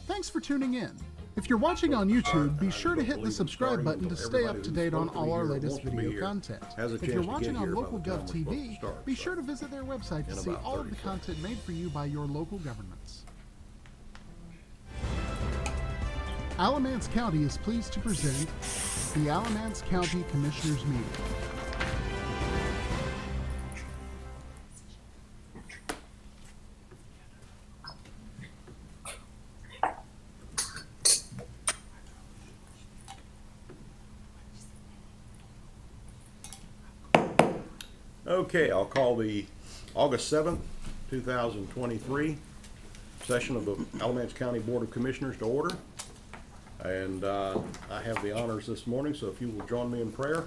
Thanks for tuning in. If you're watching on YouTube, be sure to hit the subscribe button to stay up to date on all our latest video content. If you're watching on LocalGov TV, be sure to visit their website to see all of the content made for you by your local governments. Alamance County is pleased to present the Alamance County Commissioners Meeting. Okay, I'll call the August 7th, 2023 session of the Alamance County Board of Commissioners to order. And I have the honors this morning, so if you will join me in prayer.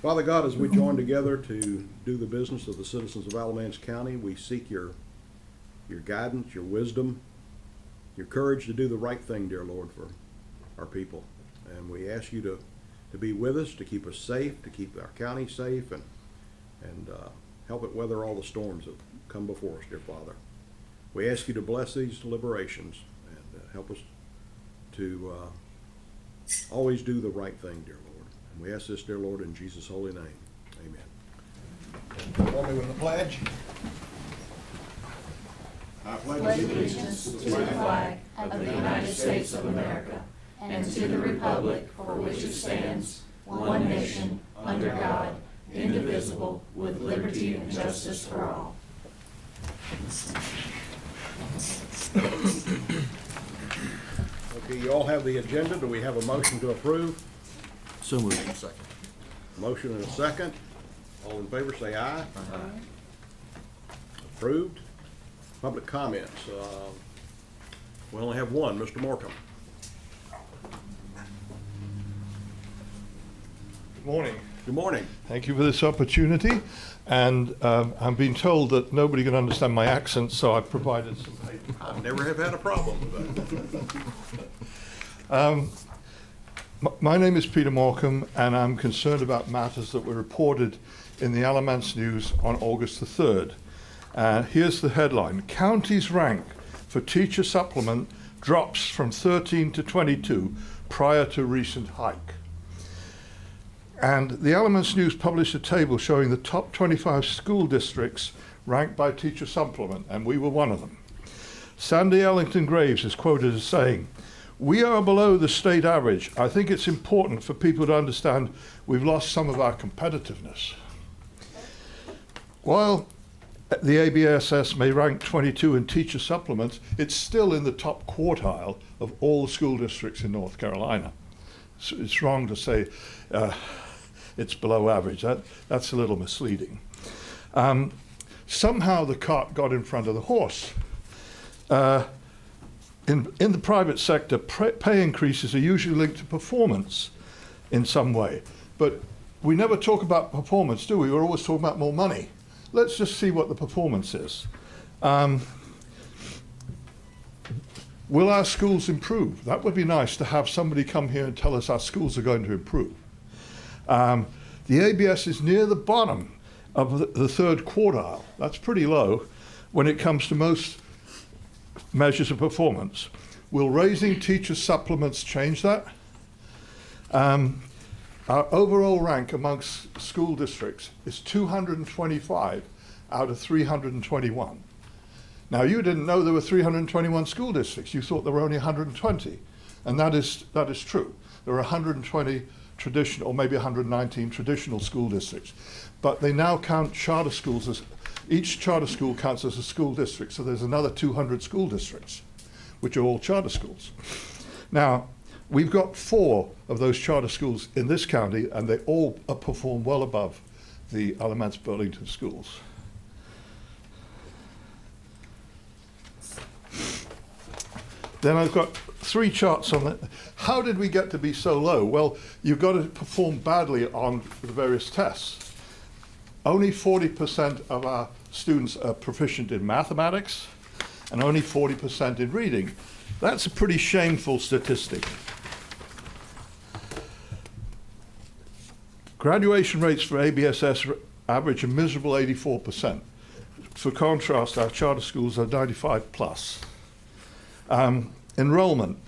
Father God, as we join together to do the business of the citizens of Alamance County, we seek your guidance, your wisdom, your courage to do the right thing, dear Lord, for our people. And we ask you to be with us, to keep us safe, to keep our county safe, and help it weather all the storms that come before us, dear Father. We ask you to bless these deliberations and help us to always do the right thing, dear Lord. And we ask this, dear Lord, in Jesus' holy name. Amen. Join me with the pledge. I pledge allegiance to the flag of the United States of America and to the republic for which it stands, one nation, under God, indivisible, with liberty and justice for all. Okay, you all have the agenda. Do we have a motion to approve? So moved. Second. Motion and a second. All in favor say aye. Aye. Approved. Public comments. We only have one, Mr. Morcom. Good morning. Good morning. Thank you for this opportunity. And I'm being told that nobody can understand my accent, so I've provided some paper. I never have had a problem with that. My name is Peter Morcom, and I'm concerned about matters that were reported in the Alamance News on August the 3rd. Here's the headline. County's rank for teacher supplement drops from 13 to 22 prior to recent hike. And the Alamance News published a table showing the top 25 school districts ranked by teacher supplement, and we were one of them. Sandy Ellington Graves is quoted as saying, "We are below the state average. I think it's important for people to understand we've lost some of our competitiveness." While the ABSS may rank 22 in teacher supplements, it's still in the top quartile of all school districts in North Carolina. So it's wrong to say it's below average. That's a little misleading. Somehow the cart got in front of the horse. In the private sector, pay increases are usually linked to performance in some way. But we never talk about performance, do we? We're always talking about more money. Let's just see what the performance is. Will our schools improve? That would be nice to have somebody come here and tell us our schools are going to improve. The ABS is near the bottom of the third quartile. That's pretty low when it comes to most measures of performance. Will raising teacher supplements change that? Our overall rank amongst school districts is 225 out of 321. Now, you didn't know there were 321 school districts. You thought there were only 120. And that is true. There are 120 traditional, or maybe 119 traditional school districts. But they now count charter schools as, each charter school counts as a school district. So there's another 200 school districts, which are all charter schools. Now, we've got 4 of those charter schools in this county, and they all perform well above the Alamance Burlington schools. Then I've got 3 charts on it. How did we get to be so low? Well, you've got to perform badly on the various tests. Only 40% of our students are proficient in mathematics, and only 40% in reading. That's a pretty shameful statistic. Graduation rates for ABSS average a miserable 84%. For contrast, our charter schools are 95 plus. Enrollment.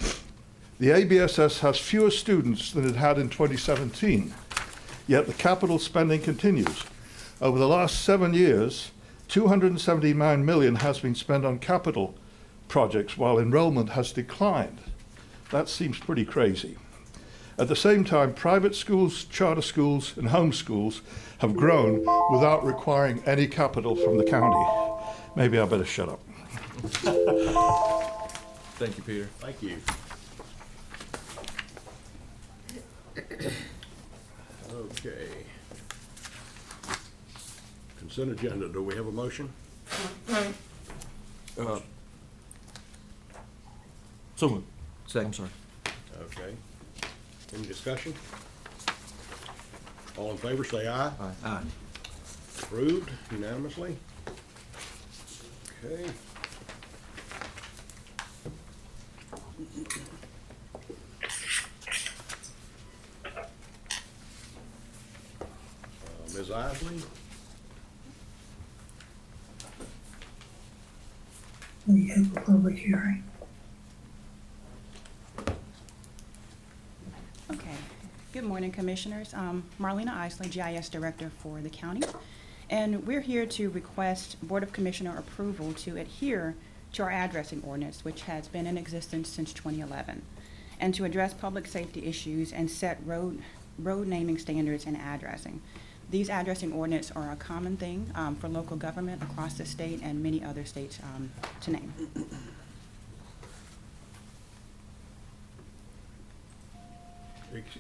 The ABSS has fewer students than it had in 2017, yet the capital spending continues. Over the last 7 years, $279 million has been spent on capital projects while enrollment has declined. That seems pretty crazy. At the same time, private schools, charter schools, and home schools have grown without requiring any capital from the county. Maybe I better shut up. Thank you, Peter. Thank you. Okay. Consent agenda, do we have a motion? So moved. Second. I'm sorry. Okay. Any discussion? All in favor, say aye. Aye. Approved unanimously. Okay. Ms. Isley? We have a public hearing. Okay. Good morning, Commissioners. Marlena Isley, GIS Director for the county. And we're here to request Board of Commissioner approval to adhere to our addressing ordinance, which has been in existence since 2011, and to address public safety issues and set road naming standards and addressing. These addressing ordinance are a common thing for local government across the state and many other states to name.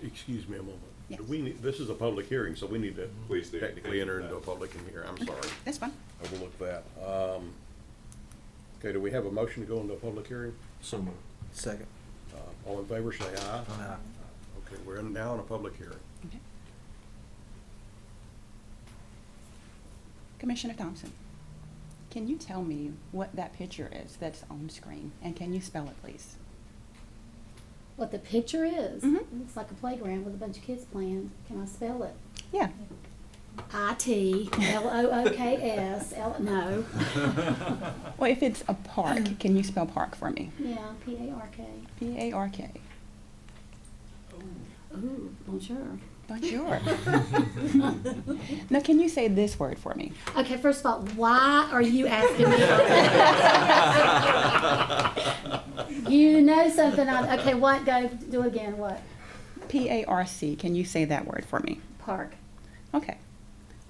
Excuse me a moment. Yes. Do we need, this is a public hearing, so we need to Please do. technically enter into a public in here. I'm sorry. That's fine. Overlooked that. Okay, do we have a motion to go into a public hearing? So moved. Second. All in favor, say aye. Aye. Okay, we're now in a public hearing. Okay. Commissioner Thompson, can you tell me what that picture is that's on screen? And can you spell it, please? What the picture is? Mhm. It looks like a playground with a bunch of kids playing. Can I spell it? Yeah. ITLOOKS. No. Well, if it's a park, can you spell park for me? Yeah, PARK. P-A-R-K. Ooh, bonjour. Bonjour. Now, can you say this word for me? Okay, first of all, why are you asking me? You know something. Okay, what? Go do again. What? P-A-R-C. Can you say that word for me? Park. Okay.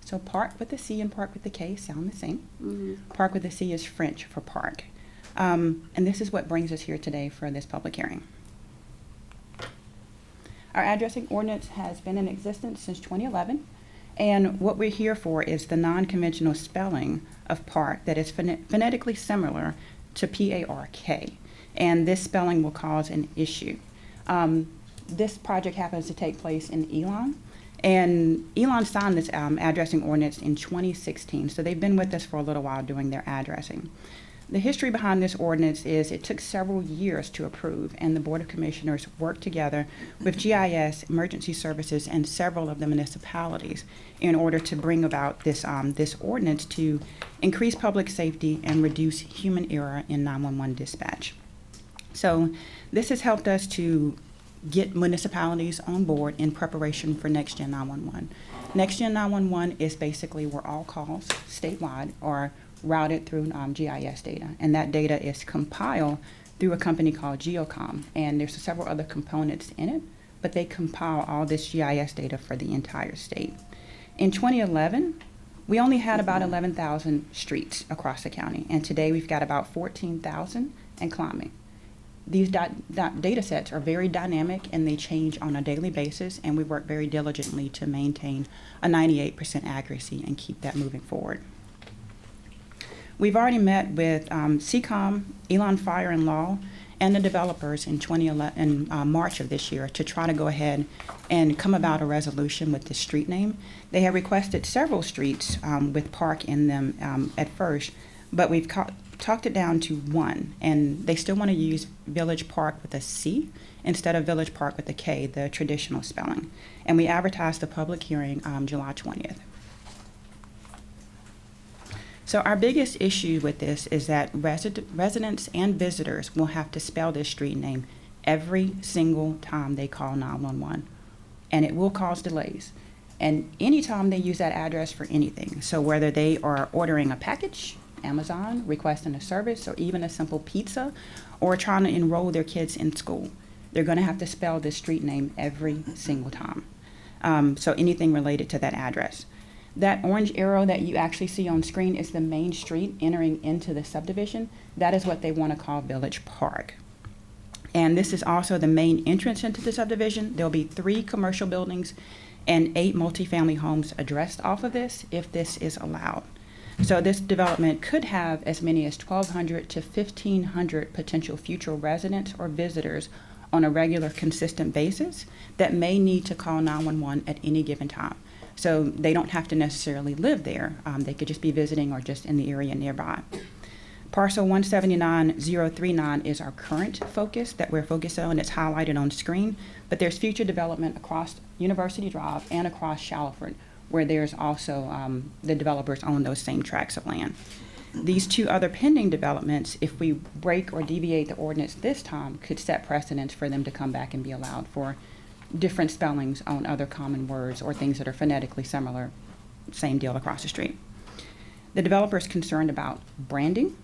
So park with the C and park with the K sound the same. Mm-hmm. Park with the C is French for park. And this is what brings us here today for this public hearing. Our addressing ordinance has been in existence since 2011, and what we're here for is the non-conventional spelling of park that is phonetically similar to P-A-R-K, and this spelling will cause an issue. This project happens to take place in Elon, and Elon signed this addressing ordinance in 2016, so they've been with us for a little while doing their addressing. The history behind this ordinance is it took several years to approve, and the Board of Commissioners worked together with GIS, Emergency Services, and several of the municipalities in order to bring about this ordinance to increase public safety and reduce human error in 911 dispatch. So this has helped us to get municipalities on board in preparation for Next Gen 911. Next Gen 911 is basically where all calls statewide are routed through GIS data, and that data is compiled through a company called Geocom, and there's several other components in it, but they compile all this GIS data for the entire state. In 2011, we only had about 11,000 streets across the county, and today we've got about 14,000 and climbing. These data sets are very dynamic, and they change on a daily basis, and we work very diligently to maintain a 98% accuracy and keep that moving forward. We've already met with CCOM, Elon Fire and Law, and the developers in March of this year to try to go ahead and come about a resolution with the street name. They have requested several streets with park in them at first, but we've talked it down to one, and they still want to use Village Park with a C instead of Village Park with a K, the traditional spelling. And we advertised the public hearing July 20th. So our biggest issue with this is that residents and visitors will have to spell this street name every single time they call 911, and it will cause delays. And anytime they use that address for anything, so whether they are ordering a package, Amazon, requesting a service, or even a simple pizza, or trying to enroll their kids in school, they're going to have to spell this street name every single time. So anything related to that address. That orange arrow that you actually see on screen is the main street entering into the subdivision. That is what they want to call Village Park. And this is also the main entrance into the subdivision. There'll be 3 commercial buildings and 8 multifamily homes addressed off of this if this is allowed. So this development could have as many as 1,200 to 1,500 potential future residents or visitors on a regular, consistent basis that may need to call 911 at any given time. So they don't have to necessarily live there. They could just be visiting or just in the area nearby. Parcel 179039 is our current focus that we're focused on. It's highlighted on screen, but there's future development across University Drive and across Shallowford, where there's also the developers own those same tracts of land. These 2 other pending developments, if we break or deviate the ordinance this time, could set precedents for them to come back and be allowed for different spellings on other common words or things that are phonetically similar. Same deal across the street. The developer is concerned about branding,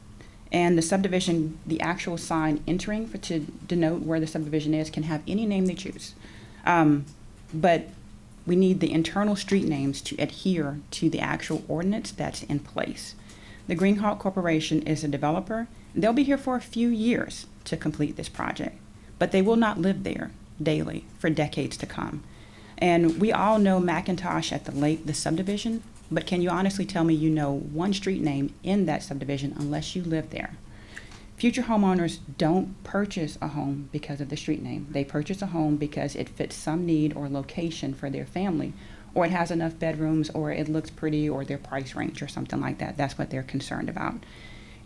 and the subdivision, the actual sign entering to denote where the subdivision is, can have any name they choose. But we need the internal street names to adhere to the actual ordinance that's in place. The Greenhawk Corporation is a developer. They'll be here for a few years to complete this project, but they will not live there daily for decades to come. And we all know McIntosh at the Lake, the subdivision, but can you honestly tell me you know one street name in that subdivision unless you live there? Future homeowners don't purchase a home because of the street name. They purchase a home because it fits some need or location for their family, or it has enough bedrooms, or it looks pretty, or their price range, or something like that. That's what they're concerned about.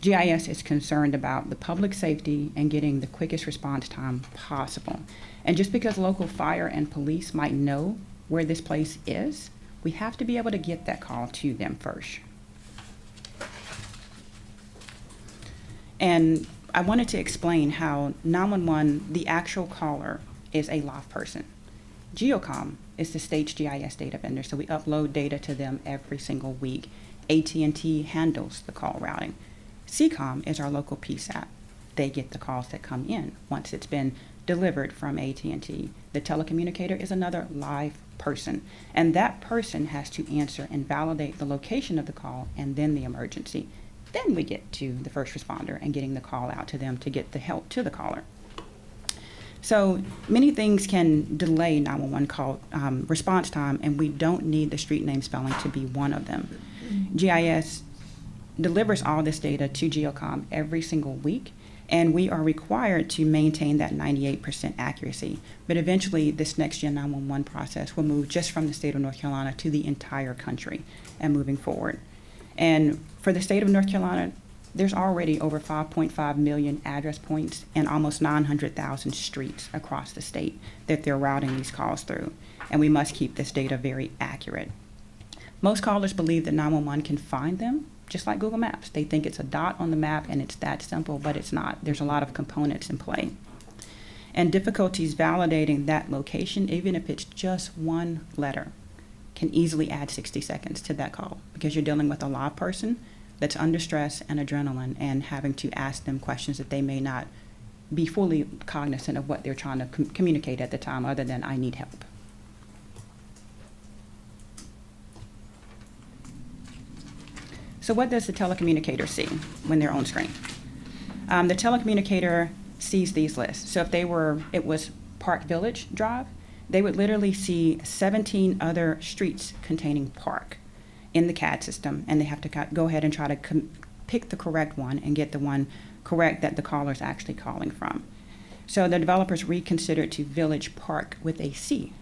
GIS is concerned about the public safety and getting the quickest response time possible. And just because local fire and police might know where this place is, we have to be able to get that call to them first. And I wanted to explain how 911, the actual caller, is a live person. Geocom is the state's GIS data vendor, so we upload data to them every single week. AT&T handles the call routing. CCOM is our local PSAP. They get the calls that come in once it's been delivered from AT&T. The telecommunicator is another live person, and that person has to answer and validate the location of the call and then the emergency. Then we get to the first responder and getting the call out to them to get the help to the caller. So many things can delay 911 call response time, and we don't need the street name spelling to be one of them. GIS delivers all this data to Geocom every single week, and we are required to maintain that 98% accuracy. But eventually, this next Gen 911 process will move just from the state of North Carolina to the entire country and moving forward. And for the state of North Carolina, there's already over 5.5 million address points and almost 900,000 streets across the state that they're routing these calls through. And we must keep this data very accurate. Most callers believe that 911 can find them, just like Google Maps. They think it's a dot on the map and it's that simple, but it's not. There's a lot of components in play. And difficulties validating that location, even if it's just one letter, can easily add 60 seconds to that call because you're dealing with a live person that's under stress and adrenaline and having to ask them questions that they may not be fully cognizant of what they're trying to communicate at the time other than I need help. So what does the telecommunicator see when they're on screen? The telecommunicator sees these lists. So if it was Park Village Drive, they would literally see 17 other streets containing park in the CAD system, and they have to go ahead and try to pick the correct one and get the one correct that the caller is actually calling from. So the developers reconsidered to Village Park with a C.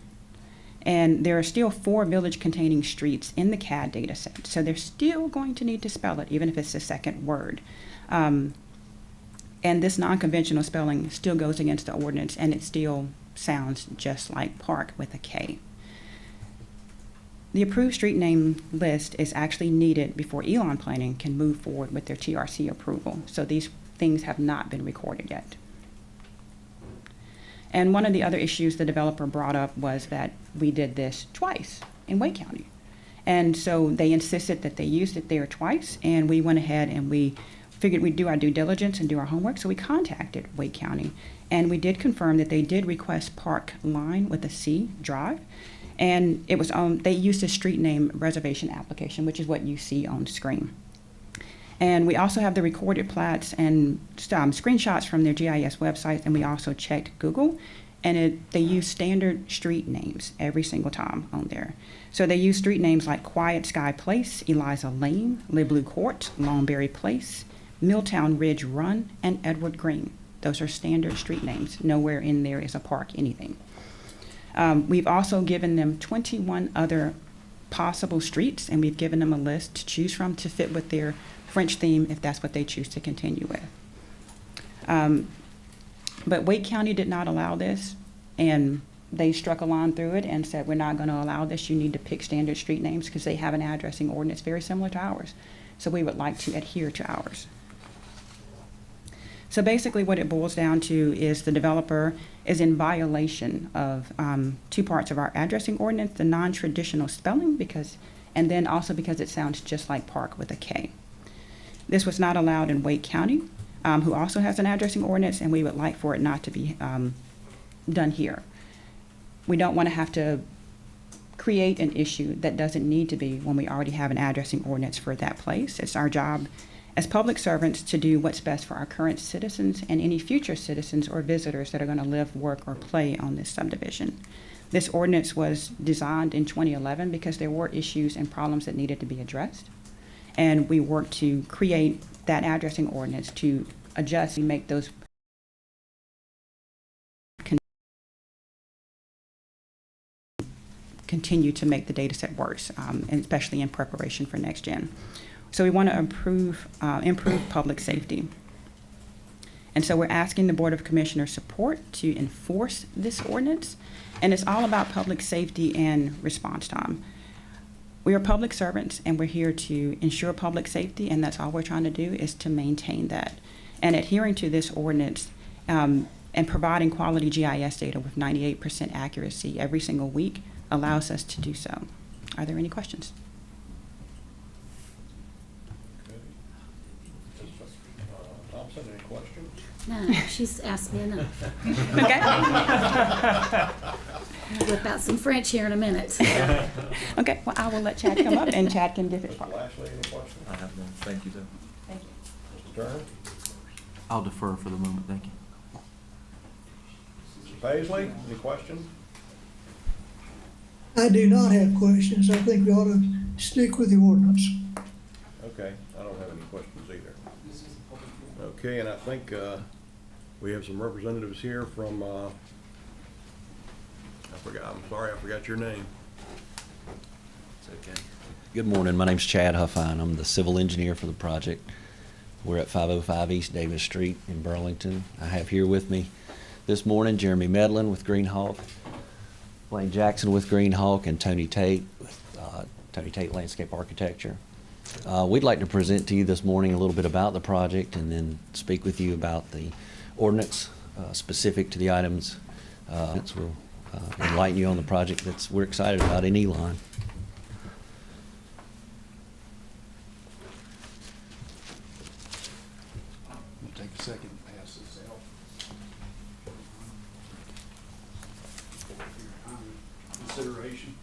And there are still 4 village-containing streets in the CAD data set, so they're still going to need to spell it, even if it's the second word. And this non-conventional spelling still goes against the ordinance, and it still sounds just like park with a K. The approved street name list is actually needed before Elon Planning can move forward with their TRC approval. So these things have not been recorded yet. And one of the other issues the developer brought up was that we did this twice in Wake County. And so they insisted that they used it there twice, and we went ahead and we figured we'd do our due diligence and do our homework, so we contacted Wake County. And we did confirm that they did request Park Line with a C Drive, and it was they used a street name reservation application, which is what you see on screen. And we also have the recorded plats and screenshots from their GIS website, and we also checked Google, and they use standard street names every single time on there. So they use street names like Quiet Sky Place, Eliza Lane, Le Bleu Court, Longberry Place, Milltown Ridge Run, and Edward Green. Those are standard street names. Nowhere in there is a park anything. We've also given them 21 other possible streets, and we've given them a list to choose from to fit with their French theme if that's what they choose to continue with. But Wake County did not allow this, and they struck a line through it and said, we're not going to allow this. You need to pick standard street names because they have an addressing ordinance very similar to ours. So we would like to adhere to ours. So basically what it boils down to is the developer is in violation of two parts of our addressing ordinance, the non-traditional spelling, and then also because it sounds just like park with a K. This was not allowed in Wake County, who also has an addressing ordinance, and we would like for it not to be done here. We don't want to have to create an issue that doesn't need to be when we already have an addressing ordinance for that place. It's our job as public servants to do what's best for our current citizens and any future citizens or visitors that are going to live, work, or play on this subdivision. This ordinance was designed in 2011 because there were issues and problems that needed to be addressed. And we worked to create that addressing ordinance to adjust and make those continue to make the data set worse, and especially in preparation for next gen. So we want to improve public safety. And so we're asking the Board of Commissioners support to enforce this ordinance. And it's all about public safety and response time. We are public servants, and we're here to ensure public safety, and that's all we're trying to do is to maintain that. And adhering to this ordinance and providing quality GIS data with 98% accuracy every single week allows us to do so. Are there any questions? Thompson, any questions? No, she's asked me enough. Okay. Whip out some French here in a minute. Okay, well, I will let Chad come up, and Chad can give it. Mr. Lashley, any questions? I have none. Thank you, though. Thank you. Mr. Turner? I'll defer for the moment. Thank you. Mr. Paisley, any questions? I do not have questions. I think we ought to stick with the ordinance. Okay, I don't have any questions either. Okay, and I think we have some representatives here from, I'm sorry, I forgot your name. It's okay. Good morning. My name's Chad Huffine. I'm the civil engineer for the project. We're at 505 East Davis Street in Burlington. I have here with me this morning Jeremy Medlin with Green Hawk, Blaine Jackson with Green Hawk, and Tony Tate with Tony Tate Landscape Architecture. We'd like to present to you this morning a little bit about the project and then speak with you about the ordinance specific to the items. We'll enlighten you on the project that we're excited about in Elon. Take a second and pass this out. For your consideration.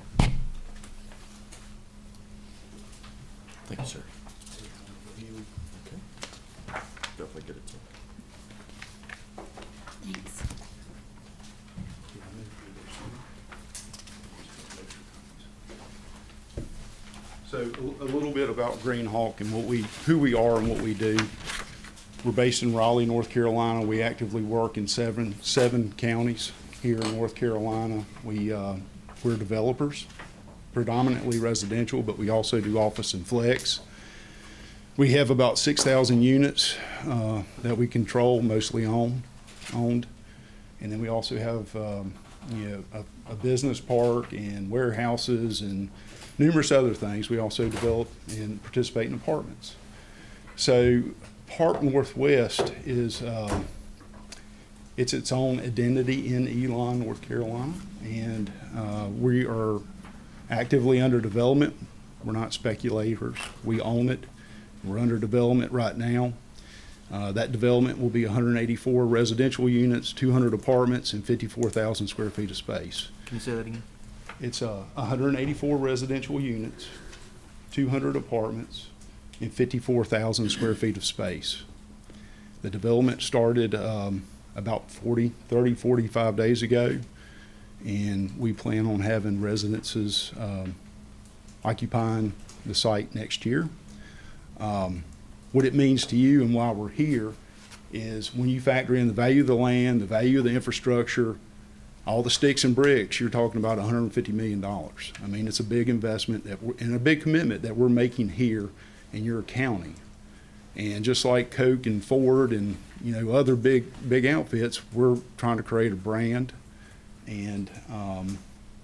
Thank you, sir. Okay. Definitely get it to you. Thanks. So a little bit about Green Hawk and who we are and what we do. We're based in Raleigh, North Carolina. We actively work in seven counties here in North Carolina. We're developers, predominantly residential, but we also do office and flex. We have about 6,000 units that we control, mostly owned. And then we also have a business park and warehouses and numerous other things. We also develop and participate in apartments. So Park Northwest is, it's its own identity in Elon, North Carolina, and we are actively under development. We're not speculators. We own it. We're under development right now. That development will be 184 residential units, 200 apartments, and 54,000 square feet of space. Can you say that again? It's 184 residential units, 200 apartments, and 54,000 square feet of space. The development started about 45 days ago, and we plan on having residences occupying the site next year. What it means to you and why we're here is when you factor in the value of the land, the value of the infrastructure, all the sticks and bricks, you're talking about $150 million. I mean, it's a big investment and a big commitment that we're making here in your county. And just like Coke and Ford and other big outfits, we're trying to create a brand, and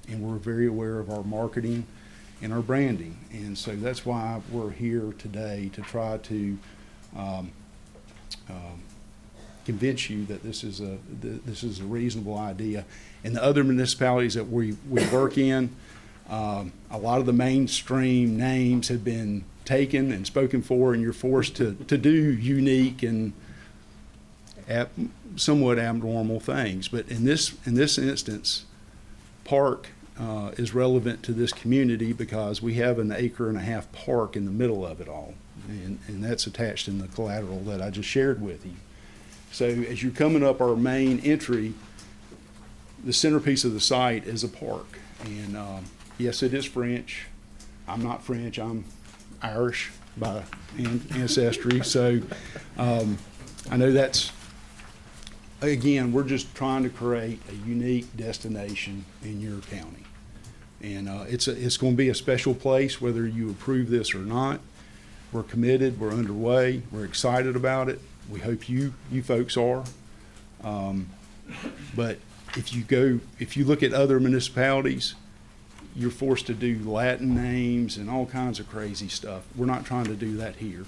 we're very aware of our marketing and our branding, and so that's why we're here today to try to convince you that this is a reasonable idea. In the other municipalities that we work in, a lot of the mainstream names have been taken and spoken for, and you're forced to do unique and somewhat abnormal things. But in this instance, Park is relevant to this community because we have an 1.5 acre park in the middle of it all, and that's attached in the collateral that I just shared with you. So as you're coming up our main entry, the centerpiece of the site is a park, and yes, it is French. I'm not French. I'm Irish by ancestry, so I know that's. Again, we're just trying to create a unique destination in your county. And it's going to be a special place whether you approve this or not. We're committed, we're underway, we're excited about it. We hope you folks are. But if you look at other municipalities, you're forced to do Latin names and all kinds of crazy stuff. We're not trying to do that here.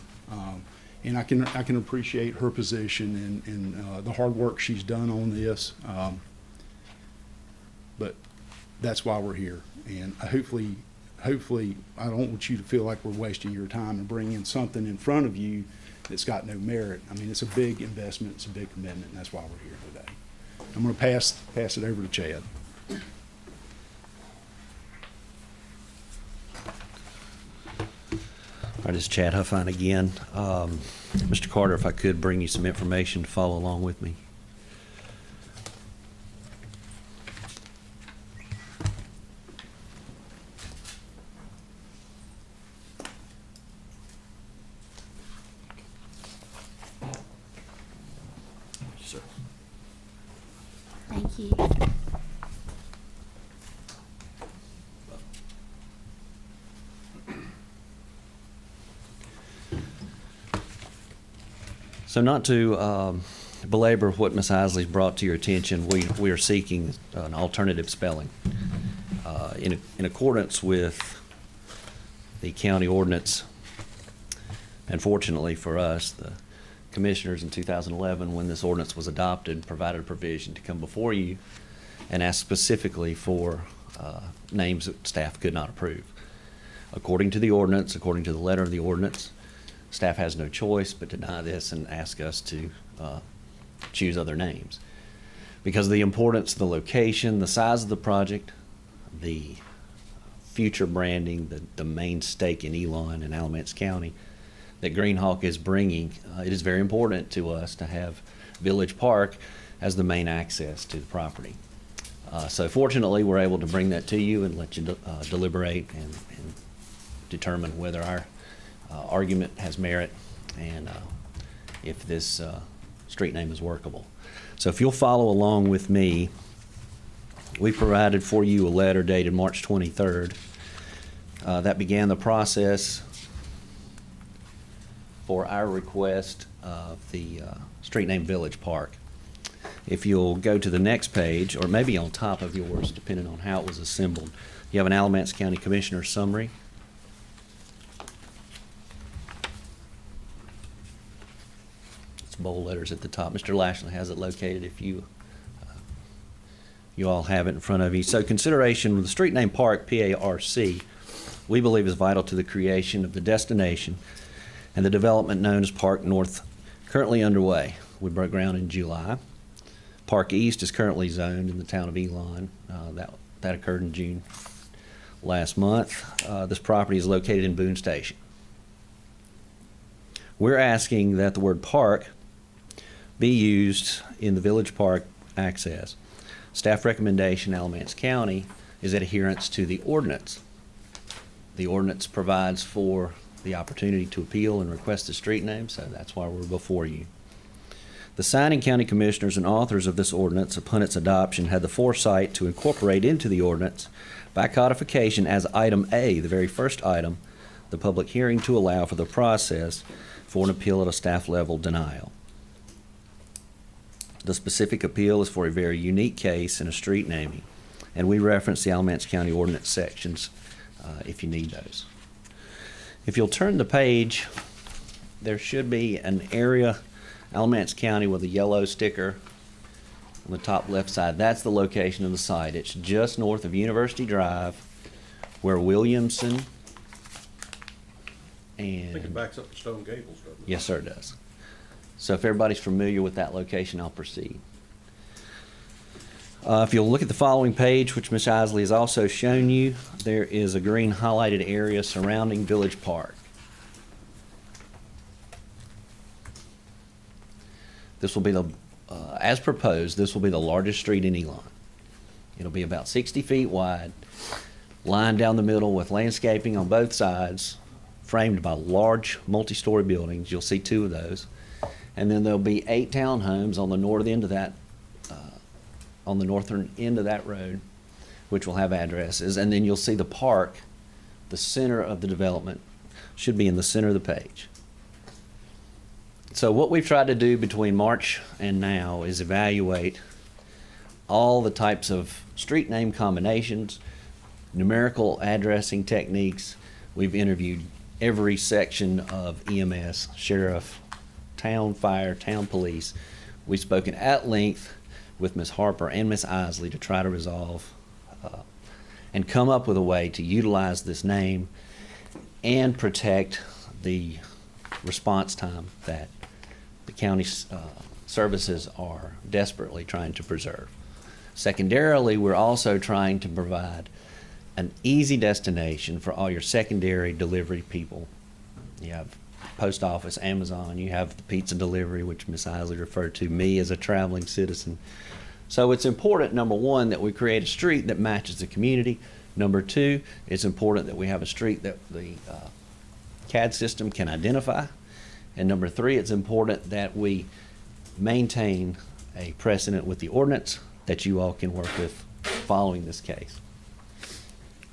And I can appreciate her position and the hard work she's done on this. But that's why we're here. And hopefully, I don't want you to feel like we're wasting your time and bringing something in front of you that's got no merit. I mean, it's a big investment, it's a big commitment, and that's why we're here today. I'm going to pass it over to Chad. All right, this is Chad Huffine again. Mr. Carter, if I could bring you some information to follow along with me. Sir. Thank you. So not to belabor what Ms. Isley's brought to your attention, we are seeking an alternative spelling. In accordance with the county ordinance, and fortunately for us, the commissioners in 2011, when this ordinance was adopted, provided a provision to come before you and ask specifically for names that staff could not approve. According to the ordinance, according to the letter of the ordinance, staff has no choice but to deny this and ask us to choose other names. Because of the importance, the location, the size of the project, the future branding, the main stake in Elon and Alamance County that Greenhawk is bringing, it is very important to us to have Village Park as the main access to the property. So fortunately, we're able to bring that to you and let you deliberate and determine whether our argument has merit and if this street name is workable. So if you'll follow along with me, we provided for you a letter dated March 23rd that began the process for our request of the street name Village Park. If you'll go to the next page, or maybe on top of yours, depending on how it was assembled, you have an Alamance County Commissioner summary. It's bold letters at the top. Mr. Lashley has it located if you all have it in front of you. So consideration of the street name Park, P-A-R-C, we believe is vital to the creation of the destination and the development known as Park North, currently underway. We broke ground in July. Park East is currently zoned in the town of Elon. That occurred in June last month. This property is located in Boone Station. We're asking that the word park be used in the Village Park access. Staff recommendation, Alamance County, is adherence to the ordinance. The ordinance provides for the opportunity to appeal and request a street name, so that's why we're before you. The signing county commissioners and authors of this ordinance upon its adoption had the foresight to incorporate into the ordinance by codification as item A, the very first item, the public hearing to allow for the process for an appeal at a staff level denial. The specific appeal is for a very unique case in a street naming, and we reference the Alamance County ordinance sections if you need those. If you'll turn the page, there should be an area, Alamance County, with a yellow sticker on the top left side. That's the location of the site. It's just north of University Drive, where Williamson I think it and... backs up to Stone Gables, doesn't it? Yes, sir, it does. So if everybody's familiar with that location, I'll proceed. If you'll look at the following page, which Ms. Isley has also shown you, there is a green highlighted area surrounding Village Park. This will be the, as proposed, this will be the largest street in Elon. It'll be about 60 feet wide, lined down the middle with landscaping on both sides, framed by large multi-story buildings. You'll see 2 of those. And then there'll be 8 townhomes on the north end of that, on the northern end of that road, which will have addresses. And then you'll see the park, the center of the development, should be in the center of the page. So what we've tried to do between March and now is evaluate all the types of street name combinations, numerical addressing techniques. We've interviewed every section of EMS, sheriff, town fire, town police. We've spoken at length with Ms. Harper and Ms. Isley to try to resolve and come up with a way to utilize this name and protect the response time that the county services are desperately trying to preserve. Secondarily, we're also trying to provide an easy destination for all your secondary delivery people. You have post office, Amazon, you have the pizza delivery, which Ms. Isley referred to, me as a traveling citizen. So it's important, number one, that we create a street that matches the community. Number two, it's important that we have a street that the CAD system can identify. And number three, it's important that we maintain a precedent with the ordinance that you all can work with following this case.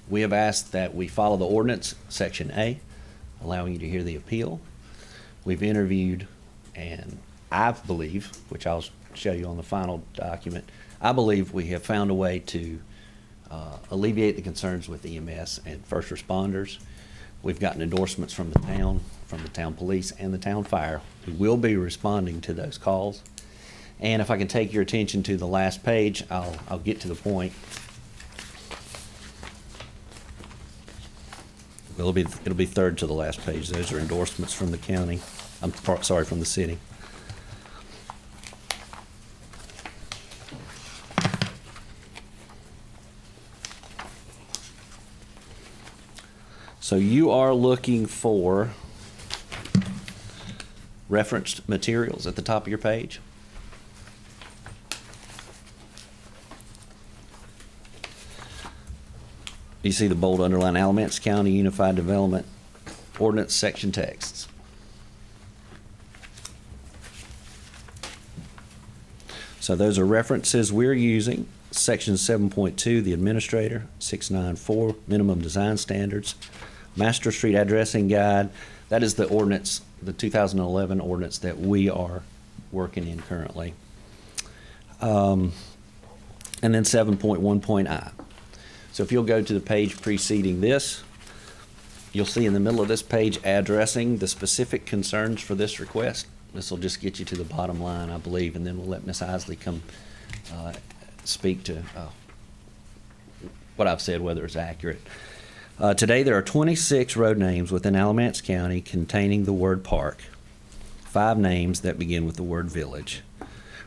We have asked that we follow the ordinance, Section A, allowing you to hear the appeal. We've interviewed, and I believe, which I'll show you on the final document, I believe we have found a way to alleviate the concerns with EMS and first responders. We've gotten endorsements from the town police, and the town fire, who will be responding to those calls. And if I can take your attention to the last page, I'll get to the point. It'll be third to the last page. Those are endorsements from the county. From the city. So you are looking for referenced materials at the top of your page. You see the bold underline Alamance County Unified Development Ordinance section texts. So those are references we're using. Section 7.2, the administrator, 694, minimum design standards, master street addressing guide. That is the ordinance, the 2011 ordinance that we are working in currently. And then 7.1.I. So if you'll go to the page preceding this, you'll see in the middle of this page addressing the specific concerns for this request. This will just get you to the bottom line, I believe, and then we'll let Ms. Isley come speak to what I've said, whether it's accurate. Today there are 26 road names within Alamance County containing the word park, 5 names that begin with the word village.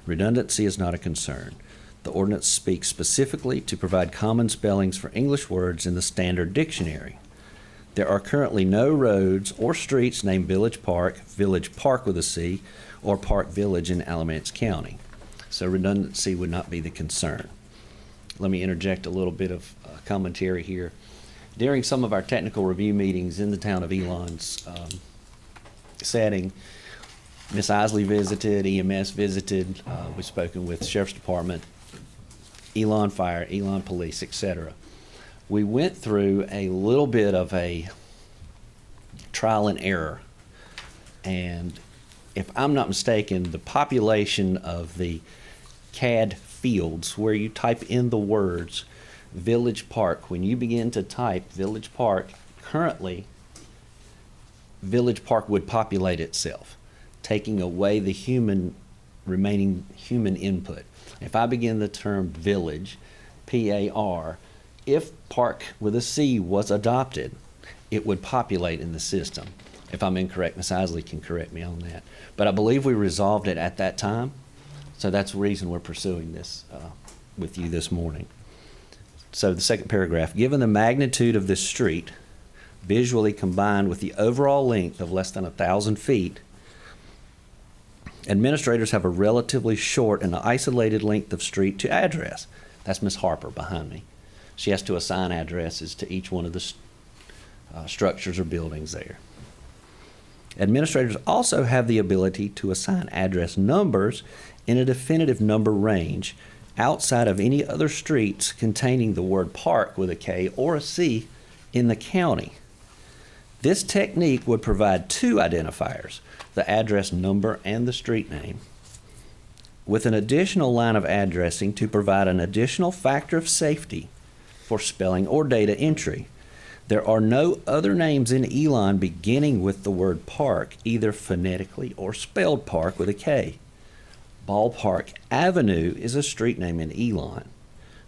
Redundancy is not a concern. The ordinance speaks specifically to provide common spellings for English words in the standard dictionary. There are currently no roads or streets named Village Park with a C, or Park Village in Alamance County. So redundancy would not be the concern. Let me interject a little bit of commentary here. During some of our technical review meetings in the town of Elon's setting, Ms. Isley visited, EMS visited, we've spoken with Sheriff's Department, Elon Fire, Elon Police, etc. We went through a little bit of a trial and error, and if I'm not mistaken, the population of the CAD fields where you type in the words Village Park, when you begin to type Village Park, currently Village Park would populate itself, taking away the remaining human input. If I begin the term village, P-A-R, if park with a C was adopted, it would populate in the system. If I'm incorrect, Ms. Isley can correct me on that. But I believe we resolved it at that time, so that's the reason we're pursuing this with you this morning. So the second paragraph, given the magnitude of this street, visually combined with the overall length of less than 1,000 feet, administrators have a relatively short and isolated length of street to address. That's Ms. Harper behind me. She has to assign addresses to each one of the structures or buildings there. Administrators also have the ability to assign address numbers in a definitive number range outside of any other streets containing the word park with a K or a C in the county. This technique would provide 2 identifiers, the address number and the street name, with an additional line of addressing to provide an additional factor of safety for spelling or data entry. There are no other names in Elon beginning with the word park, either phonetically or spelled park with a K. Ballpark Avenue is a street name in Elon.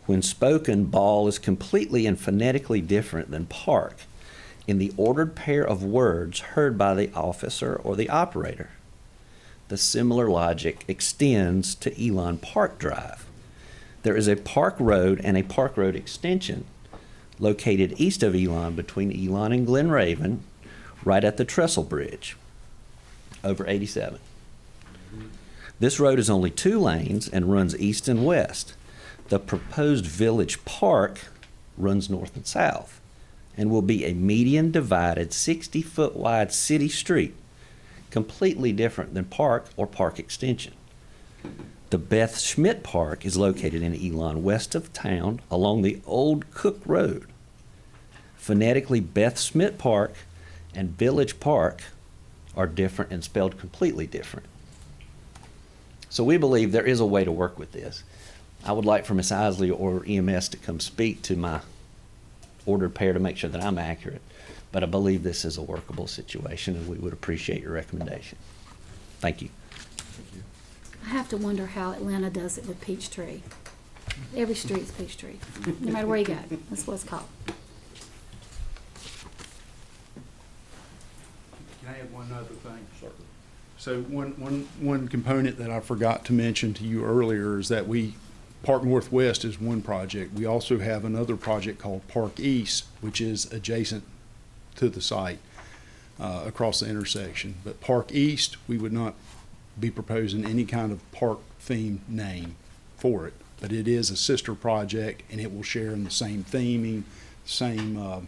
When spoken, ball is completely and phonetically different than park in the ordered pair of words heard by the officer or the operator. The similar logic extends to Elon Park Drive. There is a Park Road and a Park Road extension located east of Elon between Elon and Glen Raven, right at the Trestle Bridge, over 87. This road is only 2 lanes and runs east and west. The proposed Village Park runs north and south and will be a median divided 60-foot wide city street, completely different than Park or Park Extension. The Beth Schmidt Park is located in Elon west of town along the old Cook Road. Phonetically, Beth Schmidt Park and Village Park are different and spelled completely different. So we believe there is a way to work with this. I would like for Ms. Isley or EMS to come speak to my ordered pair to make sure that I'm accurate. But I believe this is a workable situation, and we would appreciate your recommendation. Thank you. I have to wonder how Atlanta does it with Peachtree. Every street's Peachtree, no matter where you go. That's what it's called. Can I add one other thing? Certainly. So one component that I forgot to mention to you earlier is that Park Northwest is one project. We also have another project called Park East, which is adjacent to the site across the intersection. But Park East, we would not be proposing any kind of park theme name for it, but it is a sister project and it will share in the same theming, same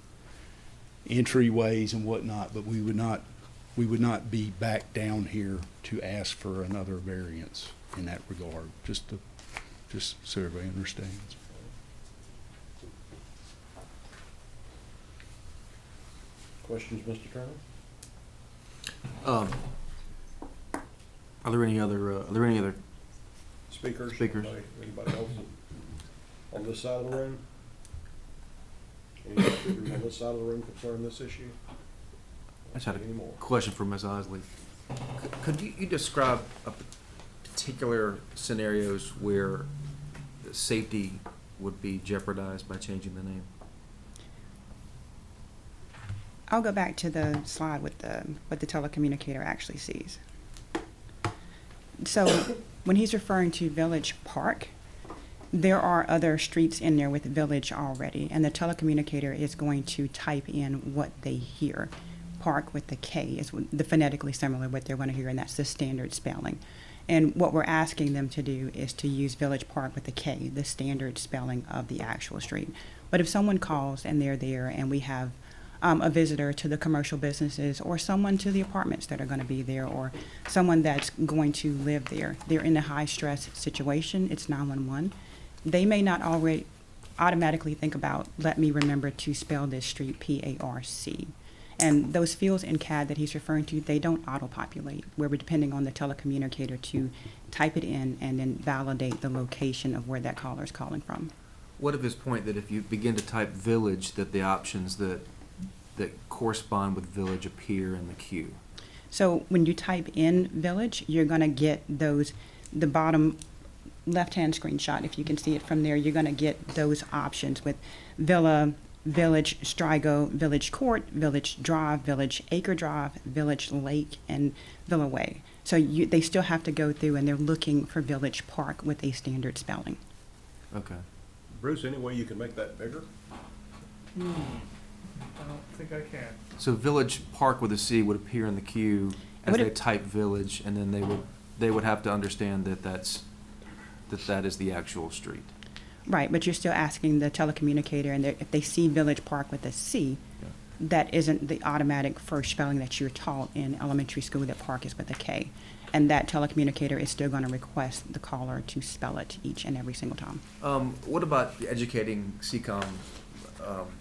entryways and whatnot, but we would not be back down here to ask for another variance in that regard, just so everybody understands. Questions, Mr. Turner? Are there any other Speakers? Speakers. Anybody else on this side of the room? Any speakers on this side of the room concerning this issue? I just had Any more? a question for Ms. Isley. Could you describe particular scenarios where the safety would be jeopardized by changing the name? I'll go back to the slide with what the telecommunicator actually sees. So when he's referring to Village Park, there are other streets in there with Village already, and the telecommunicator is going to type in what they hear. Park with the K is the phonetically similar what they're going to hear, and that's the standard spelling. And what we're asking them to do is to use Village Park with the K, the standard spelling of the actual street. But if someone calls and they're there and we have a visitor to the commercial businesses or someone to the apartments that are going to be there or someone that's going to live there, they're in a high stress situation, it's 911. They may not already automatically think about, let me remember to spell this street P-A-R-C. And those fields in CAD that he's referring to, they don't auto-populate, where we're depending on the telecommunicator to type it in and then validate the location of where that caller is calling from. What of his point that if you begin to type village, that the options that correspond with village appear in the queue? So when you type in village, you're going to get those, the bottom left-hand screenshot, if you can see it from there, you're going to get those options with Villa, Village Strigo, Village Court, Village Drive, Village Acre Drive, Village Lake, and Villa Way. So they still have to go through and they're looking for Village Park with a standard spelling. Okay. Bruce, any way you can make that bigger? I don't think I can. So Village Park with a C would appear in the queue as Would they it- type village, and then they would have to understand that that is the actual street. Right, but you're still asking the telecommunicator, and if they see Village Park with a C, Yeah. that isn't the automatic first spelling that you're taught in elementary school, that Park is with a K. And that telecommunicator is still going to request the caller to spell it each and every single time. What about educating CCOM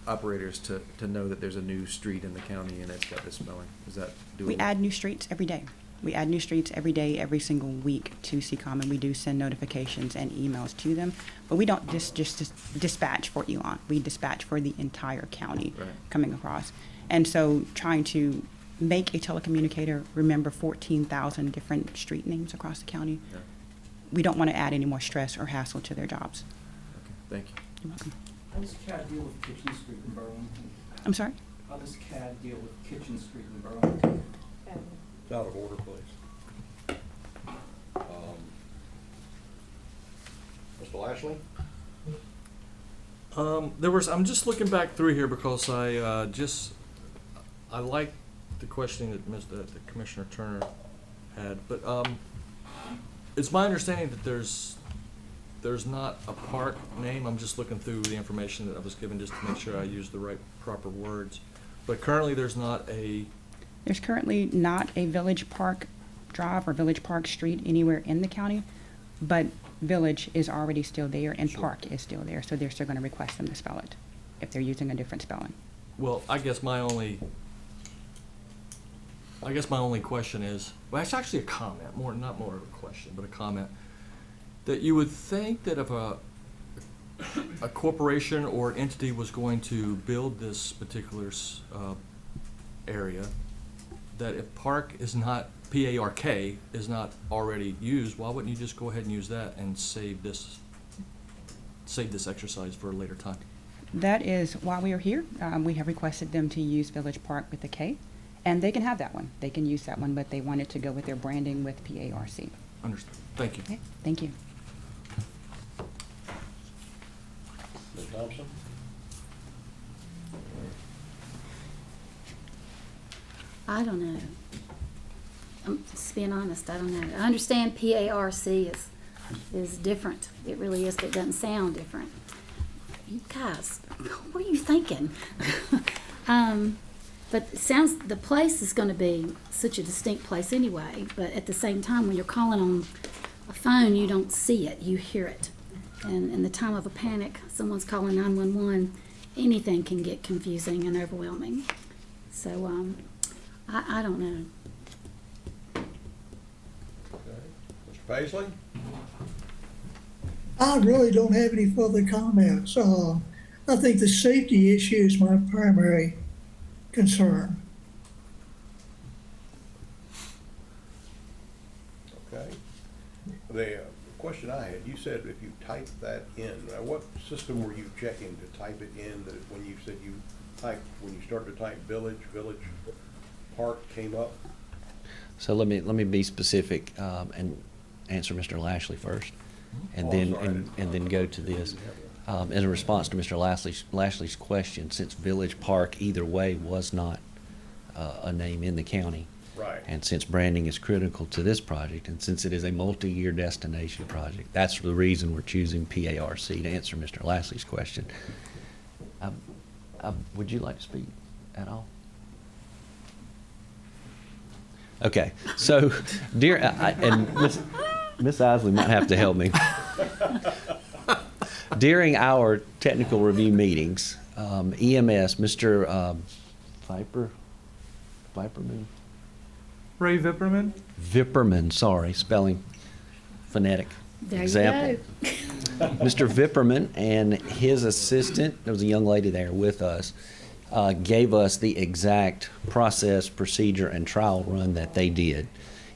operators to know that there's a new street in the county and it's got this spelling? Is that doable? We add new streets every day. We add new streets every day, every single week to CCOM, and we do send notifications and emails to them. But we don't just dispatch for Elon. We dispatch for the entire county Right. coming across. And so trying to make a telecommunicator remember 14,000 different street names across the county, Yeah. we don't want to add any more stress or hassle to their jobs. Okay, thank you. You're welcome. How does CAD deal with Kitchen Street in Burlington? I'm sorry? How does CAD deal with Kitchen Street in Burlington? It's out of order, please. Mr. Lashley? I'm just looking back through here because I like the questioning that Commissioner Turner had, but it's my understanding that there's not a park name. I'm just looking through the information that I was given just to make sure I use the right proper words. But currently there's currently not a Village Park Drive or Village Park Street anywhere in the county, but Village is already still there and Park is still there, so they're still going to request them to spell it if they're using a different spelling. Well, I guess my only question is, well, it's actually a comment, not more of a question, but a comment, that you would think that if a corporation or an entity was going to build this particular area, that if Park is not, P-A-R-K, is not already used, why wouldn't you just go ahead and use that and save this exercise for a later time? That is why we are here. We have requested them to use Village Park with a K, and they can have that one. They can use that one, but they wanted to go with their branding with P-A-R-C. Understood. Thank you. Okay, thank you. Ms. Thompson? I don't know. I'm just being honest, I don't know. I understand P-A-R-C is different. It really is, but it doesn't sound different. You guys, what are you thinking? But it sounds, the place is gonna be such a distinct place anyway, but at the same time, when you're calling on a phone, you don't see it, you hear it. And in the time of a panic, someone's calling 911, anything can get confusing and overwhelming. So, I don't know. Okay. Mr. Paisley? I really don't have any further comments. I think the safety issue is my primary concern. Okay. The question I had, you said if you type that in, what system were you checking to type it in, that when you said you typed, when you started to type village park came up? So let me be specific, and answer Mr. Lashley first, and Oh, then, sorry. and then go to this. In response to Mr. Lashley's question, since Village Park either way was not a name in the county. Right. And since branding is critical to this project, and since it is a multi-year destination project, that's the reason we're choosing PARC, to answer Mr. Lashley's question. Would you like to speak at all? Okay, so and Miss Isley might have to help me. During our technical review meetings, EMS, Mr. Viperman? Ray Vipperman? Vipperman, sorry, spelling phonetic There example. you Mr. Vipperman and his assistant, there was a young lady there with us, gave us the exact process, procedure, and trial run that they did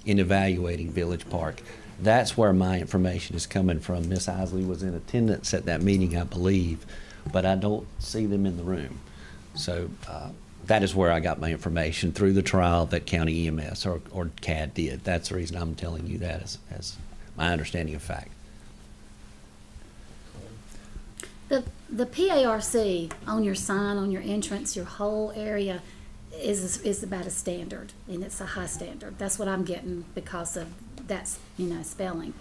in evaluating Village Park. That's where my information is coming from. Miss Isley was in attendance at that meeting, I believe, but I don't see them in the room. So that is where I got my information, through the trial that county EMS or CAD did. That's the reason I'm telling you that as my understanding of fact. The PARC on your sign, on your entrance, your whole area is about a standard, and it's a high standard. That's what I'm getting because of that's, spelling.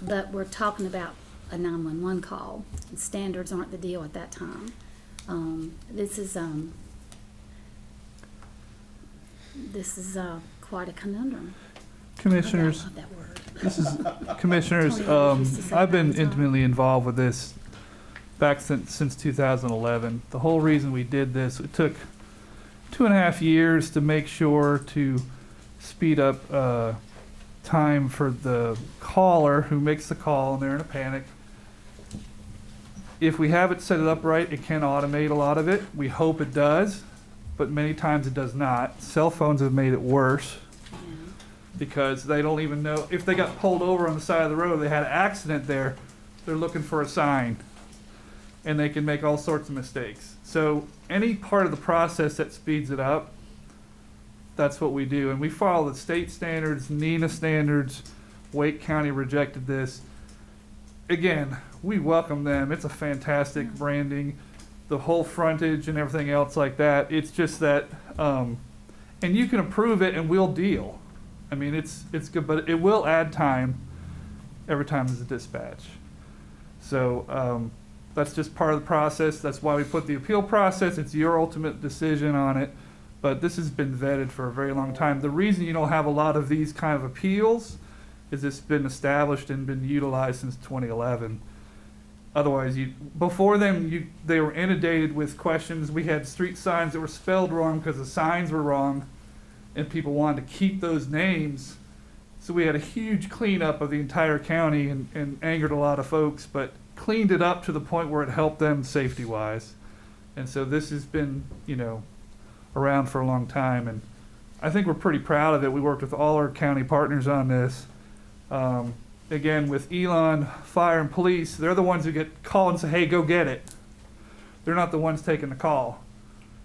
But we're talking about a 911 call. And standards aren't the deal at that time. This is quite a conundrum. Commissioners, I love that word. this is, Commissioners, Tony used to say I've that been all the time. intimately involved with this back since 2011. The whole reason we did this, it took 2.5 years to make sure to speed up time for the caller who makes the call and they're in a panic. If we have it set it up right, it can automate a lot of it. We hope it does, but many times it does not. Cell phones have made it worse because they don't even know if they got pulled over on the side of the road, they had an accident there, they're looking for a sign, and they can make all sorts of mistakes. So any part of the process that speeds it up, that's what we do. And we follow the state standards, NENA standards. Wake County rejected this. Again, we welcome them. It's a fantastic branding, the whole frontage and everything else like that. It's just that, and you can approve it and we'll deal. I mean, it's good, but it will add time every time there's a dispatch. So that's just part of the process. That's why we put the appeal process. It's your ultimate decision on it. But this has been vetted for a very long time. The reason you don't have a lot of these kind of appeals is it's been established and been utilized since 2011. Otherwise, before them, they were inundated with questions. We had street signs that were spelled wrong because the signs were wrong, and people wanted to keep those names. So we had a huge cleanup of the entire county and angered a lot of folks, but cleaned it up to the point where it helped them safety-wise. And so this has been, around for a long time, and I think we're pretty proud of it. We worked with all our county partners on this. Again, with Elon Fire and Police, they're the ones who get called and say, hey, go get it. They're not the ones taking the call,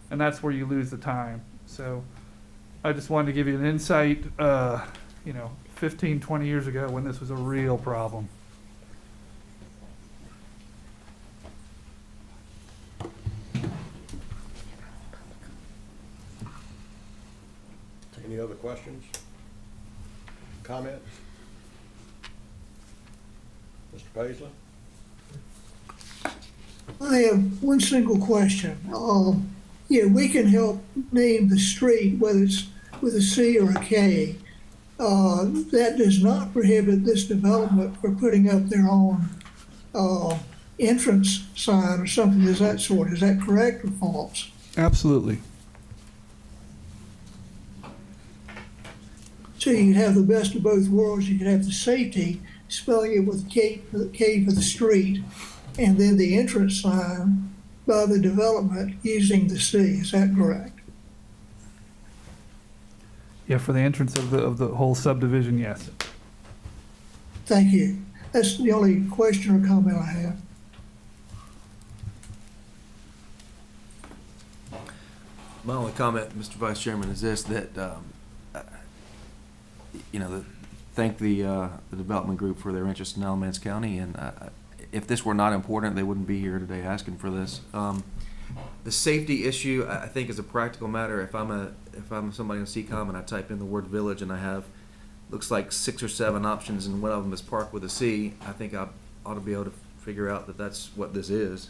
and that's where you lose the time. So I just wanted to give you an insight, 15, 20 years ago when this was a real problem. Any other questions? Comments? Mr. Paisley? I have one single question. We can help name the street, whether it's with a C or a K. That does not prohibit this development for putting up their own entrance sign or something of that sort. Is that correct or false? Absolutely. So you can have the best of both worlds. You can have the safety spelling it with K for the street, and then the entrance sign by the development using the C. Is that correct? Yeah, for the entrance of the whole subdivision, yes. Thank you. That's the only question or comment I have. My only comment, Mr. Vice Chairman, is this, that, thank the development group for their interest in Alamance County, and if this were not important, they wouldn't be here today asking for this. The safety issue, I think, is a practical matter. If I'm somebody on CCOM and I type in the word village and I have, looks like 6 or 7 options and one of them is park with a C, I think I ought to be able to figure out that that's what this is.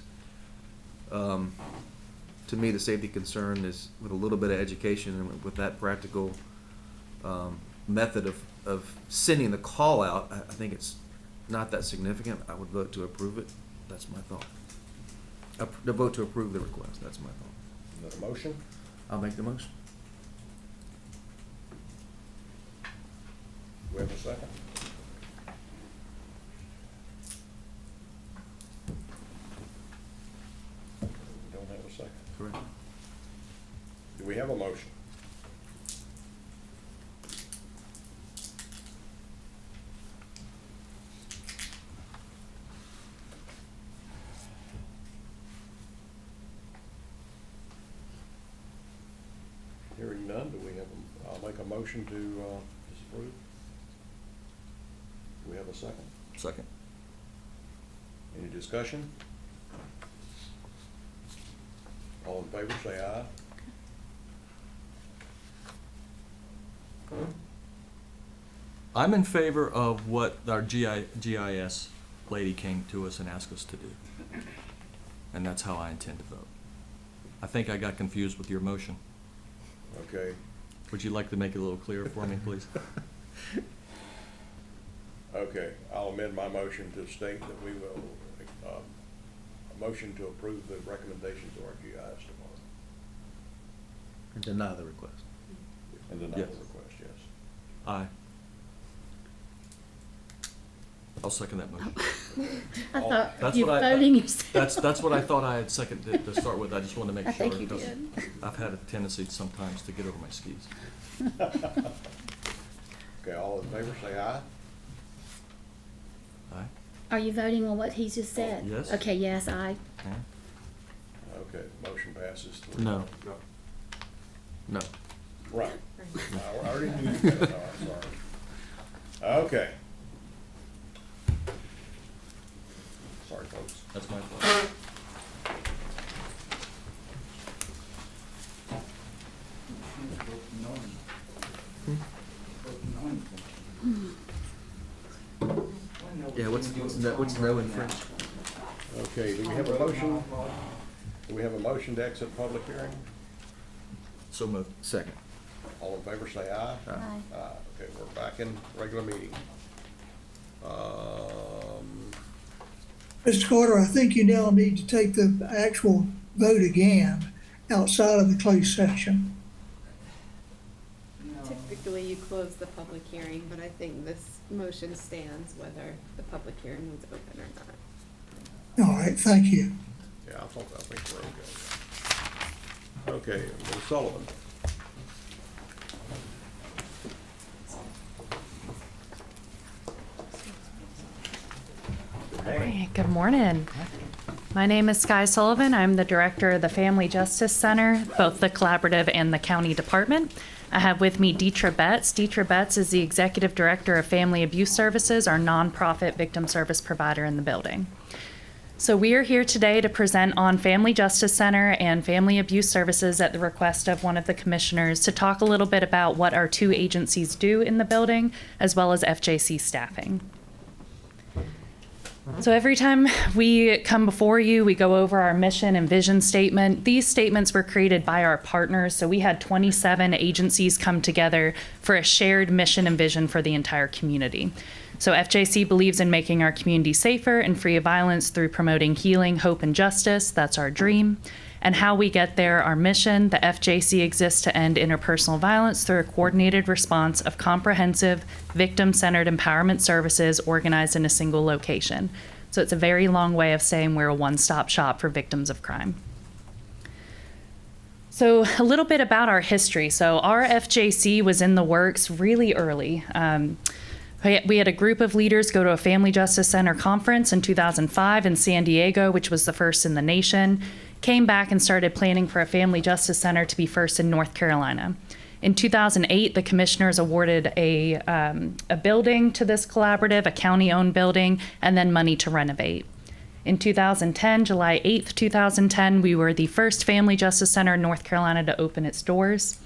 To me, the safety concern is with a little bit of education and with that practical method of sending the call out, I think it's not that significant. I would vote to approve it. That's my thought. The vote to approve the request. That's my thought. Is that a motion? I'll make the motion. Do we have a second? We don't have a second. Correct. Do we have a motion? Hearing none, do we have, I'll make a motion to disapprove. Do we have a second? Second. Any discussion? All in favor, say aye. I'm in favor of what our GIS lady came to us and asked us to do. And that's how I intend to vote. I think I got confused with your motion. Okay. Would you like to make it a little clearer for me, please? Okay, I'll amend my motion to state that we will, a motion to approve the recommendations of our GIS department. And deny the request. And deny the Yes. request, yes. Aye. I'll second that motion. I thought That's you what I- voting yourself. That's what I thought I had seconded to start with. I just wanted to make I sure. think you because did. I've had a tendency sometimes to get over my skis. Okay, all in favor, say aye. Aye? Are you voting on what he just said? Yes. Okay, yes, aye. Aye? Okay, motion passes. 3-0. No. No. Right. I already knew that, no, I'm sorry. Okay. Sorry, folks. That's my fault. Yeah, what's no in French? Okay, do we have a motion? Do we have a motion to exit public hearing? So moved. Second. All in favor, say aye. Aye. Okay, we're back in regular meeting. Mr. Carter, I think you now need to take the actual vote again outside of the closed session. Typically, you close the public hearing, but I think this motion stands whether the public hearing was open or not. All right, thank you. Yeah, I think we're okay. Okay, Ms. Sullivan. Hey, good morning. My name is Sky Sullivan. I'm the director of the Family Justice Center, both the collaborative and the county department. I have with me Deetra Betts. Deetra Betts is the executive director of Family Abuse Services, our nonprofit victim service provider in the building. So we are here today to present on Family Justice Center and Family Abuse Services at the request of one of the commissioners to talk a little bit about what our two agencies do in the building, as well as FJC staffing. So every time we come before you, we go over our mission and vision statement. These statements were created by our partners, so we had 27 agencies come together for a shared mission and vision for the entire community. So FJC believes in making our community safer and free of violence through promoting healing, hope, and justice. That's our dream. And how we get there, our mission, the FJC exists to end interpersonal violence through a coordinated response of comprehensive, victim-centered empowerment services organized in a single location. So it's a very long way of saying we're a one-stop shop for victims of crime. So a little bit about our history. So our FJC was in the works really early. We had a group of leaders go to a Family Justice Center conference in 2005 in San Diego, which was the first in the nation, came back and started planning for a Family Justice Center to be first in North Carolina. In 2008, the commissioners awarded a building to this collaborative, a county-owned building, and then money to renovate. In 2010, July 8th, 2010, we were the first Family Justice Center in North Carolina to open its doors.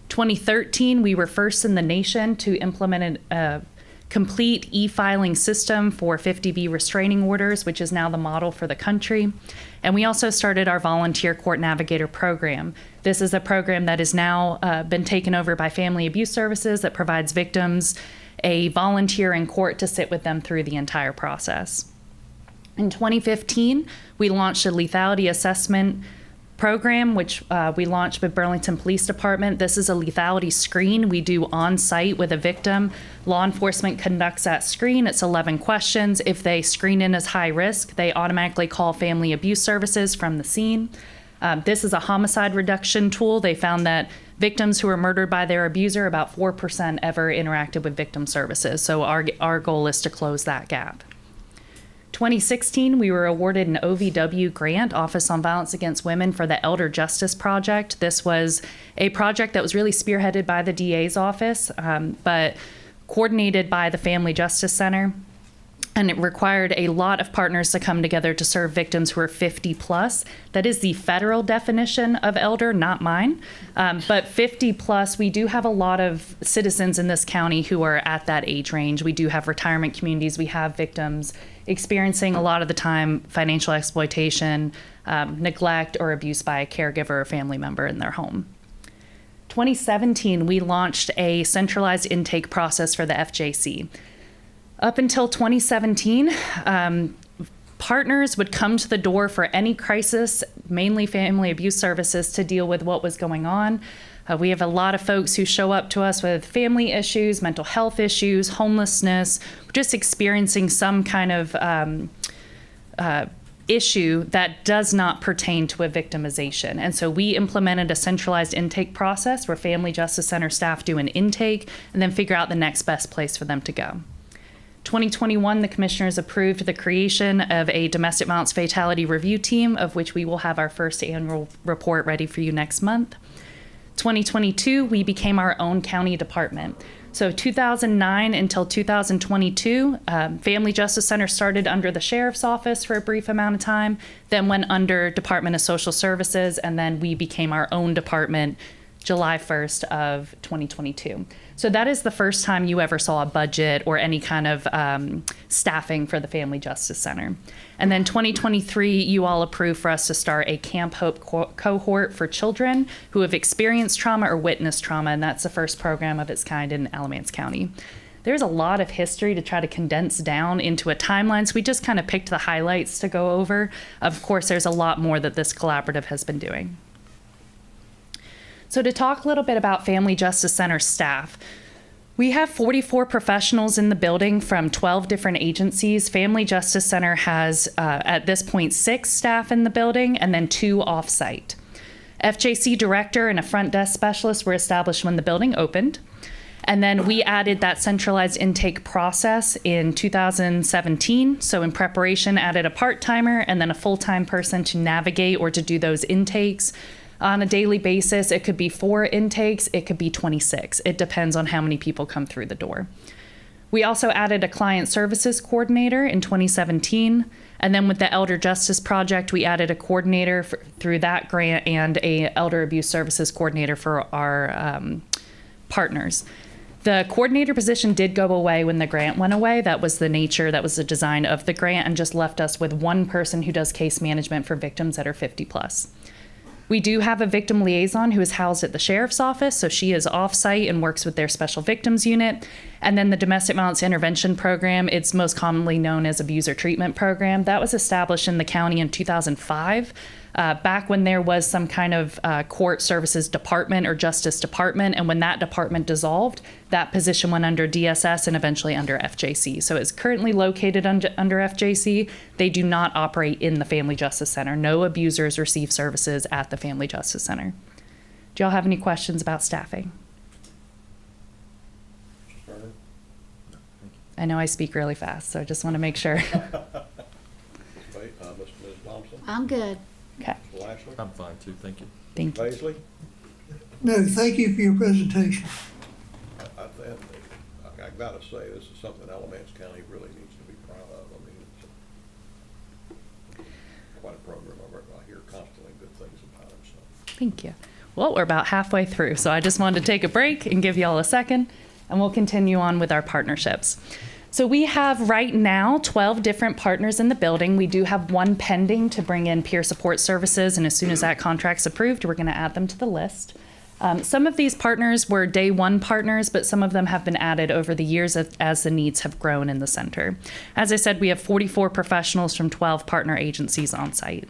2013, we were first in the nation to implement a complete e-filing system for 50B restraining orders, which is now the model for the country. And we also started our volunteer court navigator program. This is a program that has now been taken over by Family Abuse Services that provides victims a volunteer in court to sit with them through the entire process. In 2015, we launched a lethality assessment program, which we launched with Burlington Police Department. This is a lethality screen we do on site with a victim. Law enforcement conducts that screen. It's 11 questions. If they screen in as high risk, they automatically call Family Abuse Services from the scene. This is a homicide reduction tool. They found that victims who were murdered by their abuser, about 4% ever interacted with victim services. So our goal is to close that gap. 2016, we were awarded an OVW grant, Office on Violence Against Women, for the Elder Justice Project. This was a project that was really spearheaded by the DA's office, but coordinated by the Family Justice Center. And it required a lot of partners to come together to serve victims who are 50 plus. That is the federal definition of elder, not mine. But 50 plus, we do have a lot of citizens in this county who are at that age range. We do have retirement communities. We have victims experiencing a lot of the time financial exploitation, neglect, or abuse by a caregiver or family member in their home. 2017, we launched a centralized intake process for the FJC. Up until 2017, partners would come to the door for any crisis, mainly family abuse services, to deal with what was going on. We have a lot of folks who show up to us with family issues, mental health issues, homelessness, just experiencing some kind of issue that does not pertain to a victimization. And so we implemented a centralized intake process where Family Justice Center staff do an intake and then figure out the next best place for them to go. 2021, the commissioners approved the creation of a domestic violence fatality review team, of which we will have our first annual report ready for you next month. 2022, we became our own county department. So 2009 until 2022, Family Justice Center started under the Sheriff's Office for a brief amount of time, then went under Department of Social Services, and then we became our own department July 1st of 2022. So that is the first time you ever saw a budget or any kind of staffing for the Family Justice Center. And then 2023, you all approved for us to start a Camp Hope cohort for children who have experienced trauma or witnessed trauma, and that's the first program of its kind in Alamance County. There's a lot of history to try to condense down into a timeline, so we just kind of picked the highlights to go over. Of course, there's a lot more that this collaborative has been doing. So to talk a little bit about Family Justice Center staff, we have 44 professionals in the building from 12 different agencies. Family Justice Center has, at this point, 6 staff in the building and then 2 off-site. FJC director and a front desk specialist were established when the building opened. And then we added that centralized intake process in 2017. So in preparation, added a part-timer and then a full-time person to navigate or to do those intakes. On a daily basis, it could be 4 intakes, it could be 26. It depends on how many people come through the door. We also added a client services coordinator in 2017. And then with the Elder Justice Project, we added a coordinator through that grant and a Elder Abuse Services coordinator for our partners. The coordinator position did go away when the grant went away. That was the nature, that was the design of the grant, and just left us with one person who does case management for victims that are 50 plus. We do have a victim liaison who is housed at the Sheriff's Office, so she is off-site and works with their Special Victims Unit. And then the Domestic Violence Intervention Program, it's most commonly known as Abuser Treatment Program. That was established in the county in 2005. back when there was some kind of court services department or justice department, and when that department dissolved, that position went under DSS and eventually under FJC. So it's currently located under FJC. They do not operate in the Family Justice Center. No abusers receive services at the Family Justice Center. Do y'all have any questions about staffing? I know I speak really fast, so I just want to make sure. Ms. Thompson? I'm good. Okay. Mr. Lashley? I'm fine too, thank you. Thank you. Paisley? No, thank you for your presentation. I think, I gotta say, this is something Alamance County really needs to be proud of. I mean, it's quite a program. I hear constantly good things about it, so. Thank you. Well, we're about halfway through, so I just wanted to take a break and give y'all a second, and we'll continue on with our partnerships. So we have right now 12 different partners in the building. We do have one pending to bring in peer support services, and as soon as that contract's approved, we're going to add them to the list. Some of these partners were day one partners, but some of them have been added over the years as the needs have grown in the center. As I said, we have 44 professionals from 12 partner agencies on site.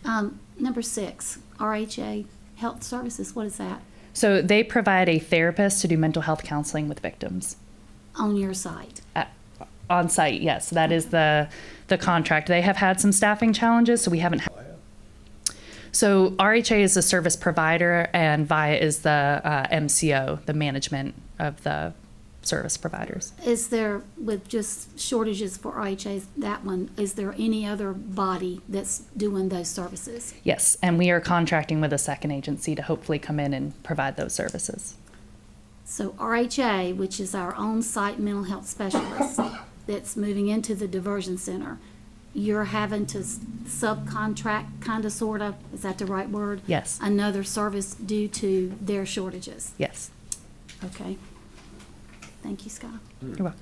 Number 6, RHA Health Services, what is that? So they provide a therapist to do mental health counseling with victims. On your site? On site, yes. That is the contract. They have had some staffing challenges, so we haven't. So RHA is the service provider, and VIA is the MCO, the management of the service providers. Is there, with just shortages for RHA, that one, is there any other body that's doing those services? Yes, and we are contracting with a second agency to hopefully come in and provide those services. So RHA, which is our on-site mental health specialist that's moving into the diversion center, you're having to subcontract, kind of, sort of, is that the right word? Yes. Another service due to their shortages? Yes. Okay. Thank you, Scott. You're welcome.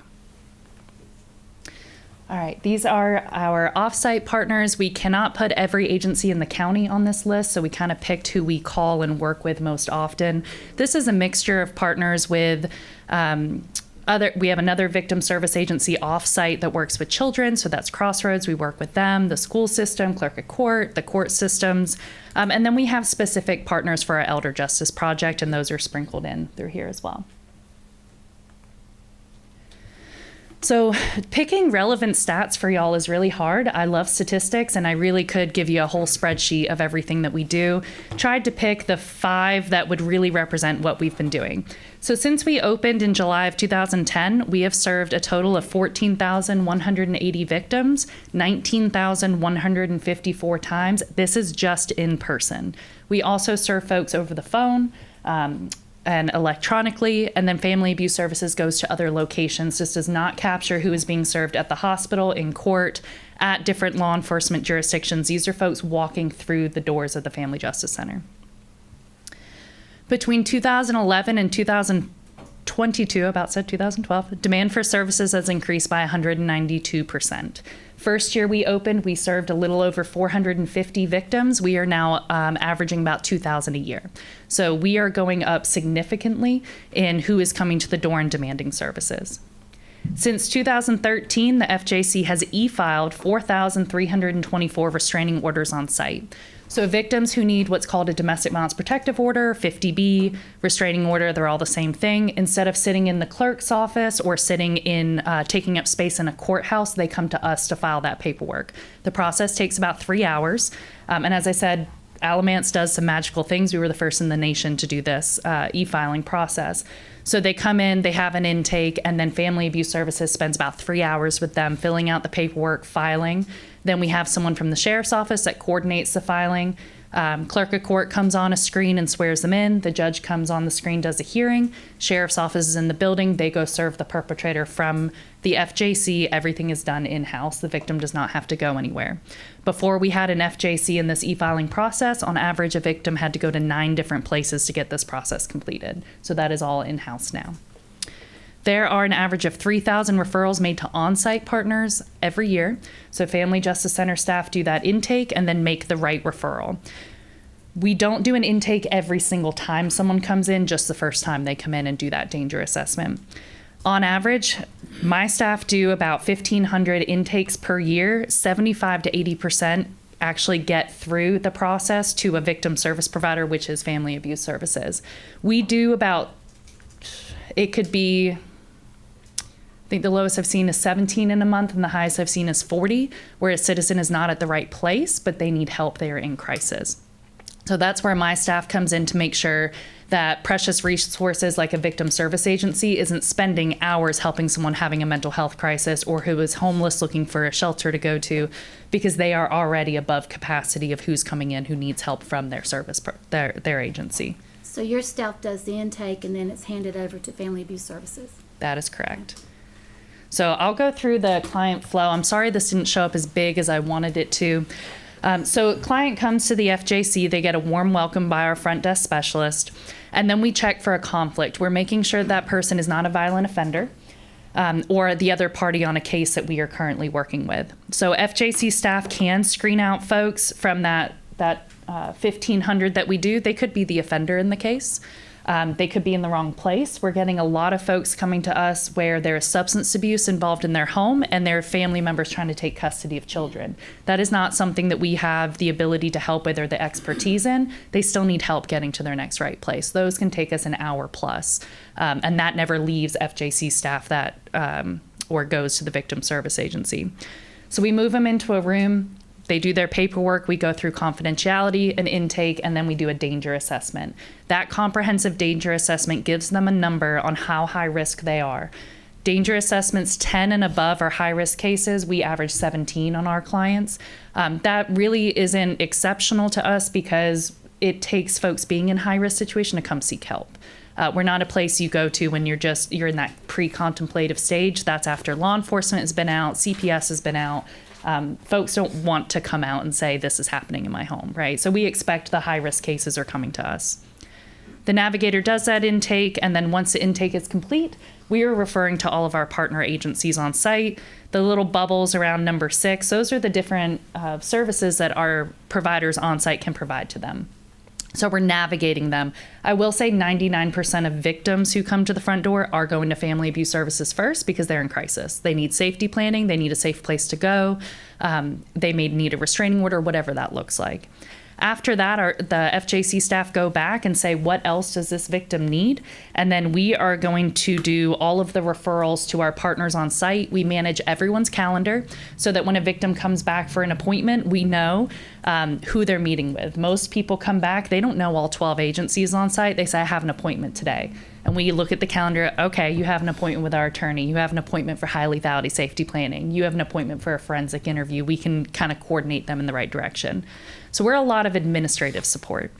All right, these are our off-site partners. We cannot put every agency in the county on this list, so we kind of picked who we call and work with most often. This is a mixture of partners with we have another victim service agency off-site that works with children, so that's Crossroads. We work with them, the school system, clerk of court, the court systems, and then we have specific partners for our Elder Justice Project, and those are sprinkled in through here as well. So picking relevant stats for y'all is really hard. I love statistics, and I really could give you a whole spreadsheet of everything that we do. Tried to pick the 5 that would really represent what we've been doing. So since we opened in July of 2010, we have served a total of 14,180 victims, 19,154 times. This is just in person. We also serve folks over the phone, and electronically, and then Family Abuse Services goes to other locations. This does not capture who is being served at the hospital, in court, at different law enforcement jurisdictions. These are folks walking through the doors of the Family Justice Center. Between 2011 and 2022, about said 2012, demand for services has increased by 192%. First year we opened, we served a little over 450 victims. We are now averaging about 2,000 a year. So we are going up significantly in who is coming to the door and demanding services. Since 2013, the FJC has e-filed 4,324 restraining orders on site. So victims who need what's called a domestic violence protective order, 50B, restraining order, they're all the same thing. Instead of sitting in the clerk's office or sitting in, taking up space in a courthouse, they come to us to file that paperwork. The process takes about 3 hours. And as I said, Alamance does some magical things. We were the first in the nation to do this e-filing process. So they come in, they have an intake, and then Family Abuse Services spends about 3 hours with them filling out the paperwork, filing. Then we have someone from the sheriff's office that coordinates the filing. Clerk of court comes on a screen and swears them in. The judge comes on the screen, does a hearing. Sheriff's office is in the building. They go serve the perpetrator from the FJC. Everything is done in-house. The victim does not have to go anywhere. Before we had an FJC in this e-filing process, on average, a victim had to go to 9 different places to get this process completed. So that is all in-house now. There are an average of 3,000 referrals made to on-site partners every year. So Family Justice Center staff do that intake and then make the right referral. We don't do an intake every single time someone comes in, just the first time they come in and do that danger assessment. On average, my staff do about 1,500 intakes per year. 75 to 80% actually get through the process to a victim service provider, which is Family Abuse Services. We do about, it could be, I think the lowest I've seen is 17 in a month, and the highest I've seen is 40, where a citizen is not at the right place, but they need help, they are in crisis. So that's where my staff comes in to make sure that precious resources like a victim service agency isn't spending hours helping someone having a mental health crisis or who is homeless looking for a shelter to go to, because they are already above capacity of who's coming in who needs help from their service, their agency. So your staff does the intake and then it's handed over to Family Abuse Services? That is correct. So I'll go through the client flow. I'm sorry this didn't show up as big as I wanted it to. So client comes to the FJC, they get a warm welcome by our front desk specialist, and then we check for a conflict. We're making sure that person is not a violent offender or the other party on a case that we are currently working with. So FJC staff can screen out folks from that 1,500 that we do. They could be the offender in the case. They could be in the wrong place. We're getting a lot of folks coming to us where there is substance abuse involved in their home and their family members trying to take custody of children. That is not something that we have the ability to help with or the expertise in. They still need help getting to their next right place. Those can take us an hour plus, and that never leaves FJC staff that or goes to the victim service agency. So we move them into a room. They do their paperwork, we go through confidentiality, an intake, and then we do a danger assessment. That comprehensive danger assessment gives them a number on how high risk they are. Danger assessments 10 and above are high risk cases. We average 17 on our clients. That really isn't exceptional to us because it takes folks being in high risk situation to come seek help. We're not a place you go to when you're in that pre-contemplative stage. That's after law enforcement has been out, CPS has been out. Folks don't want to come out and say this is happening in my home, right? So we expect the high risk cases are coming to us. The navigator does that intake, and then once the intake is complete, we are referring to all of our partner agencies on site. The little bubbles around number 6, those are the different services that our providers on site can provide to them. So we're navigating them. I will say 99% of victims who come to the front door are going to Family Abuse Services first because they're in crisis. They need safety planning, they need a safe place to go, they may need a restraining order, whatever that looks like. After that, the FJC staff go back and say, what else does this victim need? And then we are going to do all of the referrals to our partners on site. We manage everyone's calendar so that when a victim comes back for an appointment, we know who they're meeting with. Most people come back, they don't know all 12 agencies on site. They say, I have an appointment today. And we look at the calendar, okay, you have an appointment with our attorney. You have an appointment for high lethality safety planning. You have an appointment for a forensic interview. We can kind of coordinate them in the right direction. So we're a lot of administrative support.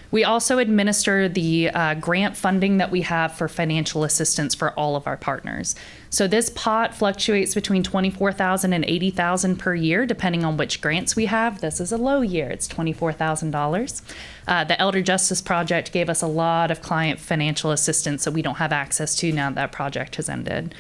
We also administer the grant funding that we have for financial assistance for all of our partners. So this pot fluctuates between $24,000 and $80,000 per year, depending on which grants we have. This is a low year, it's $24,000. The Elder Justice Project gave us a lot of client financial assistance that we don't have access to now that project has ended.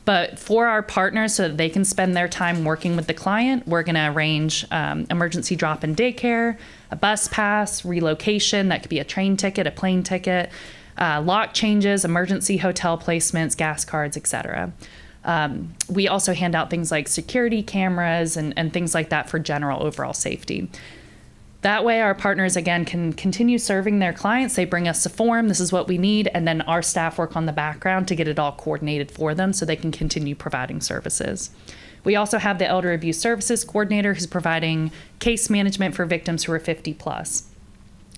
But for our partners, so that they can spend their time working with the client, we're going to arrange emergency drop-in daycare, a bus pass, relocation, that could be a train ticket, a plane ticket, lock changes, emergency hotel placements, gas cards, etc. We also hand out things like security cameras and things like that for general overall safety. That way our partners, again, can continue serving their clients. They bring us a form, this is what we need, and then our staff work on the background to get it all coordinated for them so they can continue providing services. We also have the Elder Abuse Services Coordinator who's providing case management for victims who are 50 plus.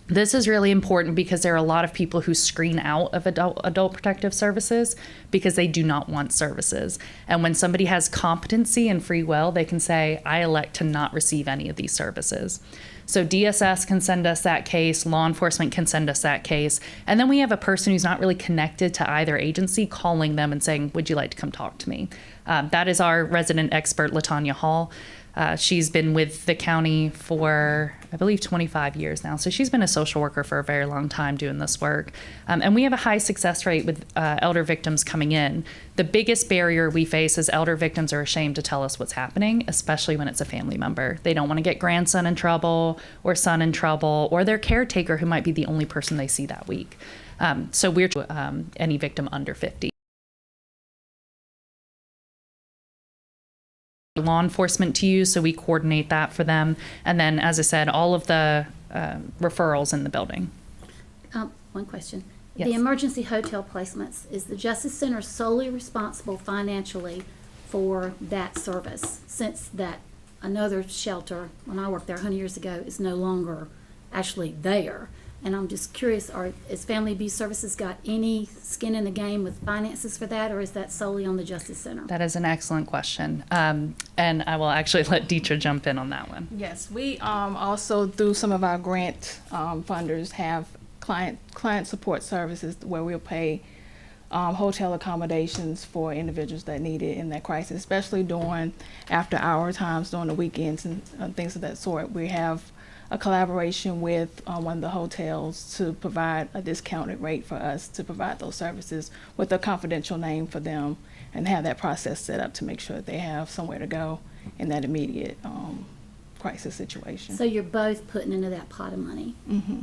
This is really important because there are a lot of people who screen out of adult protective services because they do not want services. And when somebody has competency and free will, they can say, I elect to not receive any of these services. So DSS can send us that case, law enforcement can send us that case, and then we have a person who's not really connected to either agency calling them and saying, would you like to come talk to me? That is our resident expert, LaTanya Hall. She's been with the county for, I believe, 25 years now. So she's been a social worker for a very long time doing this work. And we have a high success rate with elder victims coming in. The biggest barrier we face is elder victims are ashamed to tell us what's happening, especially when it's a family member. They don't want to get grandson in trouble or son in trouble or their caretaker who might be the only person they see that week. So we're any victim under 50. law enforcement to use, so we coordinate that for them. And then, as I said, all of the referrals in the building. One question. Yes. The emergency hotel placements, is the Justice Center solely responsible financially for that service? Since that another shelter, when I worked there 100 years ago, is no longer actually there. And I'm just curious, is Family Abuse Services got any skin in the game with finances for that, or is that solely on the Justice Center? That is an excellent question. And I will actually let Deetra jump in on that one. Yes, we also, through some of our grant funders, have client support services where we'll pay hotel accommodations for individuals that need it in that crisis, especially during after hour times, during the weekends and things of that sort. We have a collaboration with one of the hotels to provide a discounted rate for us to provide those services with a confidential name for them, and have that process set up to make sure that they have somewhere to go in that immediate crisis situation. So you're both putting into that pot of money? Mm-hmm.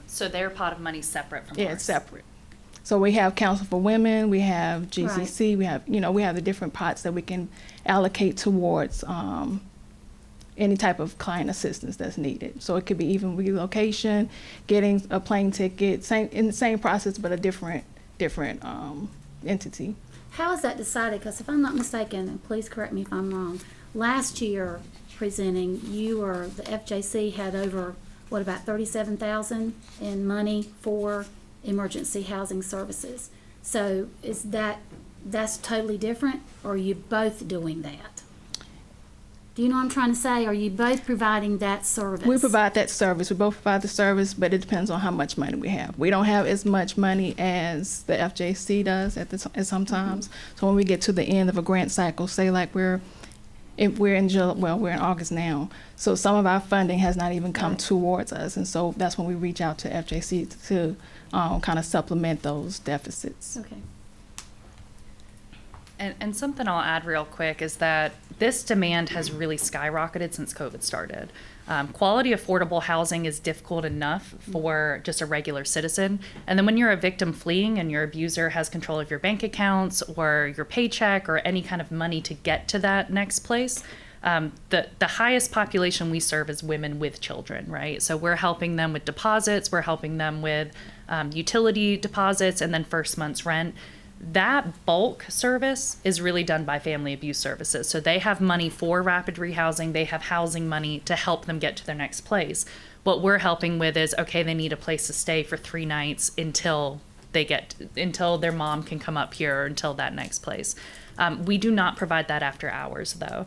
So their pot of money is separate from Yeah, ours? it's separate. So we have Council for Women, we have GCC, we have the different pots that we can allocate towards any type of client assistance that's needed. So it could be even relocation, getting a plane ticket, in the same process, but a different entity. How is that decided? Because if I'm not mistaken, and please correct me if I'm wrong, last year presenting, the FJC had over, what, about $37,000 in money for emergency housing services. So that's totally different, or are you both doing that? Do you know what I'm trying to say? Are you both providing that service? We provide that service. We both provide the service, but it depends on how much money we have. We don't have as much money as the FJC does at sometimes. Mm-hmm. So when we get to the end of a grant cycle, say like we're in August now, so some of our funding has not even come towards us, and so that's when we reach out to FJC to kind of supplement those deficits. Okay. And something I'll add real quick is that this demand has really skyrocketed since COVID started. Quality, affordable housing is difficult enough for just a regular citizen. And then when you're a victim fleeing and your abuser has control of your bank accounts or your paycheck or any kind of money to get to that next place, the highest population we serve is women with children, right? So we're helping them with deposits, we're helping them with utility deposits, and then first month's rent. That bulk service is really done by Family Abuse Services. So they have money for rapid rehousing, they have housing money to help them get to their next place. What we're helping with is, okay, they need a place to stay for 3 nights until their mom can come up here, or until that next place. We do not provide that after hours, though.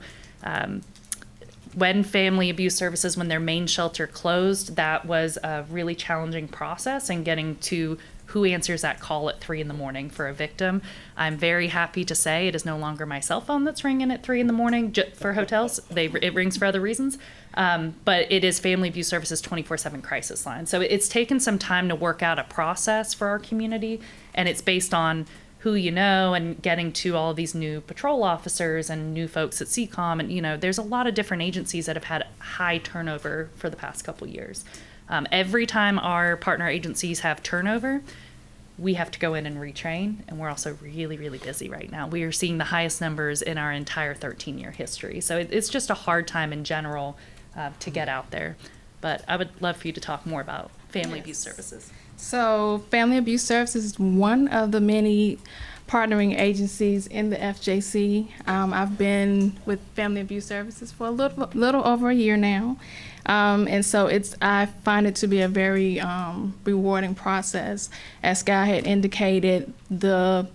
When Family Abuse Services, when their main shelter closed, that was a really challenging process, and getting to who answers that call at 3 a.m. for a victim. I'm very happy to say it is no longer my cell phone that's ringing at 3 a.m. for hotels. It rings for other reasons. But it is Family Abuse Services 24/7 crisis line. So it's taken some time to work out a process for our community, and it's based on who you know, and getting to all these new patrol officers and new folks at CCOM. And, there's a lot of different agencies that have had high turnover for the past couple years. Every time our partner agencies have turnover, we have to go in and retrain, and we're also really, really busy right now. We are seeing the highest numbers in our entire 13-year history. So it's just a hard time in general to get out there. But I would love for you to talk more about Family Abuse Services. So Family Abuse Services is one of the many partnering agencies in the FJC. I've been with Family Abuse Services for a little over a year now. And so I find it to be a very rewarding process. As Sky had indicated, the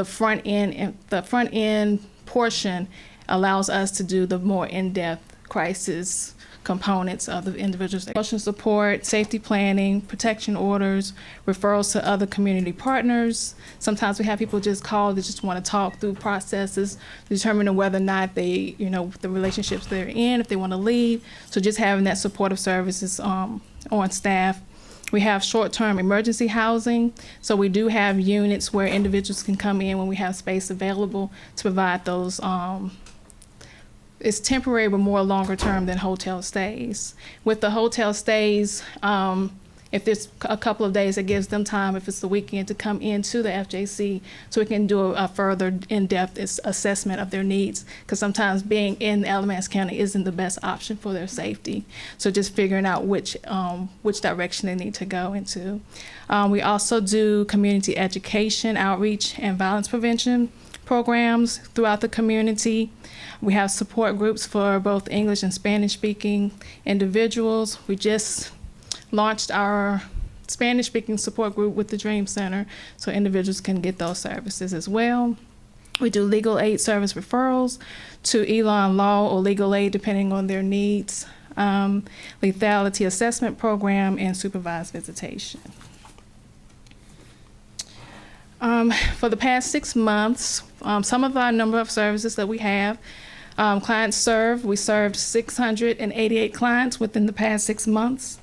front end portion allows us to do the more in-depth crisis components of the individual's emotional support, safety planning, protection orders, referrals to other community partners. Sometimes we have people just call that just want to talk through processes, determining whether or not they, the relationships they're in, if they want to leave. So just having that supportive services on staff. We have short-term emergency housing. So we do have units where individuals can come in when we have space available to provide those it's temporary but more longer term than hotel stays. With the hotel stays, if there's a couple of days, it gives them time, if it's the weekend, to come into the FJC so we can do a further in-depth assessment of their needs. Because sometimes being in Alamance County isn't the best option for their safety. So just figuring out which direction they need to go into. We also do community education, outreach, and violence prevention programs throughout the community. We have support groups for both English and Spanish-speaking individuals. We just launched our Spanish-speaking support group with the Dream Center, so individuals can get those services as well. We do legal aid service referrals to Elon Law or legal aid, depending on their needs, lethality assessment program, and supervised visitation. For the past 6 months, some of our number of services that we have, clients served, we served 688 clients within the past 6 months.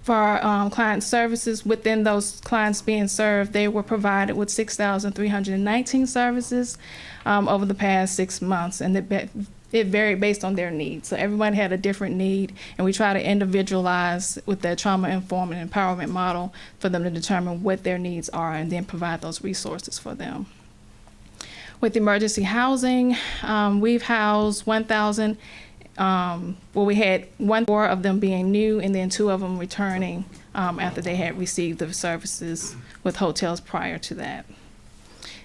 For our client services, within those clients being served, they were provided with 6,319 services over the past 6 months, and it varied based on their needs. So everyone had a different need, and we try to individualize with the trauma-informed and empowerment model for them to determine what their needs are and then provide those resources for them. With emergency housing, we've housed 1,000, we had 4 of them being new and then 2 of them returning after they had received the services with hotels prior to that.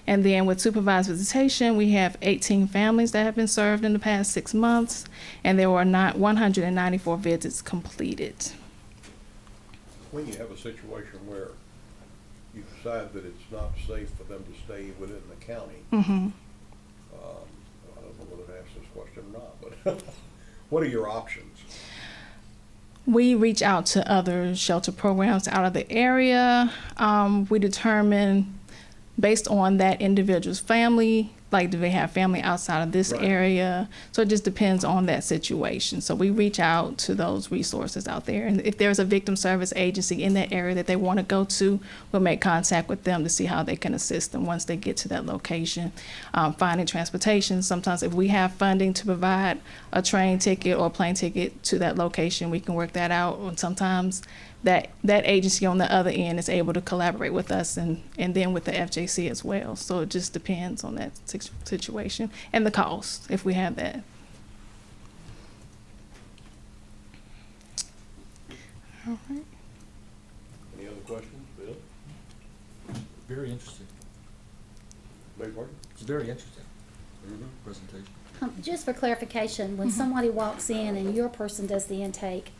And then with supervised visitation, we have 18 families that have been served in the past 6 months, and there were 194 visits completed. When you have a situation where you decide that it's not safe for them to stay within the county, Mm-hmm. I don't know whether to ask this question or not, but what are your options? We reach out to other shelter programs out of the area. We determine, based on that individual's family, like, do they have family outside of this area? So it just depends on that situation. So we reach out to those resources out there. And if there's a victim service agency in that area that they want to go to, we'll make contact with them to see how they can assist them once they get to that location. Finding transportation, sometimes if we have funding to provide a train ticket or a plane ticket to that location, we can work that out. And sometimes that agency on the other end is able to collaborate with us and then with the FJC as well. So it just depends on that situation and the cost, if we have that. All right. Any other questions, Bill? Very interesting. Beg pardon? It's very interesting presentation. Just for clarification, when somebody walks in and your person does the intake,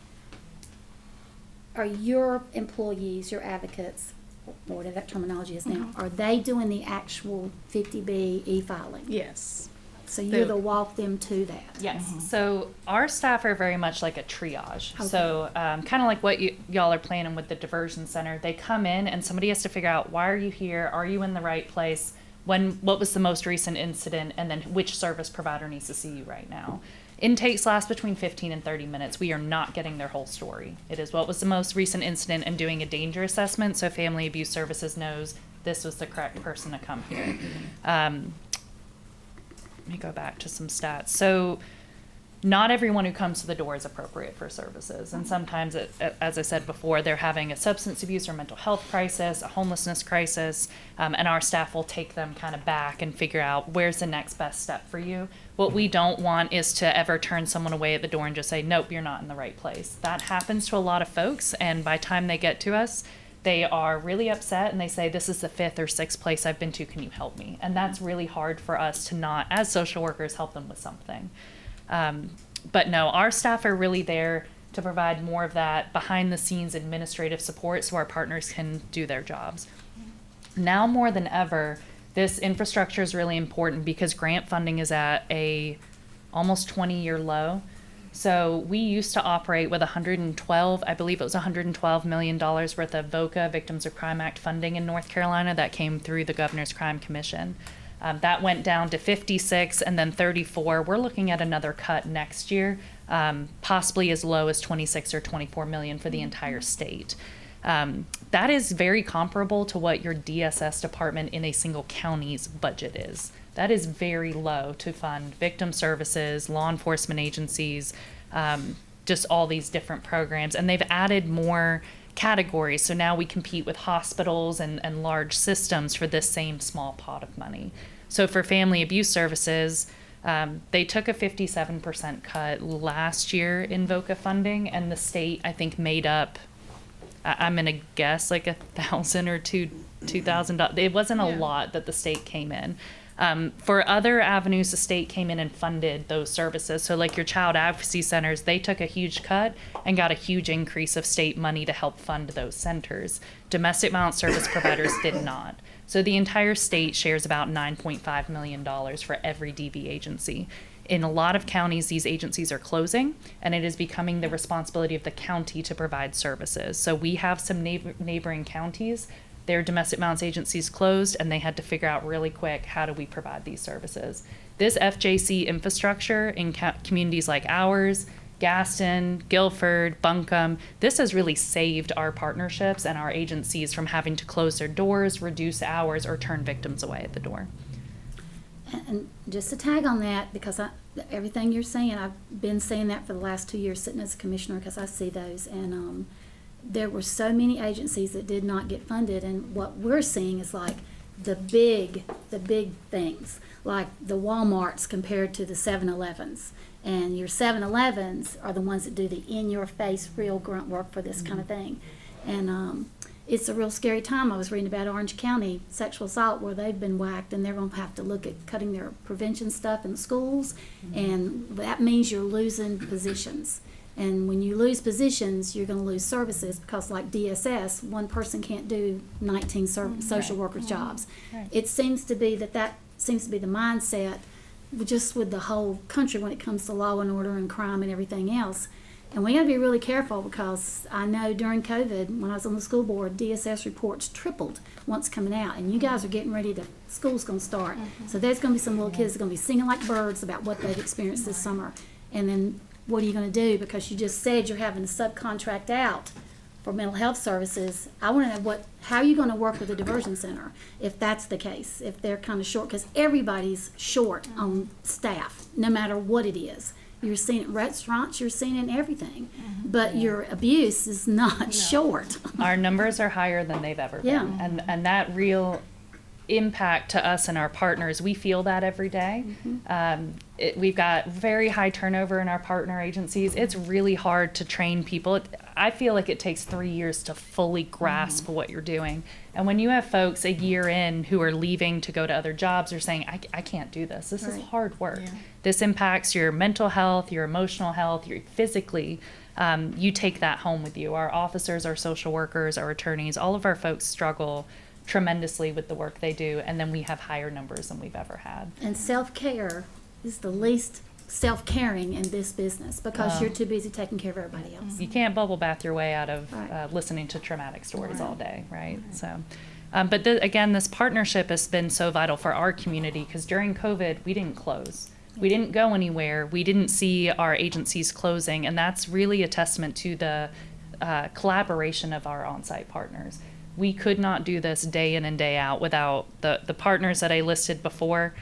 are your employees, your advocates, or whatever that terminology is now, are they doing the actual 50B e-filing? Yes. So you're the walk them to that? Yes. So our staff are very much like a triage. Okay. So kind of like what y'all are planning with the diversion center. They come in and somebody has to figure out, why are you here? Are you in the right place? What was the most recent incident? And then which service provider needs to see you right now? Intakes last between 15 and 30 minutes. We are not getting their whole story. It is what was the most recent incident and doing a danger assessment so Family Abuse Services knows this was the correct person to come here. Let me go back to some stats. So not everyone who comes to the door is appropriate for services. And sometimes, as I said before, they're having a substance abuse or mental health crisis, a homelessness crisis, and our staff will take them kind of back and figure out where's the next best step for you. What we don't want is to ever turn someone away at the door and just say, nope, you're not in the right place. That happens to a lot of folks, and by the time they get to us, they are really upset and they say, this is the 5th or 6th place I've been to, can you help me? And that's really hard for us to not, as social workers, help them with something. But no, our staff are really there to provide more of that behind the scenes administrative support so our partners can do their jobs. Now more than ever, this infrastructure is really important because grant funding is at a almost 20-year low. So we used to operate with $112 million worth of VOCA, Victims of Crime Act funding in North Carolina that came through the Governor's Crime Commission. That went down to 56 and then 34. We're looking at another cut next year, possibly as low as 26 or 24 million for the entire state. That is very comparable to what your DSS department in a single county's budget is. That is very low to fund victim services, law enforcement agencies, just all these different programs. And they've added more categories. So now we compete with hospitals and large systems for this same small pot of money. So for family abuse services, they took a 57% cut last year in VOCA funding, and the state, I think, made up, I'm going to guess, like $1,000 or $2,000. It wasn't a lot that the state came in. For other avenues, the state came in and funded those services. So like your child advocacy centers, they took a huge cut and got a huge increase of state money to help fund those centers. Domestic violence service providers did not. So the entire state shares about $9.5 million for every DV agency. In a lot of counties, these agencies are closing, and it is becoming the responsibility of the county to provide services. So we have some neighboring counties, their domestic violence agencies closed, and they had to figure out really quick, how do we provide these services? This FJC infrastructure in communities like ours, Gaston, Guilford, Buncombe, this has really saved our partnerships and our agencies from having to close their doors, reduce hours, or turn victims away at the door. And just to tag on that, because everything you're saying, I've been saying that for the last 2 years sitting as a commissioner, because I see those. And there were so many agencies that did not get funded. And what we're seeing is like the big things, like the Walmarts compared to the 7-Elevens. And your 7-Elevens are the ones that do the in-your-face real grunt work for this kind of thing. And it's a real scary time. I was reading about Orange County sexual assault, where they've been whacked, and they're going to have to look at cutting their prevention stuff in schools, and that means you're losing positions. And when you lose positions, you're going to lose services, because like DSS, one person can't do 19 social workers' jobs. Right. It seems to be that seems to be the mindset just with the whole country when it comes to law and order and crime and everything else. And we got to be really careful, because I know during COVID, when I was on the school board, DSS reports tripled once coming out. And you guys are getting ready to, school's going to start. So there's going to be some little kids that are going to be singing like birds about what they've experienced this summer. And then what are you going to do? Because you just said you're having to subcontract out for mental health services. I want to know how are you going to work with the diversion center if that's the case, if they're kind of short, because everybody's short on staff, no matter what it is. You're seeing it in restaurants, you're seeing it in everything, but your abuse is not short. Our numbers are higher than they've ever been, and that real impact to us and our partners, we feel that every day. We've got very high turnover in our partner agencies. It's really hard to train people. I feel like it takes 3 years to fully grasp what you're doing. And when you have folks a year in who are leaving to go to other jobs or saying, I can't do this. This is hard work. This impacts your mental health, your emotional health, your physically. You take that home with you. Our officers, our social workers, our attorneys, all of our folks struggle tremendously with the work they do, and then we have higher numbers than we've ever had. And self-care is the least self-caring in this business, because you're too busy taking care of everybody else. You can't bubble bath your way out of listening to traumatic stories all day, right? So, but again, this partnership has been so vital for our community, because during COVID, we didn't close. We didn't go anywhere. We didn't see our agencies closing, and that's really a testament to the collaboration of our on-site partners. We could not do this day in and day out without the partners that I listed before.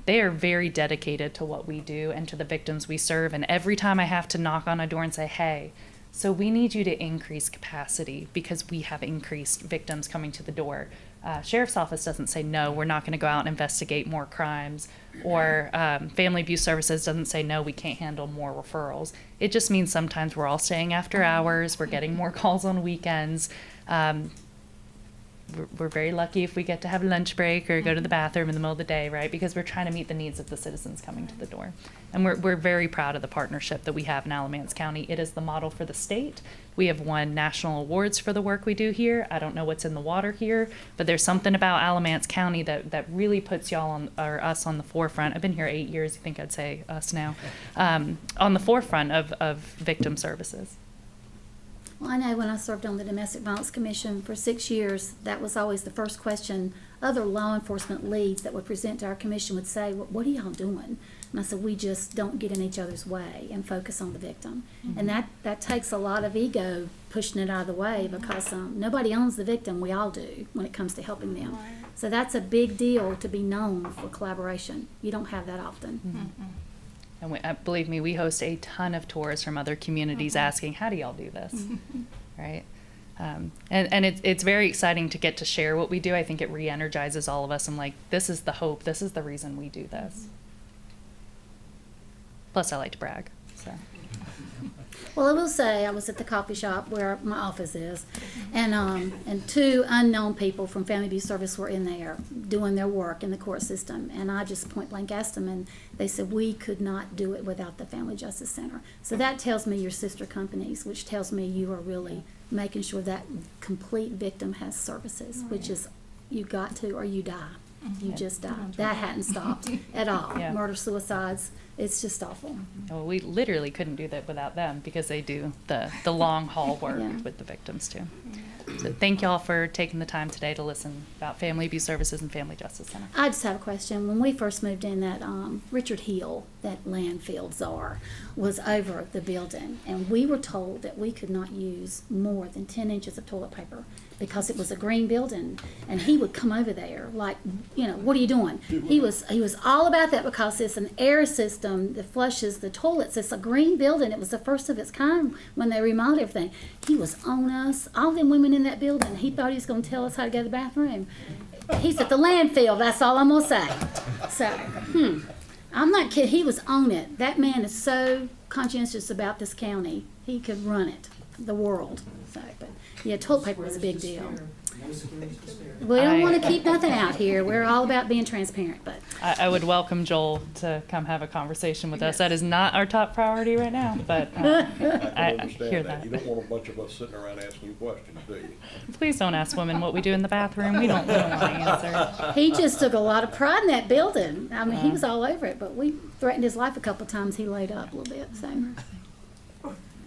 They are very dedicated to what we do and to the victims we serve. And every time I have to knock on a door and say, hey, so we need you to increase capacity because we have increased victims coming to the door. Sheriff's office doesn't say, no, we're not going to go out and investigate more crimes. Or Family Abuse Services doesn't say, no, we can't handle more referrals. It just means sometimes we're all staying after hours. We're getting more calls on weekends. We're very lucky if we get to have a lunch break or go to the bathroom in the middle of the day, right? Because we're trying to meet the needs of the citizens coming to the door. And we're very proud of the partnership that we have in Alamance County. It is the model for the state. We have won national awards for the work we do here. I don't know what's in the water here, but there's something about Alamance County that really puts y'all on, or us on the forefront. I've been here 8 years. You think I'd say us now? On the forefront of victim services. Well, I know when I served on the Domestic Violence Commission for 6 years, that was always the first question. Other law enforcement leads that would present to our commission would say, what are y'all doing? And I said, we just don't get in each other's way and focus on the victim. And that takes a lot of ego pushing it out of the way, because nobody owns the victim. We all do when it comes to helping them. So that's a big deal to be known for collaboration. You don't have that often. And believe me, we host a ton of tours from other communities asking, how do y'all do this? Right? And it's very exciting to get to share what we do. I think it re-energizes all of us. I'm like, this is the hope. This is the reason we do this. Plus, I like to brag. So. Well, I will say I was at the coffee shop where my office is, and two unknown people from Family Abuse Service were in there doing their work in the court system, and I just point blank asked them, and they said we could not do it without the Family Justice Center. So that tells me your sister companies, which tells me you are really making sure that complete victim has services, which is you got to or you die. You just die. That hadn't stopped at all. Yeah. Murder, suicides, it's just awful. Well, we literally couldn't do that without them because they do the long haul work Yeah. with the victims too. So thank y'all for taking the time today to listen about Family Abuse Services and Family Justice Center. I just have a question. When we first moved in, that Richard Hill, that landfill czar, was over the building, and we were told that we could not use more than 10 inches of toilet paper because it was a green building, and he would come over there like, what are you doing? He was all about that because it's an air system that flushes the toilets. It's a green building. It was the first of its kind when they remodeled everything. He was on us, all them women in that building. He thought he was going to tell us how to go to the bathroom. He's at the landfill. That's all I'm going to say. So, I'm not kidding. He was on it. That man is so conscientious about this county. He could run it, the world. So, but yeah, toilet paper was a big deal. We don't want to keep nothing out here. We're all about being transparent, but I would welcome Joel to come have a conversation with us. That is not our top priority right now, but I I understand hear that. that. You don't want a bunch of us sitting around asking you questions, do you? Please don't ask women what we do in the bathroom. We don't want to answer. he just took a lot of pride in that building. I mean, he was all over it, but we threatened his life a couple of times. He laid up a little bit. So,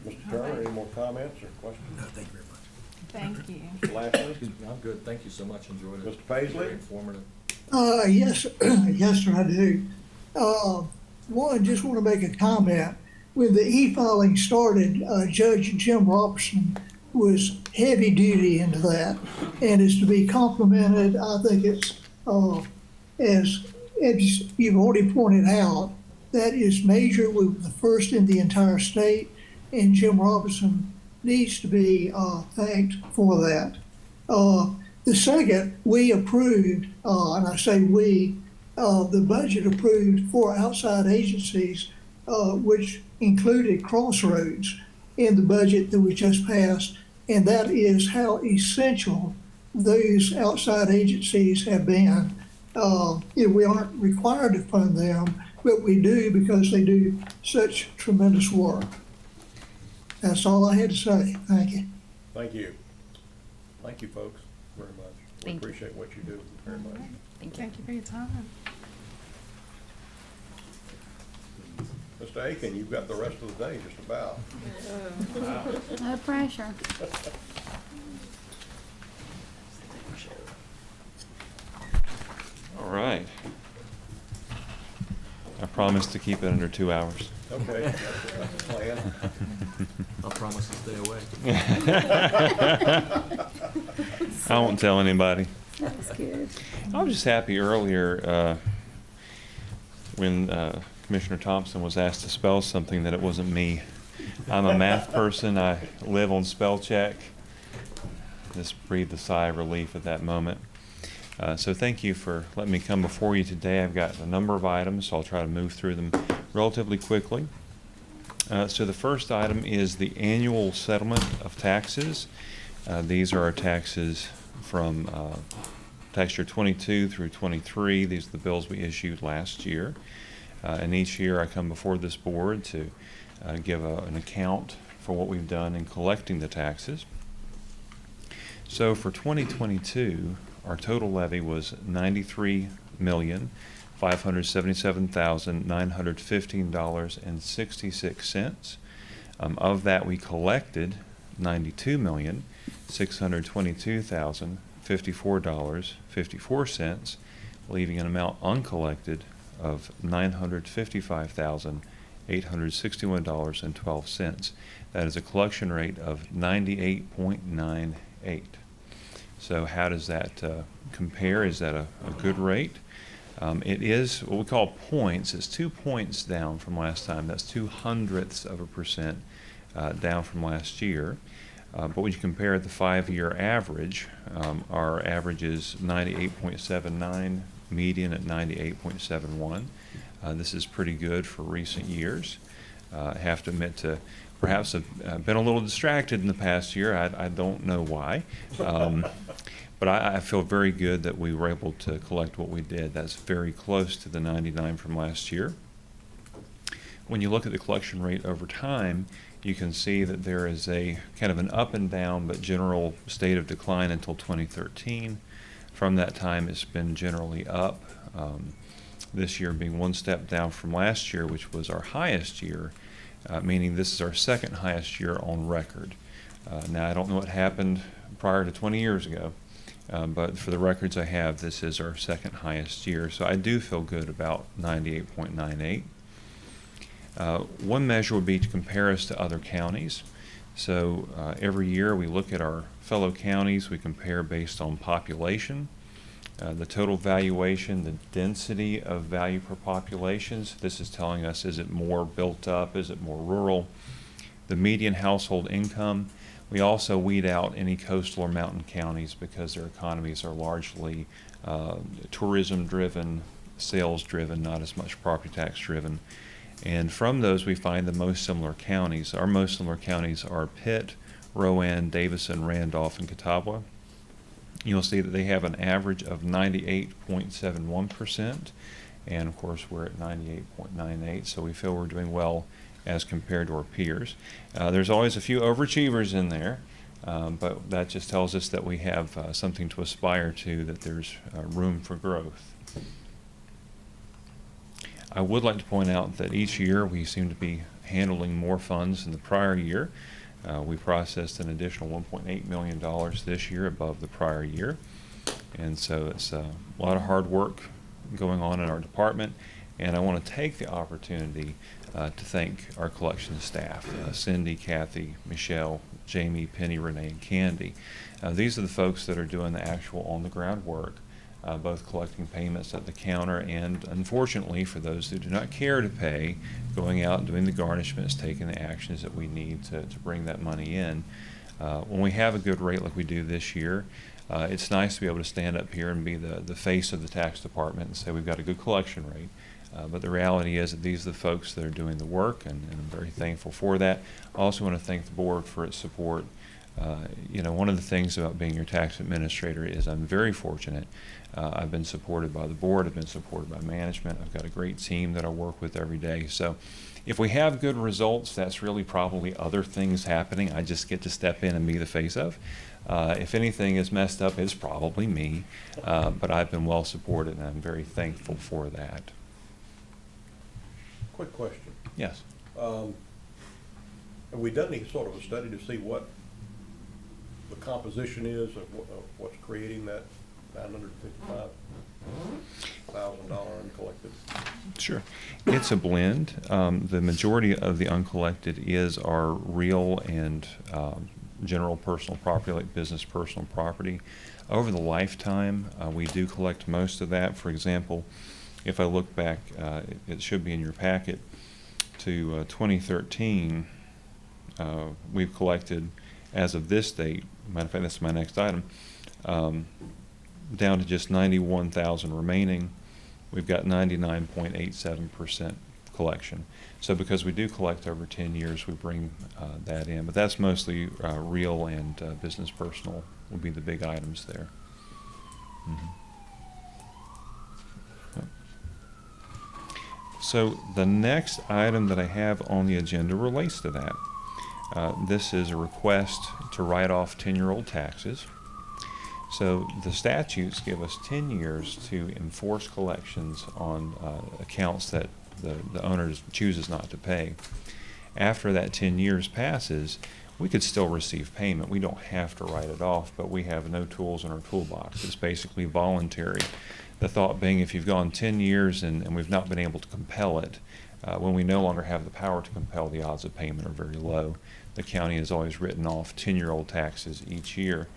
Mr. Turner, any more comments or questions? No, thank you very much. Thank you. Mr. Lashley? I'm good. Thank you so much. Enjoyed it. Mr. Paisley? Very informative. Yes, yes, sir, I do. One, just want to make a comment. When the e-filing started, Judge Jim Robertson was heavy duty into that, and is to be complimented. I think it's, as you've already pointed out, that is major. We were the first in the entire state, and Jim Robertson needs to be thanked for that. The second, we approved, and I say we, the budget approved 4 outside agencies, which included Crossroads in the budget that we just passed, and that is how essential those outside agencies have been. We aren't required to fund them, but we do because they do such tremendous work. That's all I had to say. Thank you. Thank you. Thank you, folks, very much. We Thank you. appreciate what you do very much. Thank you. Thank you for your time. Mr. Aiken, you've got the rest of the day just about. no pressure. All right. I promise to keep it under 2 hours. Okay, that's the plan. I'll promise to stay away. I won't tell anybody. That's good. I was just happy earlier when Commissioner Thompson was asked to spell something that it wasn't me. I'm a math person. I live on spell check. Just breathed a sigh of relief at that moment. So thank you for letting me come before you today. I've got a number of items, so I'll try to move through them relatively quickly. So the first item is the annual settlement of taxes. These are our taxes from tax year 22 through 23. These are the bills we issued last year. And each year I come before this board to give an account for what we've done in collecting the taxes. So for 2022, our total levy was $93,577,915.66. Of that, we collected $92,622,054.54, leaving an amount uncollected of $955,861.12. That is a collection rate of 98.98. So how does that compare? Is that a good rate? It is what we call points. It's 2 points down from last time. That's 0.02% down from last year. But when you compare the 5-year average, our average is 98.79, median at 98.71. This is pretty good for recent years. I have to admit to perhaps have been a little distracted in the past year. I don't know why. But I feel very good that we were able to collect what we did. That's very close to the 99 from last year. When you look at the collection rate over time, you can see that there is a kind of an up and down but general state of decline until 2013. From that time, it's been generally up. This year being one step down from last year, which was our highest year, meaning this is our second highest year on record. Now, I don't know what happened prior to 20 years ago, but for the records I have, this is our second highest year. So I do feel good about 98.98. One measure would be to compare us to other counties. So every year we look at our fellow counties, we compare based on population, the total valuation, the density of value per populations. This is telling us, is it more built up, is it more rural? The median household income. We also weed out any coastal or mountain counties because their economies are largely tourism driven, sales driven, not as much property tax driven. And from those, we find the most similar counties. Our most similar counties are Pitt, Rowan, Davison, Randolph, and Catawba. You'll see that they have an average of 98.71%, and of course we're at 98.98, so we feel we're doing well as compared to our peers. There's always a few overachievers in there, but that just tells us that we have something to aspire to, that there's room for growth. I would like to point out that each year we seem to be handling more funds than the prior year. We processed an additional $1.8 million this year above the prior year. And so it's a lot of hard work going on in our department. And I want to take the opportunity to thank our collection staff, Cindy, Kathy, Michelle, Jamie, Penny, Renee, and Candy. These are the folks that are doing the actual on-the-ground work, both collecting payments at the counter and, unfortunately, for those who do not care to pay, going out and doing the garnishments, taking the actions that we need to bring that money in. When we have a good rate like we do this year, it's nice to be able to stand up here and be the face of the tax department and say we've got a good collection rate. But the reality is that these are the folks that are doing the work, and I'm very thankful for that. I also want to thank the board for its support. You know, one of the things about being your tax administrator is I'm very fortunate. I've been supported by the board, I've been supported by management, I've got a great team that I work with every day. So if we have good results, that's really probably other things happening I just get to step in and be the face of. If anything is messed up, it's probably me, but I've been well supported and I'm very thankful for that. Quick question. Yes. Have we done any sort of a study to see what the composition is of what's creating that $955,000 uncollected? Sure. It's a blend. The majority of the uncollected is our real and general personal property, like business personal property. Over the lifetime, we do collect most of that. For example, if I look back, it should be in your packet, to 2013, we've collected, as of this date, matter of fact, that's my next item, down to just 91,000 remaining. We've got 99.87% collection. So because we do collect over 10 years, we bring that in. But that's mostly real and business personal will be the big items there. Mm-hmm. So the next item that I have on the agenda relates to that. This is a request to write off 10-year-old taxes. So the statutes give us 10 years to enforce collections on accounts that the owner chooses not to pay. After that 10 years passes, we could still receive payment. We don't have to write it off, but we have no tools in our toolbox. It's basically voluntary. The thought being, if you've gone 10 years and we've not been able to compel it, when we no longer have the power to compel, the odds of payment are very low. The county has always written off 10-year-old taxes each year.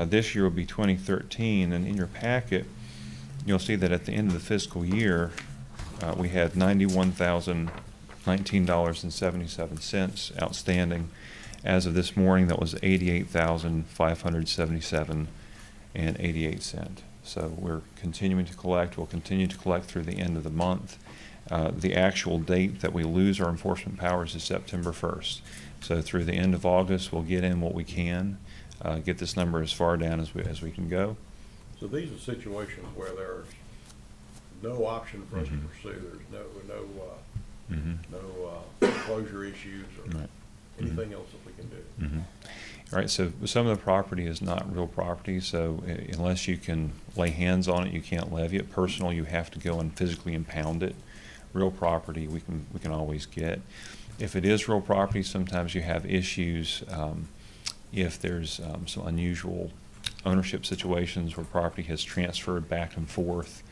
This year will be 2013, and in your packet, you'll see that at the end of the fiscal year, we had $91,019.77 outstanding. As of this morning, that was $88,577.88. So we're continuing to collect. We'll continue to collect through the end of the month. The actual date that we lose our enforcement powers is September 1st. So through the end of August, we'll get in what we can, get this number as far down as we can go. So these are situations where there's no option for us to pursue. There's no closure issues or anything else that we can do. All right, so some of the property is not real property, so unless you can lay hands on it, you can't levy it. Personal, you have to go and physically impound it. Real property, we can always get. If it is real property, sometimes you have issues if there's some unusual ownership situations where property has transferred back and forth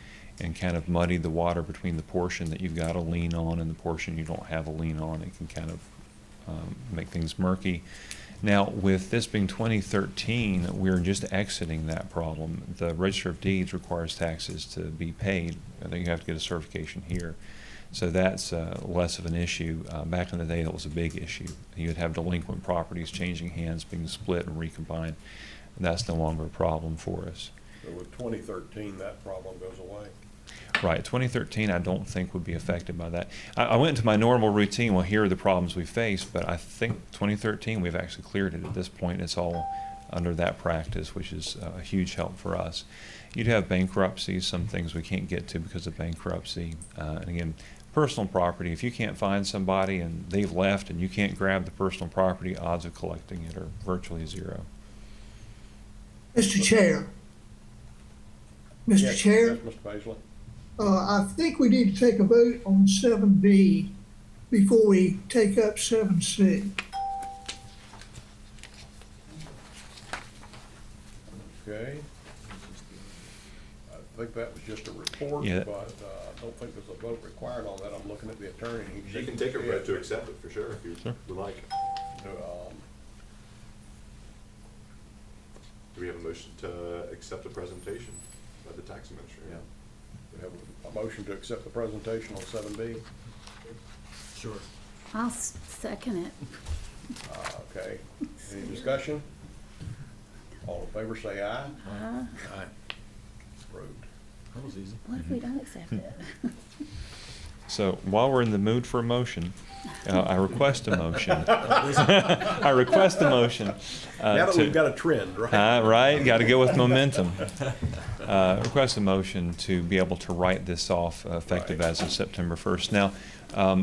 and kind of muddied the water between the portion that you've got a lien on and the portion you don't have a lien on. It can kind of make things murky. Now, with this being 2013, we're just exiting that problem. The Register of Deeds requires taxes to be paid. I think you have to get a certification here. So that's less of an issue. Back in the day, that was a big issue. You'd have delinquent properties changing hands, being split and recombined. That's no longer a problem for us. So with 2013, that problem goes away? Right, 2013 I don't think would be affected by that. I went into my normal routine, well, here are the problems we face, but I think 2013 we've actually cleared it at this point. It's all under that practice, which is a huge help for us. You'd have bankruptcies, some things we can't get to because of bankruptcy. And again, personal property, if you can't find somebody and they've left and you can't grab the personal property, odds of collecting it are virtually zero. Mr. Chair. Mr. Yes, Chair. yes, Mr. Paisley. I think we need to take a vote on 7B before we take up 7C. Okay. I think that was just a report, Yeah. but I don't think there's a vote required on that. I'm looking at the attorney. You can take a vote to accept it for sure if you would like. Do we have a motion to accept the presentation by the tax administrator? Yeah. We have a motion to accept the presentation on 7B. Sure. I'll second it. Okay. Any discussion? All in favor say aye. Aye. Aye. Approved. That was easy. What if we don't accept it? So while we're in the mood for a motion, I request a motion. I request a motion. Now that we've got a trend, right? Right, got to go with momentum. Request a motion to be able to write this off effective as of September 1st. Now,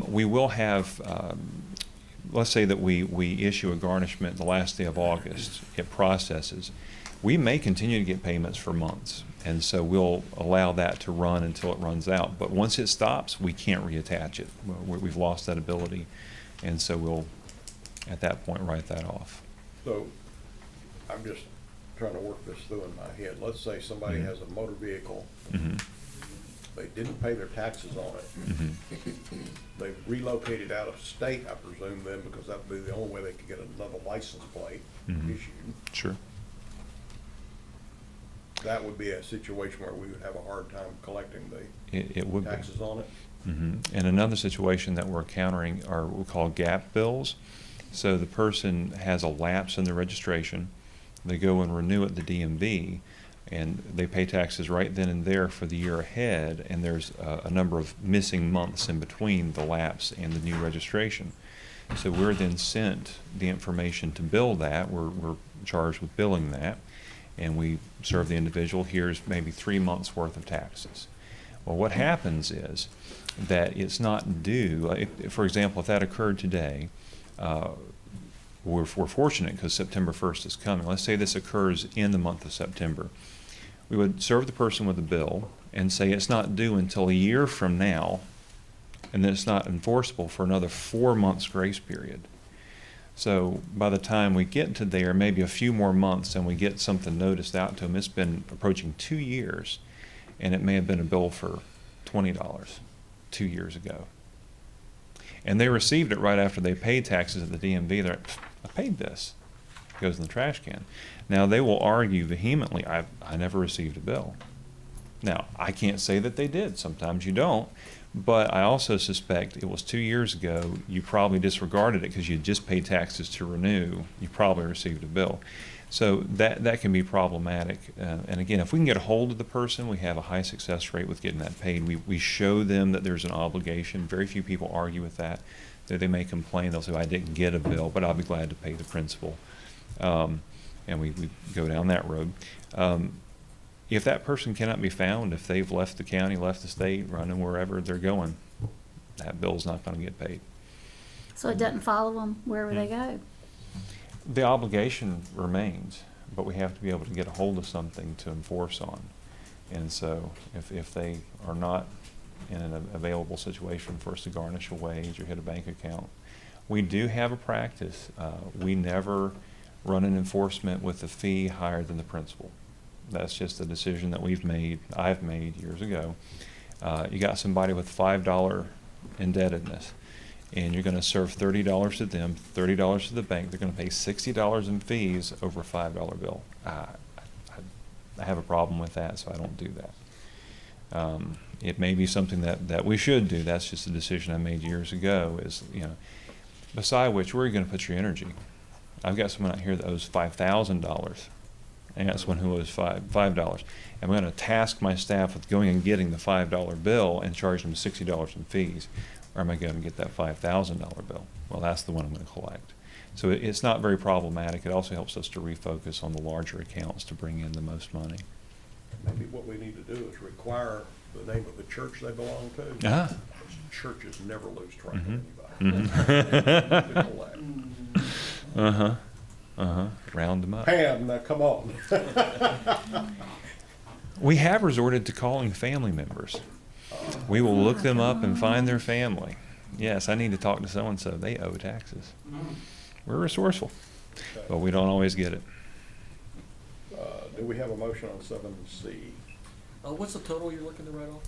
we will have, let's say that we issue a garnishment the last day of August. It processes. We may continue to get payments for months, and so we'll allow that to run until it runs out. But once it stops, we can't reattach it. We've lost that ability, and so we'll, at that point, write that off. So I'm just trying to work this through in my head. Let's say somebody has a motor vehicle. They didn't pay their taxes on it. They relocated out of state, I presume, then, because that would be the only way they could get another license plate issued. Sure. That would be a situation where we would have a hard time collecting the It would be. taxes on it. And another situation that we're encountering are what we call gap bills. So the person has a lapse in the registration. They go and renew at the DMV, and they pay taxes right then and there for the year ahead, and there's a number of missing months in between the lapse and the new registration. So we're then sent the information to bill that. We're charged with billing that, and we serve the individual. Here's maybe 3 months worth of taxes. Well, what happens is that it's not due. For example, if that occurred today, we're fortunate because September 1st is coming. Let's say this occurs in the month of September. We would serve the person with a bill and say it's not due until a year from now, and then it's not enforceable for another 4 months grace period. So by the time we get to there, maybe a few more months, and we get something noticed out to them, it's been approaching 2 years, and it may have been a bill for $20 2 years ago. And they received it right after they paid taxes at the DMV. They're like, I paid this. It goes in the trash can. Now, they will argue vehemently, I never received a bill. Now, I can't say that they did. Sometimes you don't. But I also suspect it was 2 years ago, you probably disregarded it because you had just paid taxes to renew. You probably received a bill. So that can be problematic. And again, if we can get a hold of the person, we have a high success rate with getting that paid. We show them that there's an obligation. Very few people argue with that. They may complain. They'll say, I didn't get a bill, but I'll be glad to pay the principal. And we go down that road. If that person cannot be found, if they've left the county, left the state, running wherever they're going, that bill's not going to get paid. So it doesn't follow them wherever they go? The obligation remains, but we have to be able to get a hold of something to enforce on. And so if they are not in an available situation for us to garnish a wage or hit a bank account, we do have a practice. We never run an enforcement with a fee higher than the principal. That's just a decision that I've made years ago. You got somebody with $5 indebtedness, and you're going to serve $30 to them, $30 to the bank. They're going to pay $60 in fees over a $5 bill. I have a problem with that, so I don't do that. It may be something that we should do. That's just a decision I made years ago. Beside which, where are you going to put your energy? I've got someone out here that owes $5,000. I got someone who owes $5. I'm going to task my staff with going and getting the $5 bill and charge them $60 in fees. Or am I going to get that $5,000 bill? Well, that's the one I'm going to collect. So it's not very problematic. It also helps us to refocus on the larger accounts to bring in the most money. Maybe what we need to do is require the name of the church they belong to. Ah. Churches never lose track Mm-hmm. of anybody. Round them up. Pam, now come on. We have resorted to calling family members. We will look them up and find their family. Yes, I need to talk to so-and-so. They owe taxes. We're resourceful, but we don't always get it. Do we have a motion on 7C? What's the total you're looking to write off?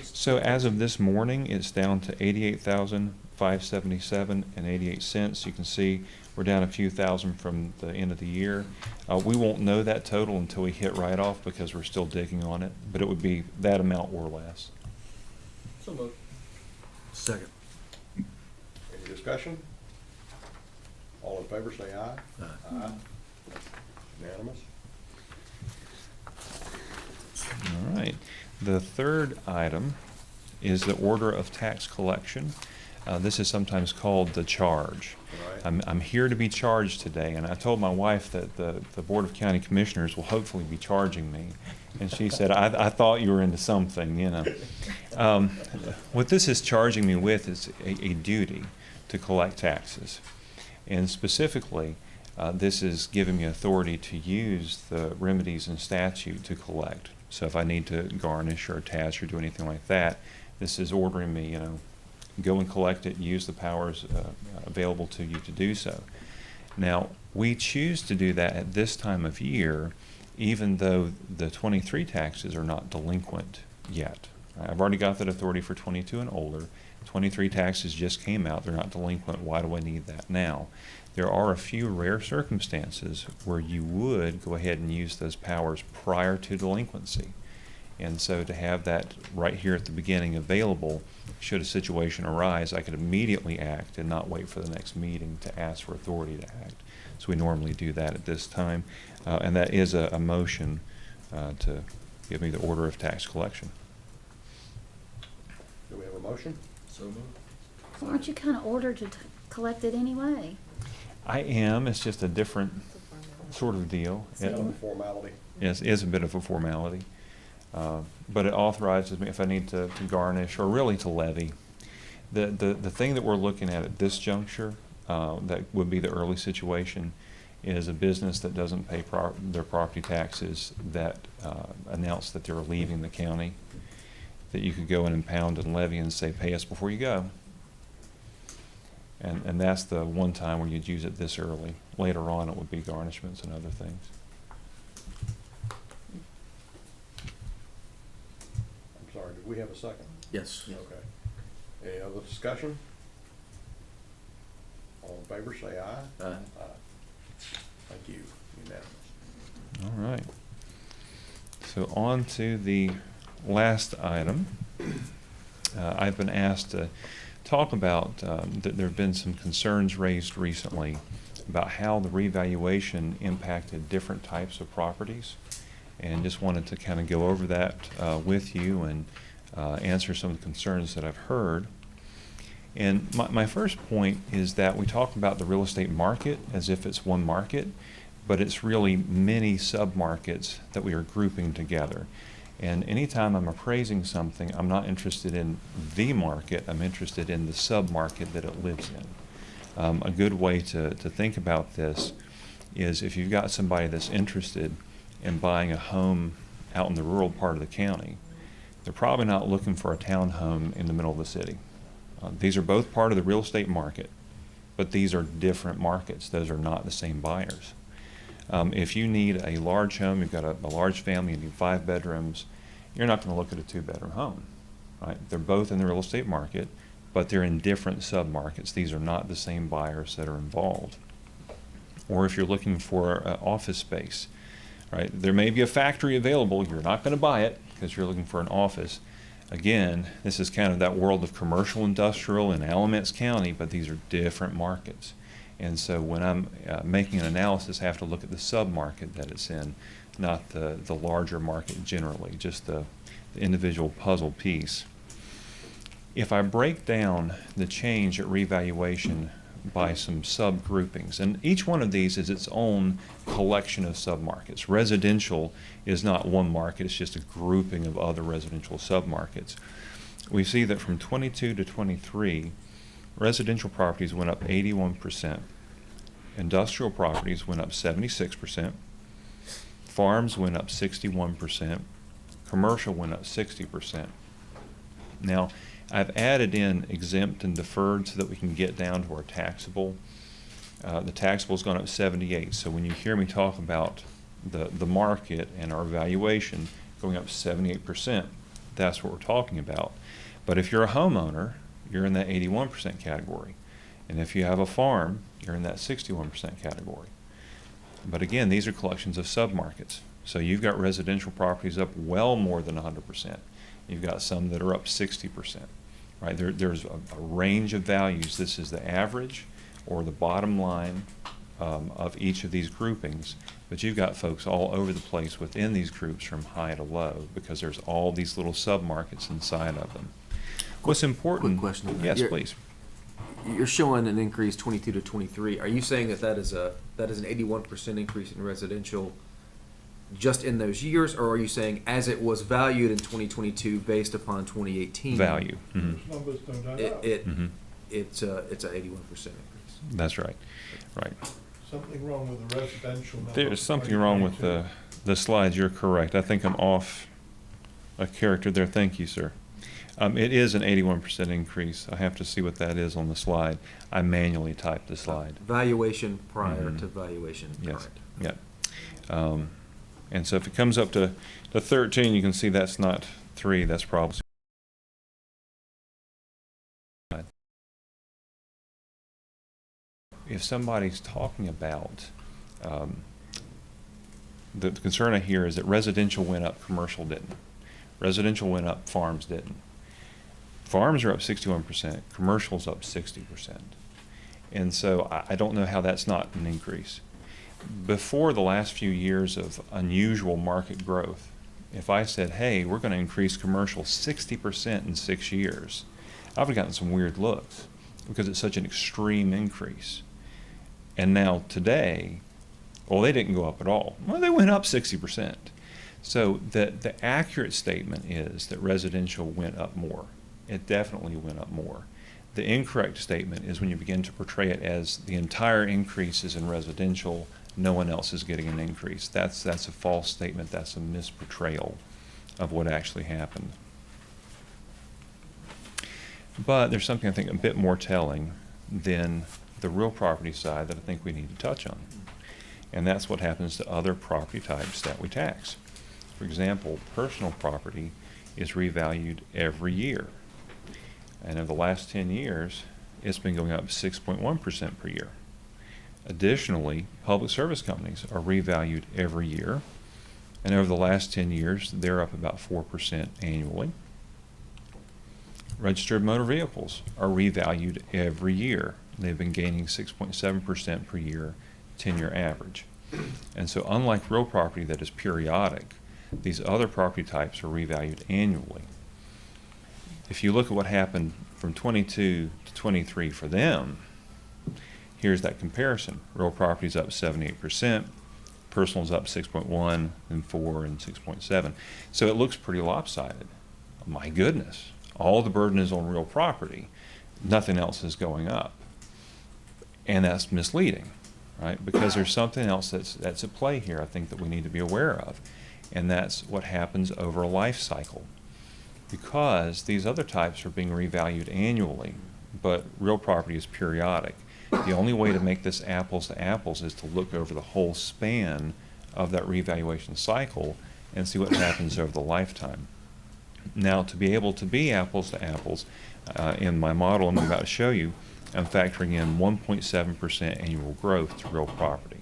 So as of this morning, it's down to $88,577.88. You can see we're down a few thousand from the end of the year. We won't know that total until we hit write-off because we're still digging on it, but it would be that amount or less. So moved. Second. Any discussion? All in favor say aye. Aye. Unanimous? All right. The third item is the order of tax collection. This is sometimes called the charge. Right. I'm here to be charged today, and I told my wife that the Board of County Commissioners will hopefully be charging me. And she said, I thought you were into something, you know. What this is charging me with is a duty to collect taxes. And specifically, this is giving me authority to use the remedies in statute to collect. So if I need to garnish or attach or do anything like that, this is ordering me, go and collect it, use the powers available to you to do so. Now, we choose to do that at this time of year, even though the 23 taxes are not delinquent yet. I've already got that authority for 22 and older. 23 taxes just came out. They're not delinquent. Why do I need that now? There are a few rare circumstances where you would go ahead and use those powers prior to delinquency. And so to have that right here at the beginning available, should a situation arise, I could immediately act and not wait for the next meeting to ask for authority to act. So we normally do that at this time. And that is a motion to give me the order of tax collection. Do we have a motion? So moved. Well, aren't you kind of ordered to collect it anyway? I am. It's just a different sort of deal. Is that a formality? Yes, it is a bit of a formality. But it authorizes me if I need to garnish or really to levy. The thing that we're looking at this juncture, that would be the early situation, is a business that doesn't pay their property taxes that announce that they're leaving the county, that you could go and impound and levy and say, pay us before you go. And that's the one time where you'd use it this early. Later on, it would be garnishments and other things. I'm sorry, did we have a second? Yes. Okay. Any other discussion? All in favor, say aye. Aye. Thank you. Unanimous. All right. So on to the last item. I've been asked to talk about that there have been some concerns raised recently about how the revaluation impacted different types of properties, and just wanted to kind of go over that with you and answer some of the concerns that I've heard. And my first point is that we talk about the real estate market as if it's one market, but it's really many sub-markets that we are grouping together. And anytime I'm appraising something, I'm not interested in the market, I'm interested in the sub-market that it lives in. A good way to think about this is if you've got somebody that's interested in buying a home out in the rural part of the county, they're probably not looking for a townhome in the middle of the city. These are both part of the real estate market, but these are different markets. Those are not the same buyers. If you need a large home, you've got a large family, you need 5 bedrooms, you're not going to look at a 2-bedroom home. Right? They're both in the real estate market, but they're in different sub-markets. These are not the same buyers that are involved. Or if you're looking for office space, right? There may be a factory available. You're not going to buy it because you're looking for an office. Again, this is kind of that world of commercial industrial in Alamance County, but these are different markets. And so when I'm making an analysis, I have to look at the sub-market that it's in, not the larger market generally, just the individual puzzle piece. If I break down the change at revaluation by some subgroupings, and each one of these is its own collection of submarkets. Residential is not one market, it's just a grouping of other residential submarkets. We see that from 22 to 23, residential properties went up 81%, industrial properties went up 76%, farms went up 61%, commercial went up 60%. Now, I've added in exempt and deferred so that we can get down to our taxable. The taxable's gone up 78. So when you hear me talk about the market and our valuation going up 78%, that's what we're talking about. But if you're a homeowner, you're in that 81% category. And if you have a farm, you're in that 61% category. But again, these are collections of submarkets. So you've got residential properties up well more than 100%. You've got some that are up 60%, right? There's a range of values. This is the average or the bottom line of each of these groupings, but you've got folks all over the place within these groups from high to low because there's all these little sub-markets inside of them. What's important? Quick question. Yes, please. You're showing an increase 22 to 23. Are you saying that is an 81% increase in residential just in those years, or are you saying as it was valued in 2022 based upon 2018 value? Mm-hmm. Numbers don't add up. It's an 81% increase. That's right. Right. Something wrong with the residential number. There's something wrong with the slides. You're correct. I think I'm off a character there. Thank you, sir. It is an 81% increase. I have to see what that is on the slide. I manually typed the slide. Valuation prior to valuation. Yes. Correct. Yeah. And so if it comes up to 13, you can see that's not 3. That's probably. If somebody's talking about the concern I hear is that residential went up, commercial didn't. Residential went up, farms didn't. Farms are up 61%, commercial's up 60%. And so I don't know how that's not an increase. Before the last few years of unusual market growth, if I said, hey, we're going to increase commercial 60% in 6 years, I would have gotten some weird looks because it's such an extreme increase. And now today, well, they didn't go up at all. Well, they went up 60%. So the accurate statement is that residential went up more. It definitely went up more. The incorrect statement is when you begin to portray it as the entire increase is in residential, no one else is getting an increase. That's a false statement. That's a misportrayal of what actually happened. But there's something I think a bit more telling than the real property side that I think we need to touch on. And that's what happens to other property types that we tax. For example, personal property is revalued every year. And in the last 10 years, it's been going up 6.1% per year. Additionally, public service companies are revalued every year. And over the last 10 years, they're up about 4% annually. registered motor vehicles are revalued every year. They've been gaining 6.7% per year, 10-year average. And so unlike real property that is periodic, these other property types are revalued annually. If you look at what happened from 22 to 23 for them, here's that comparison. Real property is up 78%, personal is up 6.1, and 4, and 6.7. So it looks pretty lopsided. My goodness, all the burden is on real property. Nothing else is going up. And that's misleading, right? Because there's something else that's at play here, I think, that we need to be aware of. And that's what happens over a life cycle. Because these other types are being revalued annually, but real property is periodic. The only way to make this apples to apples is to look over the whole span of that revaluation cycle and see what happens over the lifetime. Now, to be able to be apples to apples, in my model I'm about to show you, I'm factoring in 1.7% annual growth to real property.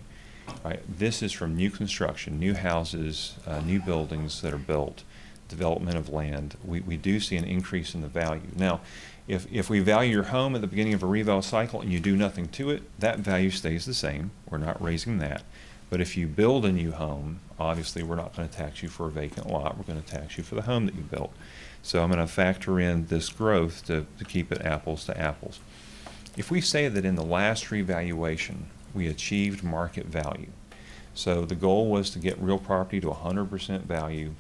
Right? This is from new construction, new houses, new buildings that are built, development of land. We do see an increase in the value. Now, if we value your home at the beginning of a reval cycle and you do nothing to it, that value stays the same. We're not raising that. But if you build a new home, obviously we're not going to tax you for a vacant lot. We're going to tax you for the home that you built. So I'm going to factor in this growth to keep it apples to apples. If we say that in the last revaluation we achieved market value, so the goal was to get real property to 100% value,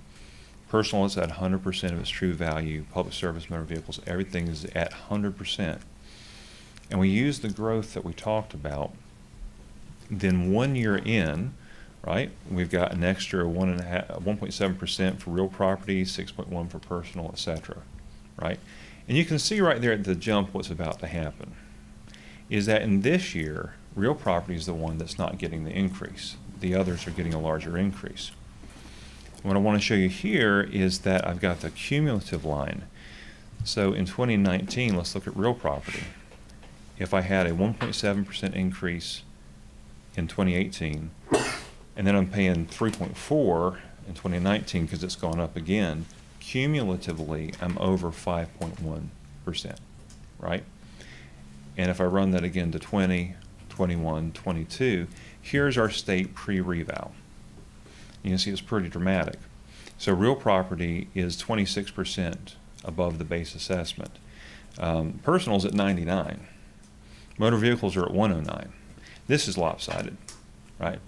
personal is at 100% of its true value, public service motor vehicles, everything is at 100%. And we use the growth that we talked about. Then 1 year in, right, we've got an extra 1.7% for real property, 6.1 for personal, etc. Right? And you can see right there at the jump what's about to happen. Is that in this year, real property is the one that's not getting the increase. The others are getting a larger increase. What I want to show you here is that I've got the cumulative line. So in 2019, let's look at real property. If I had a 1.7% increase in 2018, and then I'm paying 3.4 in 2019 because it's gone up again, cumulatively I'm over 5.1%, right? And if I run that again to 20, 21, 22, here's our state pre-reval. You can see it's pretty dramatic. So real property is 26% above the base assessment. Personal's at 99. Motor vehicles are at 109. This is lopsided, right?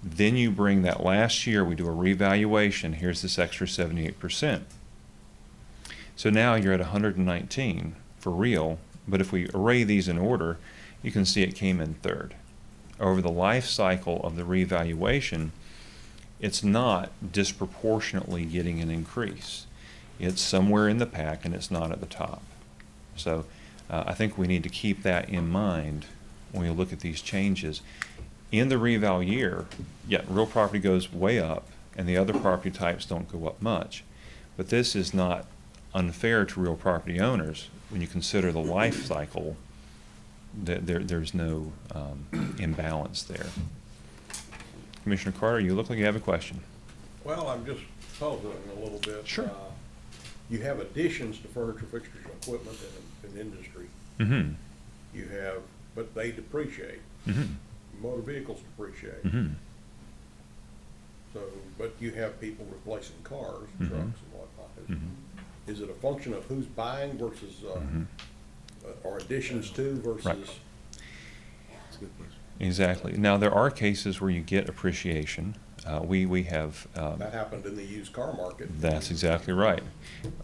Then you bring that last year, we do a revaluation, here's this extra 78%. So now you're at 119 for real, but if we array these in order, you can see it came in third. Over the life cycle of the revaluation, it's not disproportionately getting an increase. It's somewhere in the pack and it's not at the top. So I think we need to keep that in mind when we look at these changes. In the reval year, yeah, real property goes way up and the other property types don't go up much. But this is not unfair to real property owners when you consider the life cycle. There's no imbalance there. Commissioner Carter, you look like you have a question. Well, I'm just puzzling a little bit. Sure. You have additions to furniture, fixtures, and equipment in industry. Mm-hmm. You have, but they depreciate. Mm-hmm. Motor vehicles depreciate. Mm-hmm. So, but you have people replacing cars, Mm-hmm. trucks, and whatnot. Mm-hmm. Is it a function of who's buying versus, Mm-hmm. or additions to versus? Right. That's a good question. Exactly. Now there are cases where you get appreciation. We have. That happened in the used car market. That's exactly right.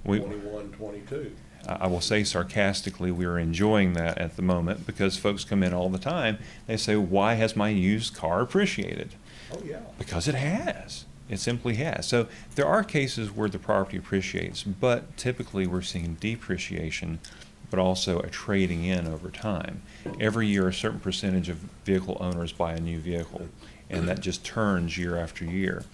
21, 22. I will say sarcastically, we are enjoying that at the moment because folks come in all the time. They say, "Why has my used car appreciated?" Oh yeah. Because it has. It simply has. So there are cases where the property appreciates, but typically we're seeing depreciation, but also a trading in over time. Every year, a certain percentage of vehicle owners buy a new vehicle, and that just turns year after year.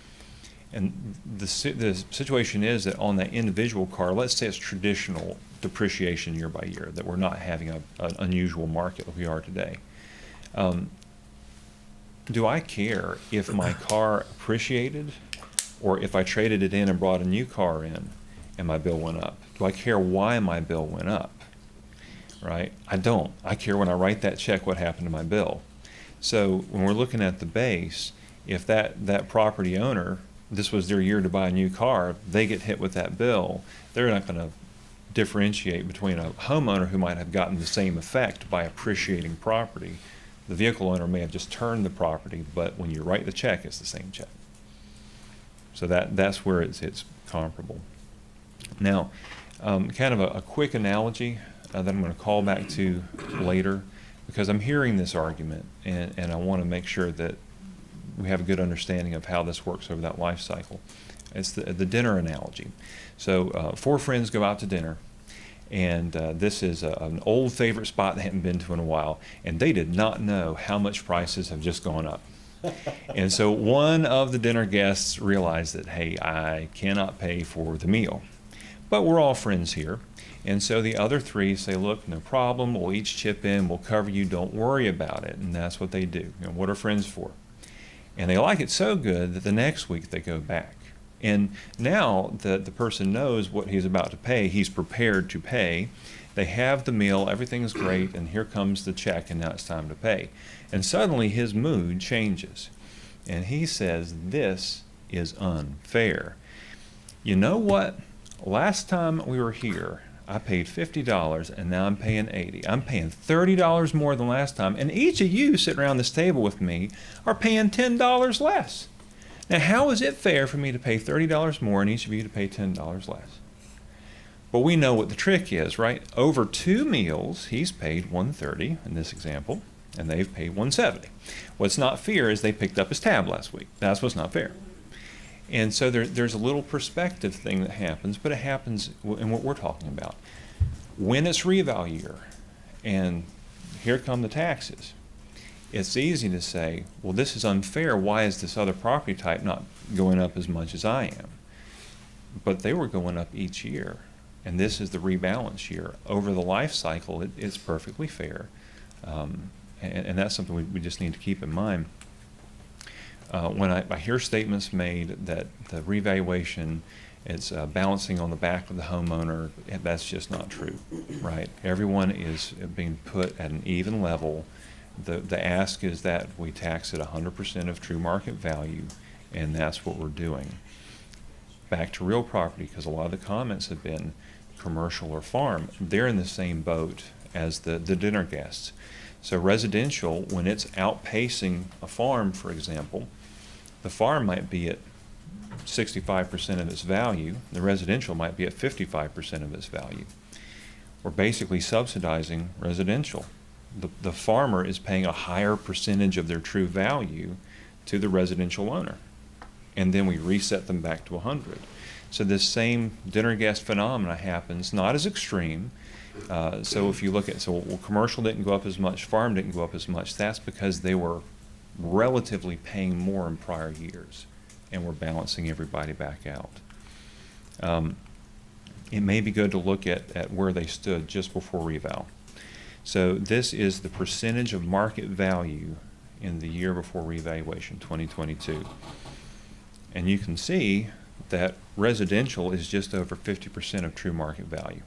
And the situation is that on that individual car, let's say it's traditional depreciation year by year, that we're not having an unusual market like we are today. Do I care if my car appreciated or if I traded it in and brought a new car in and my bill went up? Do I care why my bill went up? Right? I don't. I care when I write that check what happened to my bill. So when we're looking at the base, if that property owner, this was their year to buy a new car, they get hit with that bill, they're not going to differentiate between a homeowner who might have gotten the same effect by appreciating property. The vehicle owner may have just turned the property, but when you write the check, it's the same check. So that's where it's comparable. Now, kind of a quick analogy that I'm going to call back to later, because I'm hearing this argument, and I want to make sure that we have a good understanding of how this works over that life cycle. It's the dinner analogy. So 4 friends go out to dinner, and this is an old favorite spot they hadn't been to in a while, and they did not know how much prices have just gone up. And so one of the dinner guests realized that, hey, I cannot pay for the meal, but we're all friends here. And so the other 3 say, look, no problem, we'll each chip in, we'll cover you, don't worry about it. And that's what they do. You know, what are friends for? And they like it so good that the next week they go back. And now that the person knows what he's about to pay, he's prepared to pay. They have the meal, everything's great, and here comes the check, and now it's time to pay. And suddenly his mood changes. And he says, this is unfair. You know what? Last time we were here, I paid $50 and now I'm paying $80. I'm paying $30 more than last time, and each of you sitting around this table with me are paying $10 less. Now, how is it fair for me to pay $30 more and each of you to pay $10 less? Well, we know what the trick is, right? Over 2 meals, he's paid $130 in this example, and they've paid $170. What's not fair is they picked up his tab last week. That's what's not fair. And so there's a little perspective thing that happens, but it happens in what we're talking about. When it's reval year, and here come the taxes, it's easy to say, well, this is unfair. Why is this other property type not going up as much as I am? But they were going up each year, and this is the rebalance year. Over the life cycle, it's perfectly fair, and that's something we just need to keep in mind. When I hear statements made that the revaluation is balancing on the back of the homeowner, that's just not true, right? Everyone is being put at an even level. The ask is that we tax at 100% of true market value, and that's what we're doing. Back to real property, because a lot of the comments have been commercial or farm. They're in the same boat as the dinner guests. So residential, when it's outpacing a farm, for example, the farm might be at 65% of its value. The residential might be at 55% of its value. We're basically subsidizing residential. The farmer is paying a higher percentage of their true value to the residential owner. And then we reset them back to 100. So this same dinner guest phenomena happens, not as extreme. So if you look at, well, commercial didn't go up as much, farm didn't go up as much. That's because they were relatively paying more in prior years, and we're balancing everybody back out. It may be good to look at where they stood just before reval. So this is the percentage of market value in the year before revaluation, 2022. And you can see that residential is just over 50% of true market value,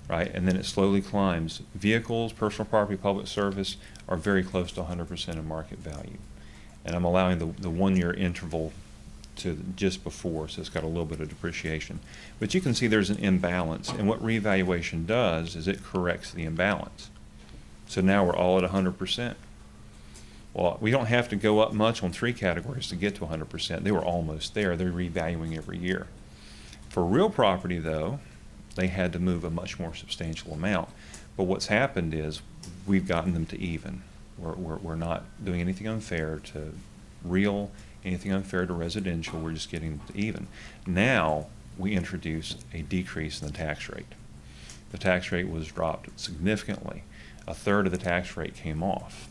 right? And then it slowly climbs. Vehicles, personal property, public service are very close to 100% of market value. And I'm allowing the 1 year interval to just before, so it's got a little bit of depreciation. But you can see there's an imbalance, and what revaluation does is it corrects the imbalance. So now we're all at 100%. Well, we don't have to go up much on 3 categories to get to 100%. They were almost there. They're revaluing every year. For real property, though, they had to move a much more substantial amount. But what's happened is we've gotten them to even. We're not doing anything unfair to real, anything unfair to residential. We're just getting them to even. Now we introduce a decrease in the tax rate. The tax rate was dropped significantly. 1/3 of the tax rate came off.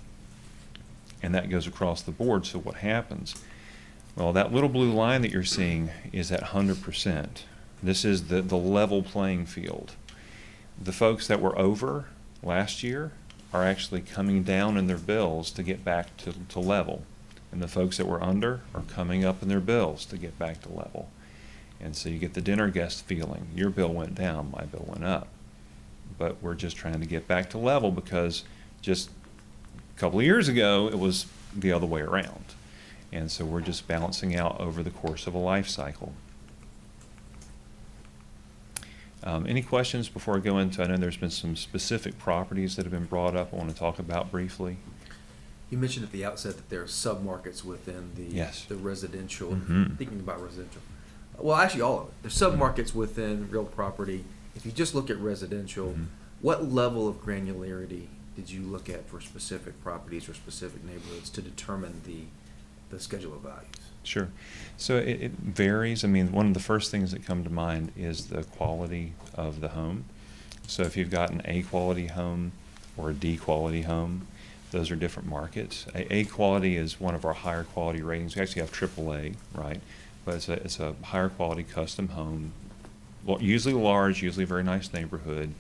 And that goes across the board. So what happens? Well, that little blue line that you're seeing is at 100%. This is the level playing field. The folks that were over last year are actually coming down in their bills to get back to level. And the folks that were under are coming up in their bills to get back to level. And so you get the dinner guest feeling. Your bill went down, my bill went up. But we're just trying to get back to level because just a couple of years ago, it was the other way around. And so we're just balancing out over the course of a life cycle. Any questions before I go into, I know there's been some specific properties that have been brought up I want to talk about briefly. You mentioned at the outset that there are sub-markets within the Yes. the residential. Mhm. Thinking about residential, well, actually, all of it. There's sub-markets within real property. If you just look at residential, Mhm. what level of granularity did you look at for specific properties or specific neighborhoods to determine the schedule of values? Sure. So it varies. I mean, one of the first things that come to mind is the quality of the home. So if you've got an A quality home or a D quality home, those are different markets. A quality is one of our higher quality ratings. We actually have AAA, right? But it's a higher quality custom home, usually large, usually a very nice neighborhood.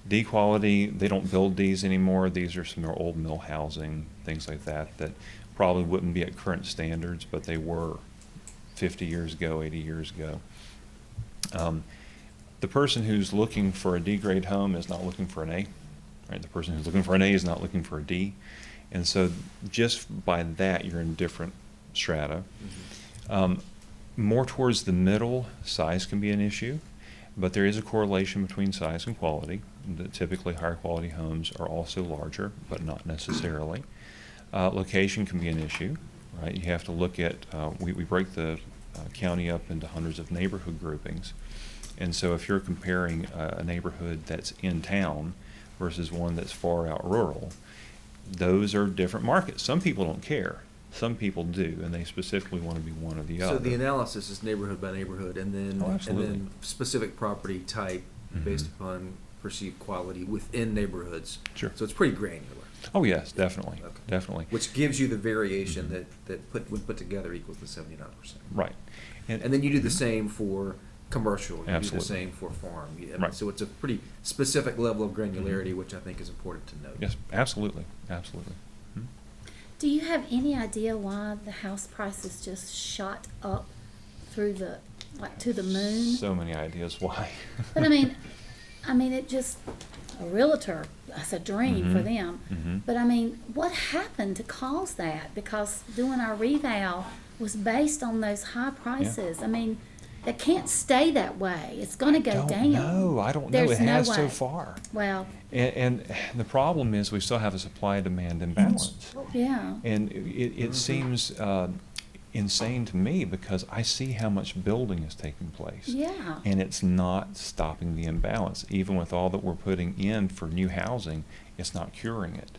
D quality, they don't build Ds anymore. These are some old mill housing, things like that, that probably wouldn't be at current standards, but they were 50 years ago, 80 years ago. The person who's looking for a D grade home is not looking for an A, right? The person who's looking for an A is not looking for a D. And so just by that, you're in different strata. More towards the middle, size can be an issue, but there is a correlation between size and quality. Typically, higher quality homes are also larger, but not necessarily. Location can be an issue, right? You have to look at, we break the county up into hundreds of neighborhood groupings. And so if you're comparing a neighborhood that's in town versus one that's far out rural, those are different markets. Some people don't care. Some people do, and they specifically want to be one or the other. So the analysis is neighborhood by neighborhood, and then specific property type based upon perceived quality within neighborhoods. Sure. So it's pretty granular. Oh yes, definitely, Okay. definitely. Which gives you the variation that when put together equals the 79%. Right. And then you do the same for commercial. You do the Absolutely. same for farm. I mean, Right. So it's a pretty specific level of granularity, which I think is important to note. Yes, absolutely, absolutely. Do you have any idea why the house prices just shot up through the, like, to the moon? So many ideas why. But I mean, it just, a realtor, that's a dream for them. Mhm. But I mean, what happened to cause that? Because doing our reval was based on those high prices. I mean, it can't stay that way. It's gonna go down. No, I don't know. There's It no has so way. far. Well, And the problem is we still have a supply-demand imbalance. yeah. And it seems insane to me because I see how much building is taking place. Yeah. And it's not stopping the imbalance. Even with all that we're putting in for new housing, it's not curing it.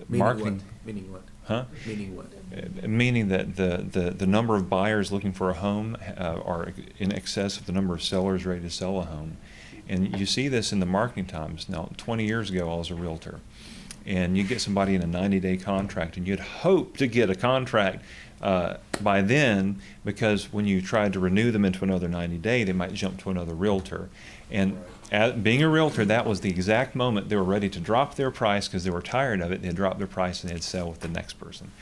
Marketing. Meaning what? Huh? Meaning what? Meaning that the number of buyers looking for a home are in excess of the number of sellers ready to sell a home. And you see this in the marketing times. Now, 20 years ago, I was a realtor. And you get somebody in a 90-day contract, and you'd hope to get a contract by then, because when you tried to renew them into another 90-day, they might jump to another realtor. And being a realtor, that was the exact moment they were ready to drop their price because they were tired of it. They'd drop their price and they'd sell with the next person.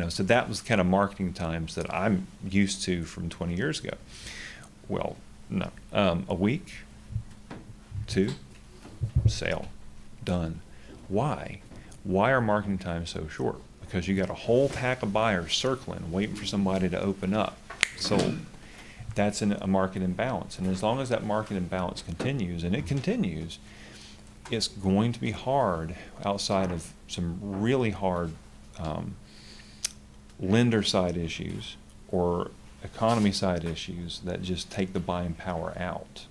So that was the kind of marketing times that I'm used to from 20 years ago. Well, no, a week, 2, sale, done. Why? Why are marketing times so short? Because you got a whole pack of buyers circling, waiting for somebody to open up. Sold. That's a market imbalance. And as long as that market imbalance continues, and it continues, it's going to be hard outside of some really hard lender side issues or economy side issues that just take the buying power out.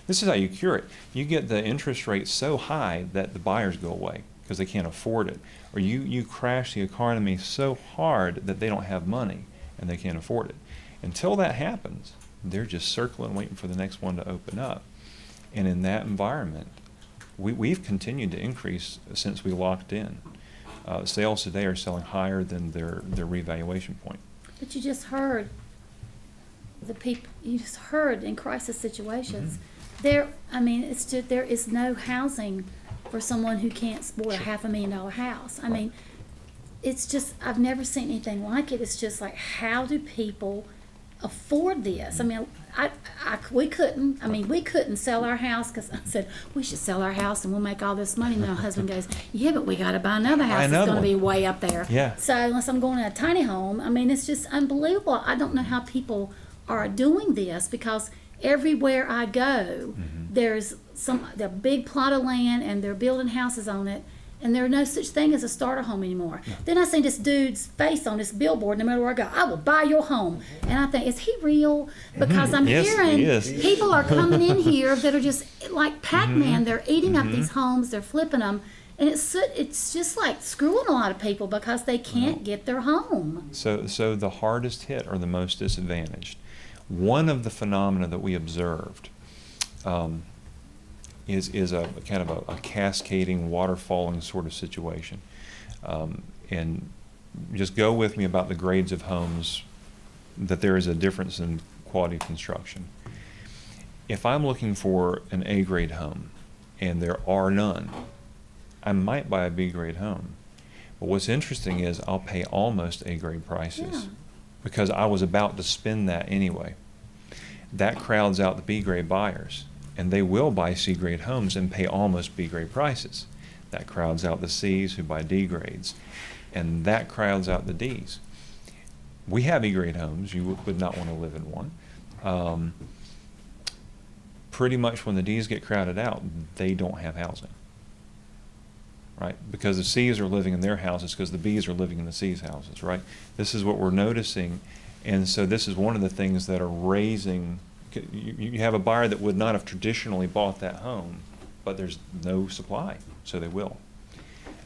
This is how you cure it. You get the interest rate so high that the buyers go away because they can't afford it. Or you crash the economy so hard that they don't have money and they can't afford it. Until that happens, they're just circling, waiting for the next one to open up. And in that environment, we've continued to increase since we locked in. Sales today are selling higher than their revaluation point. But you just heard you just heard in crisis situations, it's just, there is no housing for someone who can't support a $500,000 house. I mean, it's just, I've never seen anything like it. It's just like, how do people afford this? I mean, we couldn't. I mean, we couldn't sell our house because I said we should sell our house and we'll make all this money. And my husband goes, "Yeah, but we got to buy another house. It's going to be way up there." Yeah. So unless I'm going to a tiny home, I mean, it's just unbelievable. I don't know how people are doing this because everywhere I go, there's the big plot of land and they're building houses on it. And there's no such thing as a starter home anymore. Then I see this dude's face on this billboard no matter where I go. I will buy your home. And I think, is he real? Because I'm Yes, hearing he is. people are coming in here that are just like Pac-Man. They're eating up these homes. They're flipping them. And it's just like screwing a lot of people because they can't get their home. So the hardest hit are the most disadvantaged. One of the phenomena that we observed is a kind of a cascading, waterfalling sort of situation. And just go with me about the grades of homes, that there is a difference in quality of construction. If I'm looking for an A-grade home, and there are none, I might buy a B-grade home. But what's interesting is I'll pay almost A-grade prices because I was about to spend that anyway. That crowds out the B-grade buyers, and they will buy C-grade homes and pay almost B-grade prices. That crowds out the Cs who buy D grades, and that crowds out the Ds. We have E-grade homes. You would not want to live in one. Pretty much when the Ds get crowded out, they don't have housing, right? Because the Cs are living in their houses because the Bs are living in the Cs' houses, right? This is what we're noticing, and so this is one of the things that are raising. You have a buyer that would not have traditionally bought that home, but there's no supply, so they will.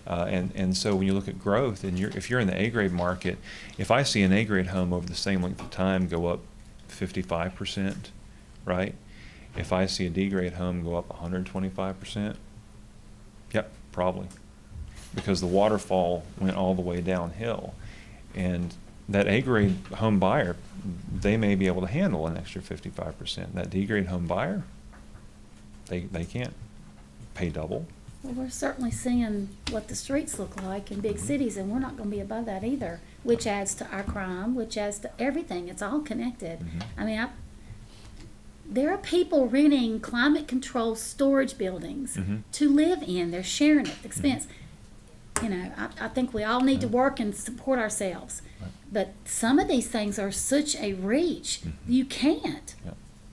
And so when you look at growth, and if you're in the A-grade market, if I see an A-grade home over the same length of time go up 55%, right? If I see a D-grade home go up 125%, yep, probably. Because the waterfall went all the way downhill. And that A-grade home buyer, they may be able to handle an extra 55%. That D-grade home buyer, they can't pay double. Well, we're certainly seeing what the streets look like in big cities, and we're not going to be above that either, which adds to our crime, which adds to everything. It's all connected. I mean, there are people renting climate-controlled storage buildings to live in. They're sharing it, the expense. You know, I think we all need to work and support ourselves. But some of these things are such a reach, you can't.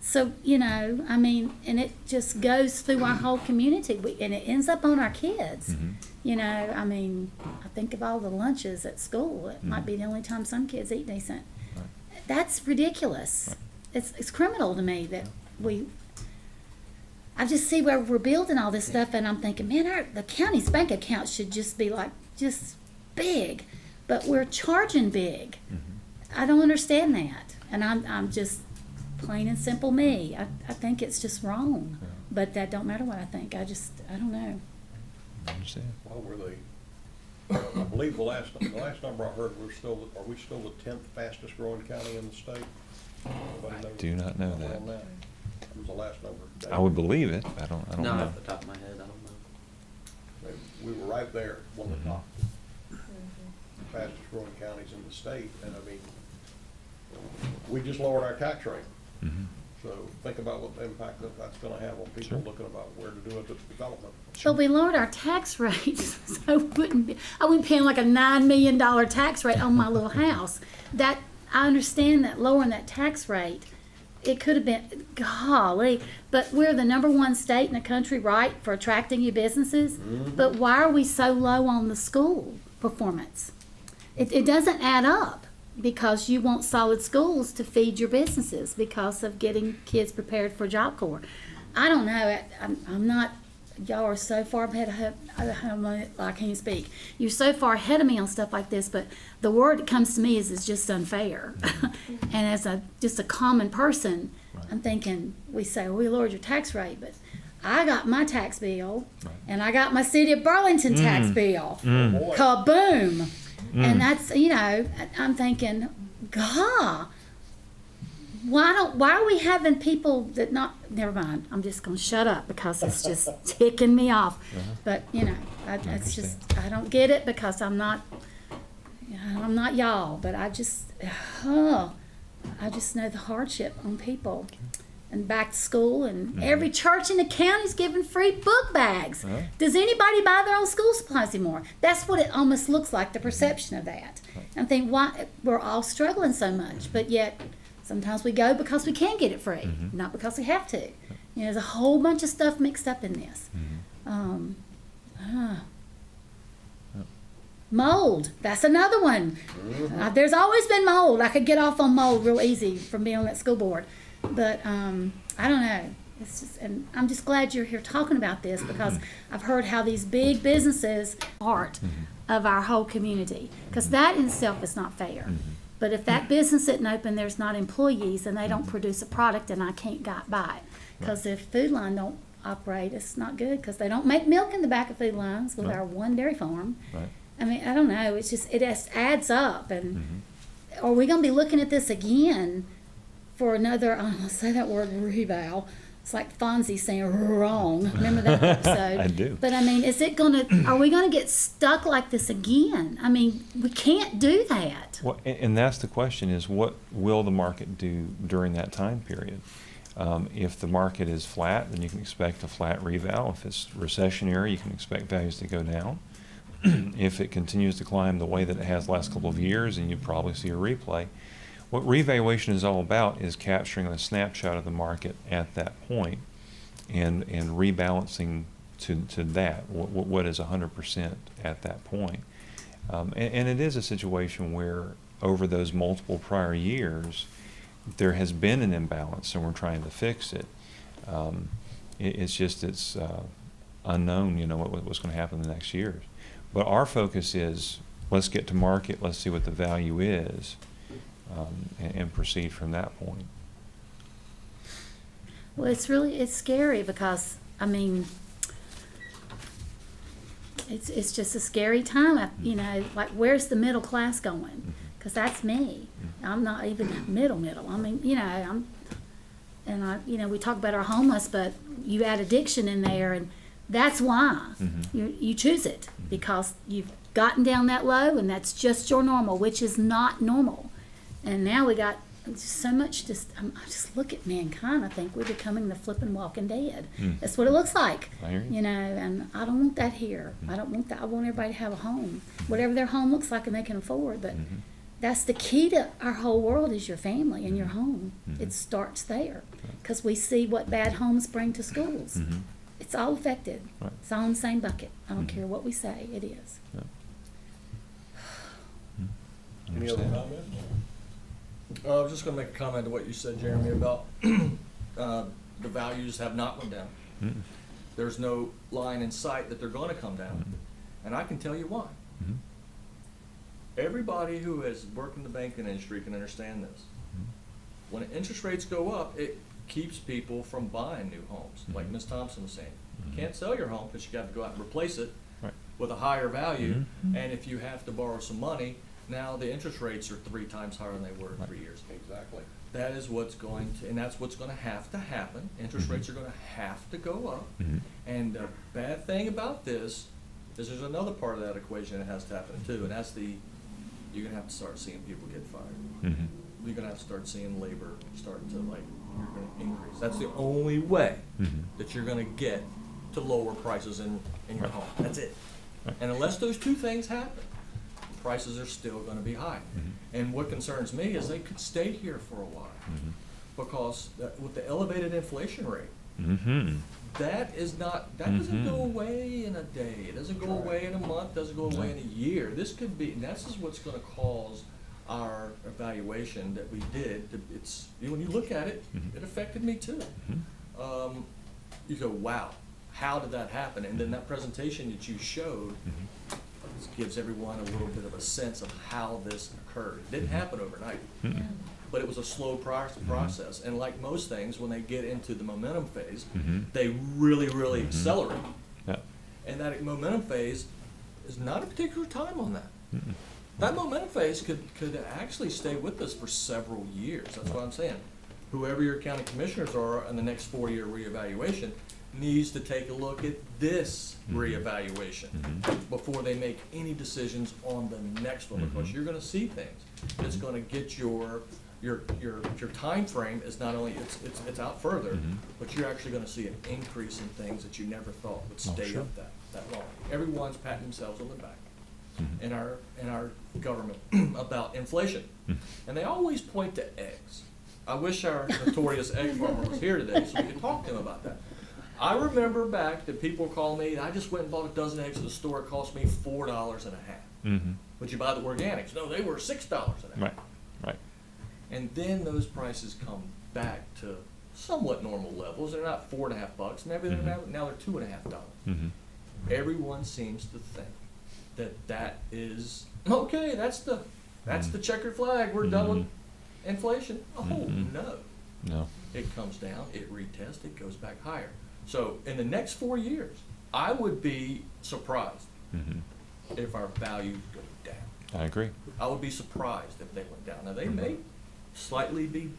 So, you know, I mean, and it just goes through our whole community, and it ends up on our kids. You know, I mean, I think of all the lunches at school. It might be the only time some kids eat decent. That's ridiculous. It's criminal to me that I just see where we're building all this stuff, and I'm thinking, man, the county's bank account should just be like, just big. But we're charging big. I don't understand that. And I'm just plain and simple me. I think it's just wrong. But that don't matter what I think. I don't know. I understand. Well, I believe the last number I heard, are we still the 10th fastest growing county in the state? I do not know that. That was the last number. I would believe it. I don't know. Not off the top of my head, I don't know. We were right there, one of the top fastest growing counties in the state, and I mean, we just lowered our tax rate. So think about what the impact that's going to have on people looking about where to do development. But we lowered our tax rate, so I wouldn't be paying like a $9 million tax rate on my little house. That I understand that lowering that tax rate, it could have been, golly, but we're the #1 state in the country, right, for attracting new businesses. But why are we so low on the school performance? It doesn't add up, because you want solid schools to feed your businesses because of getting kids prepared for Job Corps. I don't know. I'm not. Y'all are so far ahead of I can't speak. You're so far ahead of me on stuff like this, but the word that comes to me is just unfair. And as just a common person, I'm thinking, we say, well, we lowered your tax rate, but I got my tax bill, and I got my City of Burlington tax bill. Kaboom! And that's, you know, I'm thinking, God, why are we having people that never mind, I'm just going to shut up because it's just ticking me off. But, you know, it's just, I don't get it because I'm not y'all, but I just, I just know the hardship on people. And back to school, and every church in the county's giving free book bags. Does anybody buy their own school supplies anymore? That's what it almost looks like, the perception of that. And I think why we're all struggling so much, but yet sometimes we go because we can get it free, not because we have to. You know, there's a whole bunch of stuff mixed up in this. Mold, that's another one. There's always been mold. I could get off on mold real easy from being on that school board. But I don't know. It's just, and I'm just glad you're here talking about this, because I've heard how these big businesses are part of our whole community, because that in itself is not fair. But if that business isn't open, there's not employees, and they don't produce a product, and I can't buy it. Because if Food Line don't operate, it's not good, because they don't make milk in the back of Food Lines with our one dairy farm. I mean, I don't know. It's just, it just adds up. And are we going to be looking at this again for another, I don't want to say that word, revow? It's like Fonzie saying wrong. Remember that episode? I do. But I mean, are we going to get stuck like this again? I mean, we can't do that. Well, and that's the question, is what will the market do during that time period? If the market is flat, then you can expect a flat reval. If it's recessionary, you can expect values to go down. If it continues to climb the way that it has the last couple of years, then you probably see a replay. What revaluation is all about is capturing a snapshot of the market at that point and rebalancing to that, what is 100% at that point. And it is a situation where over those multiple prior years, there has been an imbalance, and we're trying to fix it. It's unknown, you know, what's going to happen in the next years. But our focus is, let's get to market, let's see what the value is, and proceed from that point. Well, it's scary, because, I mean, it's just a scary time. You know, like, where's the middle class going? Because that's me. I'm not even middle. I mean, you know, you know, we talk about our homeless, but you add addiction in there, and that's why you choose it, because you've gotten down that low, and that's just your normal, which is not normal. And now we got so much. I just look at mankind. I think we're becoming the flipping Walking Dead. That's what it looks like. You know, and I don't want that here. I don't want that. I want everybody to have a home, whatever their home looks like and they can afford. But that's the key to our whole world, is your family and your home. It starts there, because we see what bad homes bring to schools. It's all affected. It's all in the same bucket. I don't care what we say. It is. Any other comments? I was just going to make a comment to what you said, Jeremy, about the values have not gone down. There's no line in sight that they're going to come down. And I can tell you why. Everybody who has worked in the banking industry can understand this. When interest rates go up, it keeps people from buying new homes. Like Ms. Thompson was saying, you can't sell your home because you got to go out and replace it with a higher value. And if you have to borrow some money, now the interest rates are 3 times higher than they were in 3 years. Exactly. That is what's going to, and that's what's going to have to happen. Interest rates are going to have to go up. And the bad thing about this is there's another part of that equation that has to happen too, and that's you're going to have to start seeing people get fired. You're going to have to start seeing labor start to, like, you're going to increase. That's the only way that you're going to get to lower prices in your home. That's it. And unless those two things happen, prices are still going to be high. And what concerns me is they could stay here for a while, because with the elevated inflation rate, that doesn't go away in a day. It doesn't go away in a month. Doesn't go away in a year. This could be, and this is what's going to cause our evaluation that we did. When you look at it, it affected me too. You go, wow, how did that happen? And then that presentation that you showed gives everyone a little bit of a sense of how this occurred. It didn't happen overnight, but it was a slow process. And like most things, when they get into the momentum phase, they really accelerate. And that momentum phase is not a particular time on that. That momentum phase could actually stay with us for several years. That's what I'm saying. Whoever your county commissioners are in the next 4-year reevaluation needs to take a look at this reevaluation before they make any decisions on the next one, because you're going to see things that's going to get your your time frame is not only, it's out further, Mhm. but you're actually gonna see an increase in things that you never thought would Oh, stay sure. up that long. Everyone's patting themselves on the back Mhm. in our government about inflation. Mhm. And they always point to eggs. I wish our notorious egg farmer was here today so we could talk to him about that. I remember back that people call me, I just went and bought a dozen eggs at the store, it cost me $4.50. Mm-hmm. Would you buy the organics? No, they were $6.50. Right, right. And then those prices come back to somewhat normal levels. They're not $4.50. Maybe they're Mhm. now they're $2.50. Mm-hmm. Everyone seems to think that is okay. That's the checkered flag. We're done with inflation. Oh Mhm. no. No. It comes down. It retests. It goes back higher. So in the next 4 years, I would be surprised Mm-hmm. if our values go down. I agree. I would be surprised if they went down. Now, they may slightly be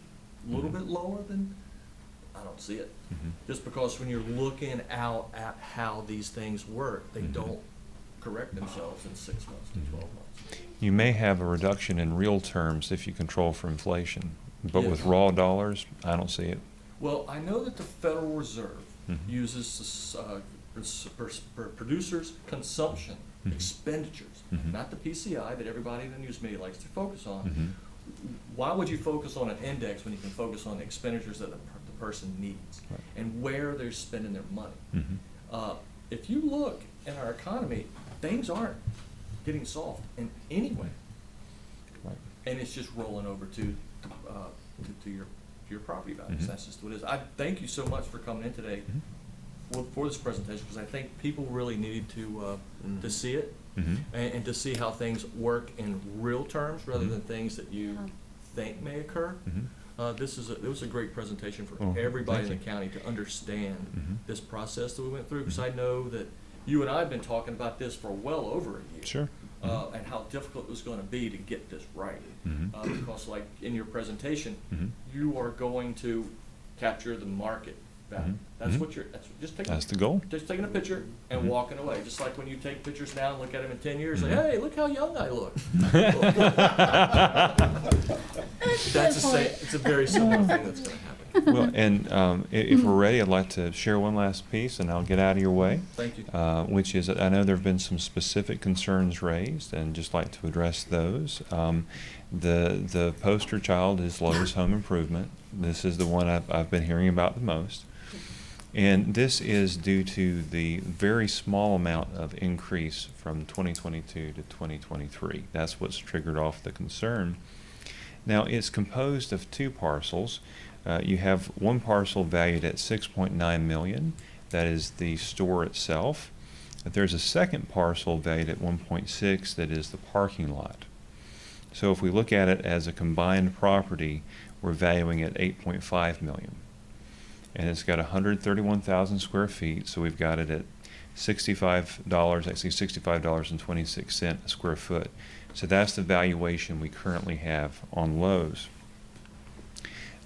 a little bit lower than, I don't see it. Mhm. Just because when you're looking out at how these things work, they Mhm. don't correct themselves in 6 months to 12 months. You may have a reduction in real terms if you control for inflation, but with Yes. raw dollars, I don't see it. Well, I know that the Federal Reserve Mhm. uses producers' consumption Mhm. expenditures, Mhm. not the PCI that everybody in the news media likes to focus on. Mhm. Why would you focus on an index when you can focus on the expenditures that the person needs Right. and where they're spending their money? Mhm. If you look in our economy, things aren't getting soft in any way, Right. and it's just rolling over to your property values. Mhm. That's just what it is. I thank you so much for coming in today for this presentation, because I think people really needed to see it Mhm. and to see how things work in real terms rather Mhm. than things that you think may occur. Mhm. It was a great presentation for Oh, everybody in thank the county to understand Mhm. this process that we went through, because I know that you and I have been talking about this for well over a year. Sure. And how difficult it was going to be to get this right. Mhm. Because like in your presentation, Mhm. you are going to capture the market value. Mhm. That's Mhm. what you're, just taking. That's the goal. Just taking a picture and Mhm. walking away. Just like when you take pictures now and look at them in 10 years, Mhm. like, hey, look how young I look. It's a very similar thing that's going to happen. Well, and if we're ready, I'd like to share one last piece, and I'll get out of your way. Thank you. Which is, I know there have been some specific concerns raised, and just like to address those. The poster child is Lowe's Home Improvement. This is the one I've been hearing about the most. And this is due to the very small amount of increase from 2022 to 2023. That's what's triggered off the concern. Now, it's composed of two parcels. You have one parcel valued at $6.9 million. That is the store itself. But there's a second parcel valued at $1.6 that is the parking lot. So if we look at it as a combined property, we're valuing it $8.5 million. And it's got 131,000 square feet, so we've got it at $65.26 a square foot. So that's the valuation we currently have on Lowe's.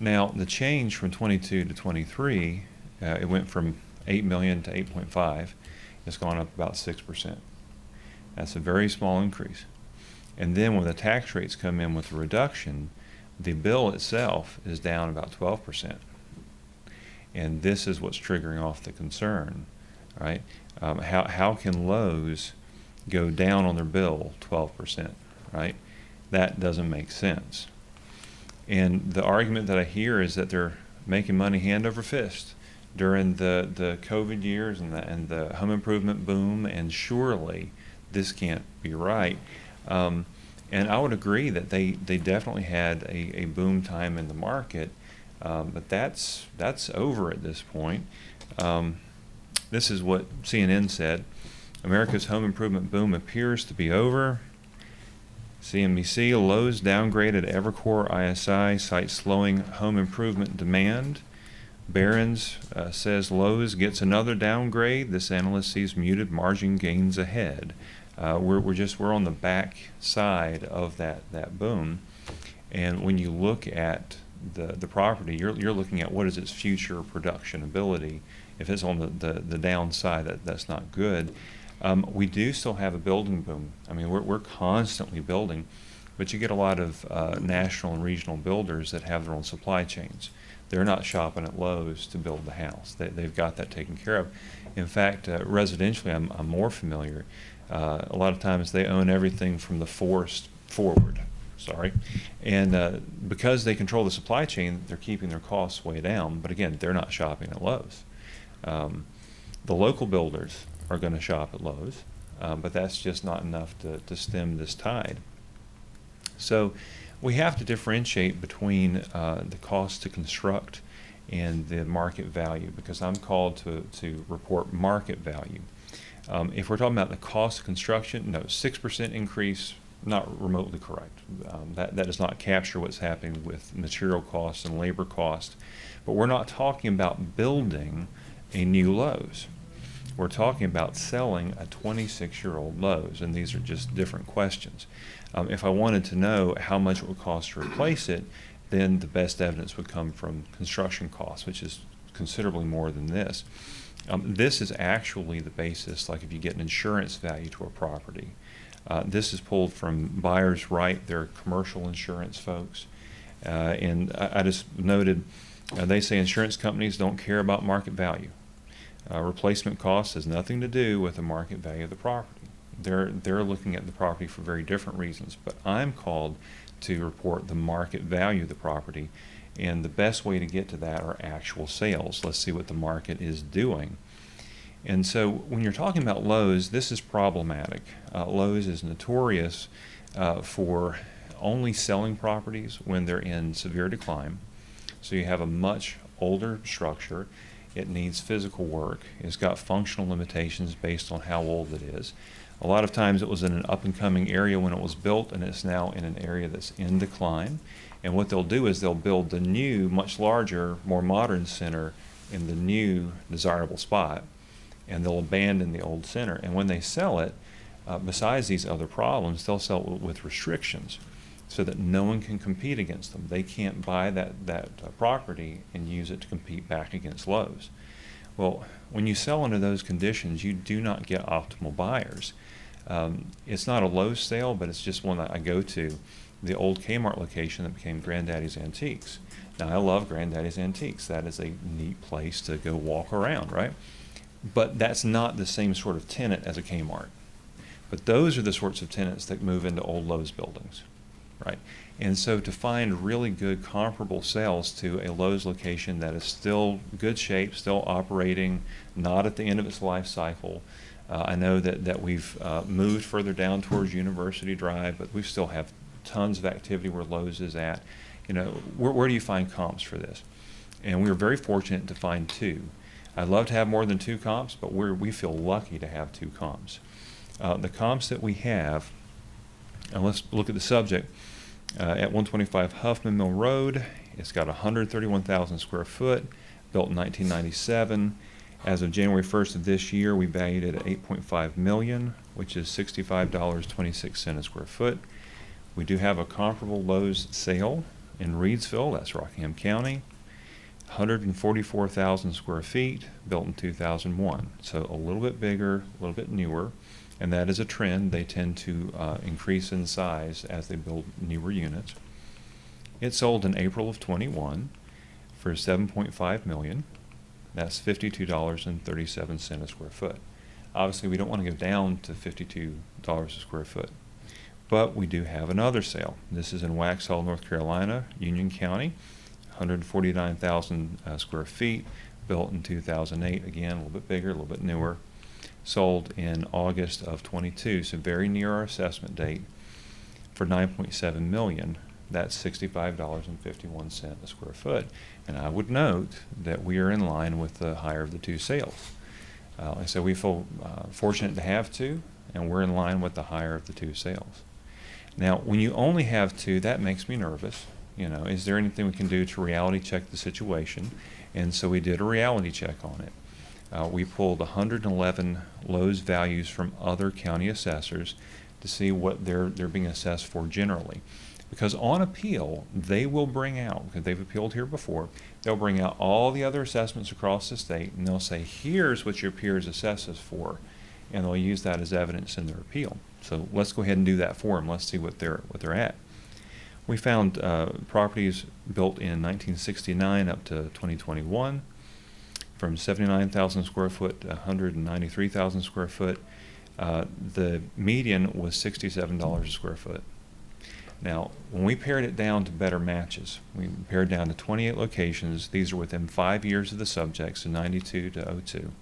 Now, the change from 22 to 23, it went from 8 million to 8.5. It's gone up about 6%. That's a very small increase. And then when the tax rates come in with a reduction, the bill itself is down about 12%. And this is what's triggering off the concern, right? How can Lowe's go down on their bill 12%, right? That doesn't make sense. And the argument that I hear is that they're making money hand over fist during the COVID years and the home improvement boom, and surely this can't be right. And I would agree that they definitely had a boom time in the market, but that's over at this point. This is what CNN said: America's home improvement boom appears to be over. CNBC: Lowe's downgraded Evercore ISI, cites slowing home improvement demand. Barron's says Lowe's gets another downgrade. This analyst sees muted margin gains ahead. We're on the back side of that boom, and when you look at the property, you're looking at what is its future production ability. If it's on the downside, that's not good. We do still have a building boom. I mean, we're constantly building. but you get a lot of national and regional builders that have their own supply chains. They're not shopping at Lowe's to build the house. They've got that taken care of. In fact, residentially, I'm more familiar. A lot of times they own everything from the forest forward. And because they control the supply chain, they're keeping their costs way down. But again, they're not shopping at Lowe's. The local builders are going to shop at Lowe's, but that's just not enough to stem this tide. So we have to differentiate between the cost to construct and the market value, because I'm called to report market value. If we're talking about the cost of construction, no, 6% increase, not remotely correct. That does not capture what's happening with material costs and labor costs. But we're not talking about building a new Lowe's. We're talking about selling a 26-year-old Lowe's, and these are just different questions. If I wanted to know how much it would cost to replace it, then the best evidence would come from construction costs, which is considerably more than this. This is actually the basis, like if you get an insurance value to a property. This is pulled from Buyers Right, they're commercial insurance folks. And I just noted, they say insurance companies don't care about market value. Replacement cost has nothing to do with the market value of the property. They're looking at the property for very different reasons, but I'm called to report the market value of the property, and the best way to get to that are actual sales. Let's see what the market is doing. And so when you're talking about Lowe's, this is problematic. Lowe's is notorious for only selling properties when they're in severe decline. So you have a much older structure. It needs physical work. It's got functional limitations based on how old it is. A lot of times it was in an up-and-coming area when it was built, and it's now in an area that's in decline. And what they'll do is they'll build the new, much larger, more modern center in the new desirable spot, and they'll abandon the old center. And when they sell it, besides these other problems, they'll sell it with restrictions so that no one can compete against them. They can't buy that property and use it to compete back against Lowe's. Well, when you sell under those conditions, you do not get optimal buyers. It's not a Lowe's sale, but it's just one that I go to, the old Kmart location that became Granddaddy's Antiques. Now, I love Granddaddy's Antiques. That is a neat place to go walk around, right? But that's not the same sort of tenant as a Kmart. But those are the sorts of tenants that move into old Lowe's buildings, right? And so to find really good comparable sales to a Lowe's location that is still good shape, still operating, not at the end of its life cycle. I know that we've moved further down towards University Drive, but we still have tons of activity where Lowe's is at. You know, where do you find comps for this? And we were very fortunate to find two. I'd love to have more than two comps, but we feel lucky to have two comps. The comps that we have, and let's look at the subject, at 125 Huffman Mill Road, it's got 131,000 square foot, built in 1997. As of January 1st of this year, we valued it at $8.5 million, which is $65.26 a square foot. We do have a comparable Lowe's sale in Reidsville, that's Rockingham County, 144,000 square feet, built in 2001. So a little bit bigger, a little bit newer, and that is a trend. They tend to increase in size as they build newer units. It sold in April of 21 for $7.5 million. That's $52.37 a square foot. Obviously, we don't want to go down to $52 a square foot, but we do have another sale. This is in Waxhaw, North Carolina, Union County, 149,000 square feet, built in 2008. Again, a little bit bigger, a little bit newer. Sold in August of 22, so very near our assessment date, for $9.7 million. That's $65.51 a square foot. And I would note that we are in line with the higher of the two sales. And so we feel fortunate to have two, and we're in line with the higher of the two sales. Now, when you only have two, that makes me nervous. You know, is there anything we can do to reality check the situation? And so we did a reality check on it. We pulled 111 Lowe's values from other county assessors to see what they're being assessed for generally. Because on appeal, they will bring out, because they've appealed here before, they'll bring out all the other assessments across the state, and they'll say, here's what your peers assess us for, and they'll use that as evidence in their appeal. So let's go ahead and do that for them. Let's see what they're at. We found properties built in 1969 up to 2021, from 79,000 square foot to 193,000 square foot. The median was $67 a square foot. Now, when we pared it down to better matches, we pared down to 28 locations. These are within 5 years of the subjects, so 92 to 02,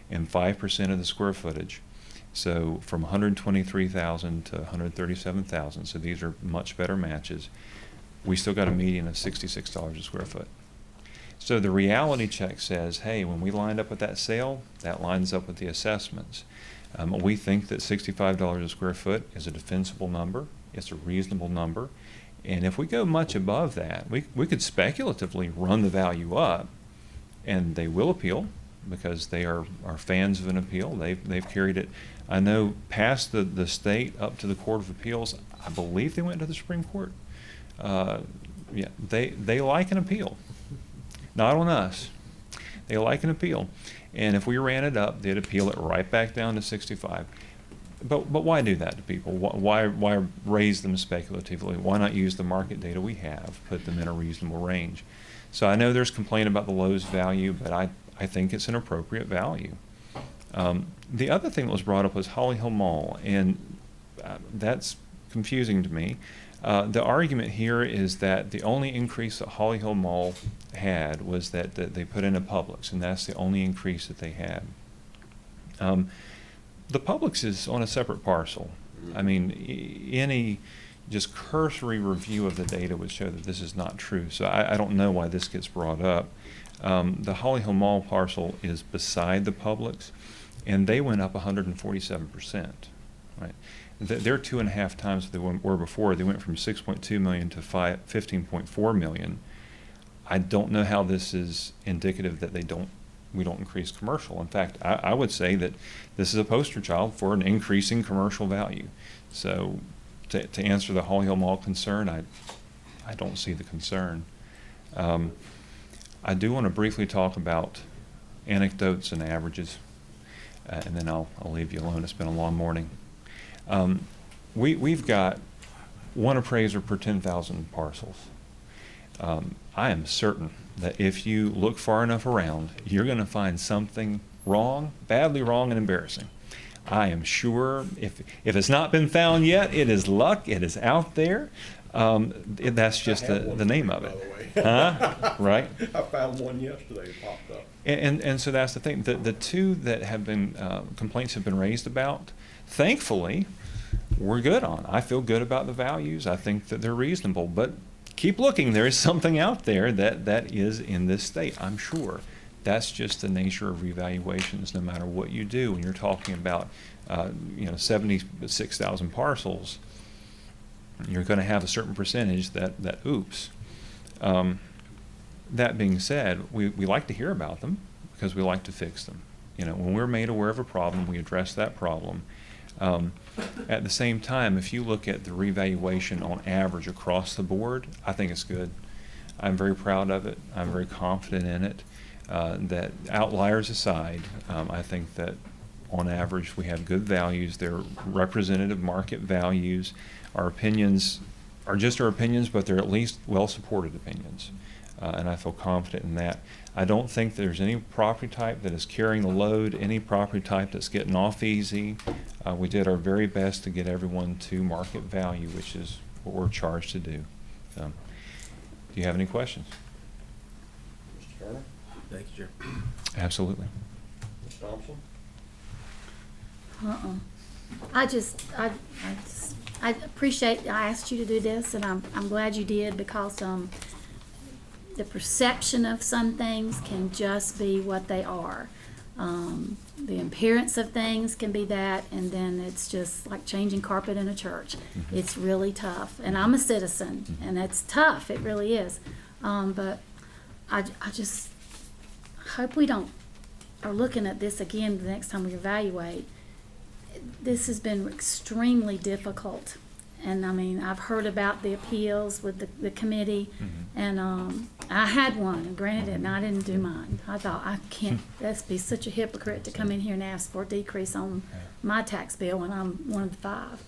and 5% of the square footage. So from 123,000 to 137,000. So these are much better matches. We still got a median of $66 a square foot. So the reality check says, hey, when we lined up with that sale, that lines up with the assessments. We think that $65 a square foot is a defensible number. It's a reasonable number. And if we go much above that, we could speculatively run the value up, and they will appeal because they are fans of an appeal. They've carried it, I know, past the state up to the Court of Appeals. I believe they went to the Supreme Court. Yeah, they like an appeal. Not on us. They like an appeal. And if we ran it up, they'd appeal it right back down to 65. But why do that to people? Why raise them speculatively? Why not use the market data we have, put them in a reasonable range? So I know there's complaint about the Lowe's value, but I think it's an appropriate value. The other thing that was brought up was Holly Hill Mall, and that's confusing to me. The argument here is that the only increase that Holly Hill Mall had was that they put in a Publix, and that's the only increase that they had. The Publix is on a separate parcel. I mean, any just cursory review of the data would show that this is not true. So I don't know why this gets brought up. The Holly Hill Mall parcel is beside the Publix, and they went up 147%. Right? They're 2.5 times what they were before. They went from 6.2 million to 15.4 million. I don't know how this is indicative that we don't increase commercial. In fact, I would say that this is a poster child for an increasing commercial value. So to answer the Holly Hill Mall concern, I don't see the concern. I do want to briefly talk about anecdotes and averages, and then I'll leave you alone. It's been a long morning. We've got one appraiser per 10,000 parcels. I am certain that if you look far enough around, you're going to find something wrong, badly wrong and embarrassing. I am sure if it's not been found yet, it is luck. It is out there. That's just the name of it. Huh? Right? I found one yesterday. It popped up. And so that's the thing. The two that have been complaints have been raised about, thankfully, we're good on. I feel good about the values. I think that they're reasonable. But keep looking. There is something out there that is in this state, I'm sure. That's just the nature of revaluations, no matter what you do. When you're talking about 76,000 parcels, you're going to have a certain percentage that oops. That being said, we like to hear about them because we like to fix them. When we're made aware of a problem, we address that problem. At the same time, if you look at the revaluation on average across the board, I think it's good. I'm very proud of it. I'm very confident in it. That outliers aside, I think that on average we have good values. They're representative market values. Our opinions are just our opinions, but they're at least well-supported opinions. And I feel confident in that. I don't think there's any property type that is carrying the load, any property type that's getting off easy. We did our very best to get everyone to market value, which is what we're charged to do. Do you have any questions? Mr. Turner? Thank you, Chair. Absolutely. Ms. Thompson? I appreciate, I asked you to do this, and I'm glad you did, because the perception of some things can just be what they are. The appearance of things can be that, and then it's just like changing carpet in a church. Mm-hmm. It's really tough, and I'm a citizen, and it's tough, it really is. But I just hope we are looking at this again the next time we evaluate. This has been extremely difficult, and I mean, I've heard about the appeals with the committee, and I had one, and granted, and I didn't do mine. I thought, I can't, that's be such a hypocrite to come in here and ask for a decrease on my tax bill when I'm one of the 5.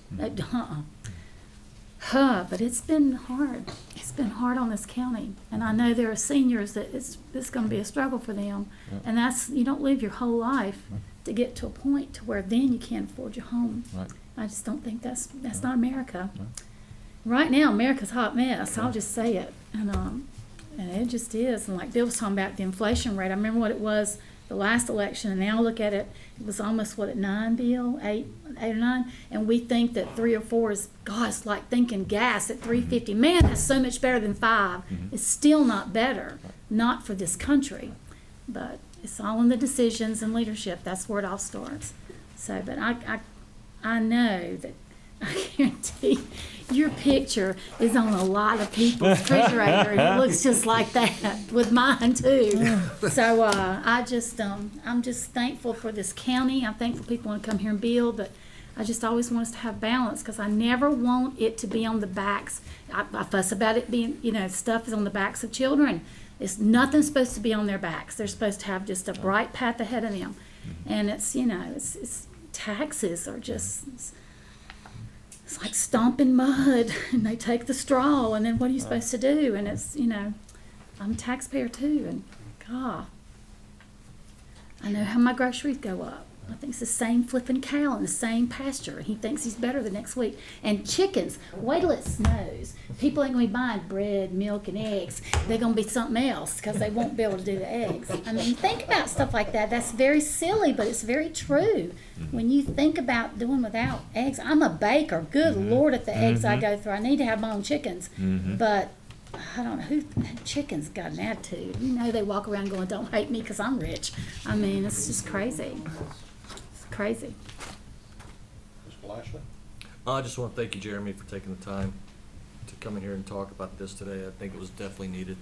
But it's been hard. It's been hard on this county. And I know there are seniors that it's going to be a struggle for them. Yep. And that's, you don't live your whole life to get to a point to where then you can't afford your home. Right. I just don't think that's not America. Right now, America's a hot mess. I'll just say it. And it just is. And like Bill was talking about the inflation rate, I remember what it was the last election, and now look at it, it was almost, what, at 9, Bill? 8 or 9? And we think that 3 or 4 is, God, it's like thinking gas at $3.50. Man, that's so much better than 5. It's still not better, not for this country. But it's all in the decisions and leadership. That's where it all starts. So, but I know that, I guarantee your picture is on a lot of people's refrigerator, and it looks just like that with mine too. So I'm just thankful for this county. I'm thankful people want to come here and build, but I just always want us to have balance, because I never want it to be on the backs. I fuss about it being, stuff is on the backs of children. It's nothing supposed to be on their backs. They're supposed to have just a bright path ahead of them, and it's taxes are just. It's like stomping mud, and they take the straw, and then what are you supposed to do? And it's, I'm a taxpayer too, and God, I know how my groceries go up. I think it's the same flipping cow in the same pasture, and he thinks he's better the next week. And chickens, wait till it snows. People ain't gonna be buying bread, milk, and eggs. They're gonna be something else, because they won't be able to do the eggs. I mean, think about stuff like that. That's very silly, but it's very true. When you think about doing without eggs, I'm a baker. Good Lord, at the eggs I go through. I need to have my own chickens, but I don't know who chickens got an attitude. They walk around going, "Don't hate me because I'm rich." I mean, it's just crazy. Crazy. Mr. Lashley? I just want to thank you, Jeremy, for taking the time to come in here and talk about this today. I think it was definitely needed.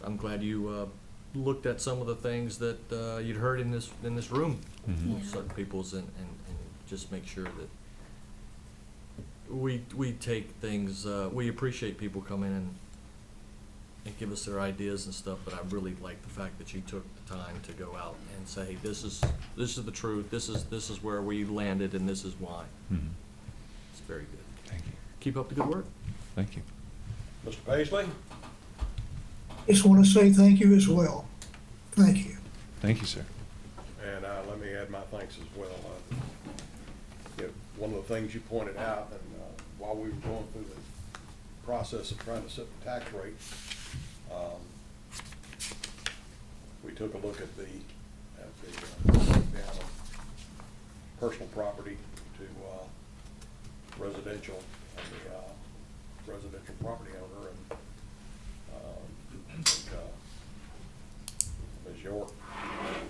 I'm glad you looked at some of the things that you'd heard in this room with certain people's, and just make sure that we take things. We appreciate people coming in and give us their ideas and stuff, but I really like the fact that you took the time to go out and say, this is the truth, this is where we landed, and this is why. It's very good. Thank you. Keep up the good work. Thank you. Mr. Paisley? Just want to say thank you as well. Thank you. Thank you, sir. And let me add my thanks as well. One of the things you pointed out, and while we were going through the process of trying to set the tax rate, we took a look at the down of personal property to residential, and the residential property owner, and Ms. York,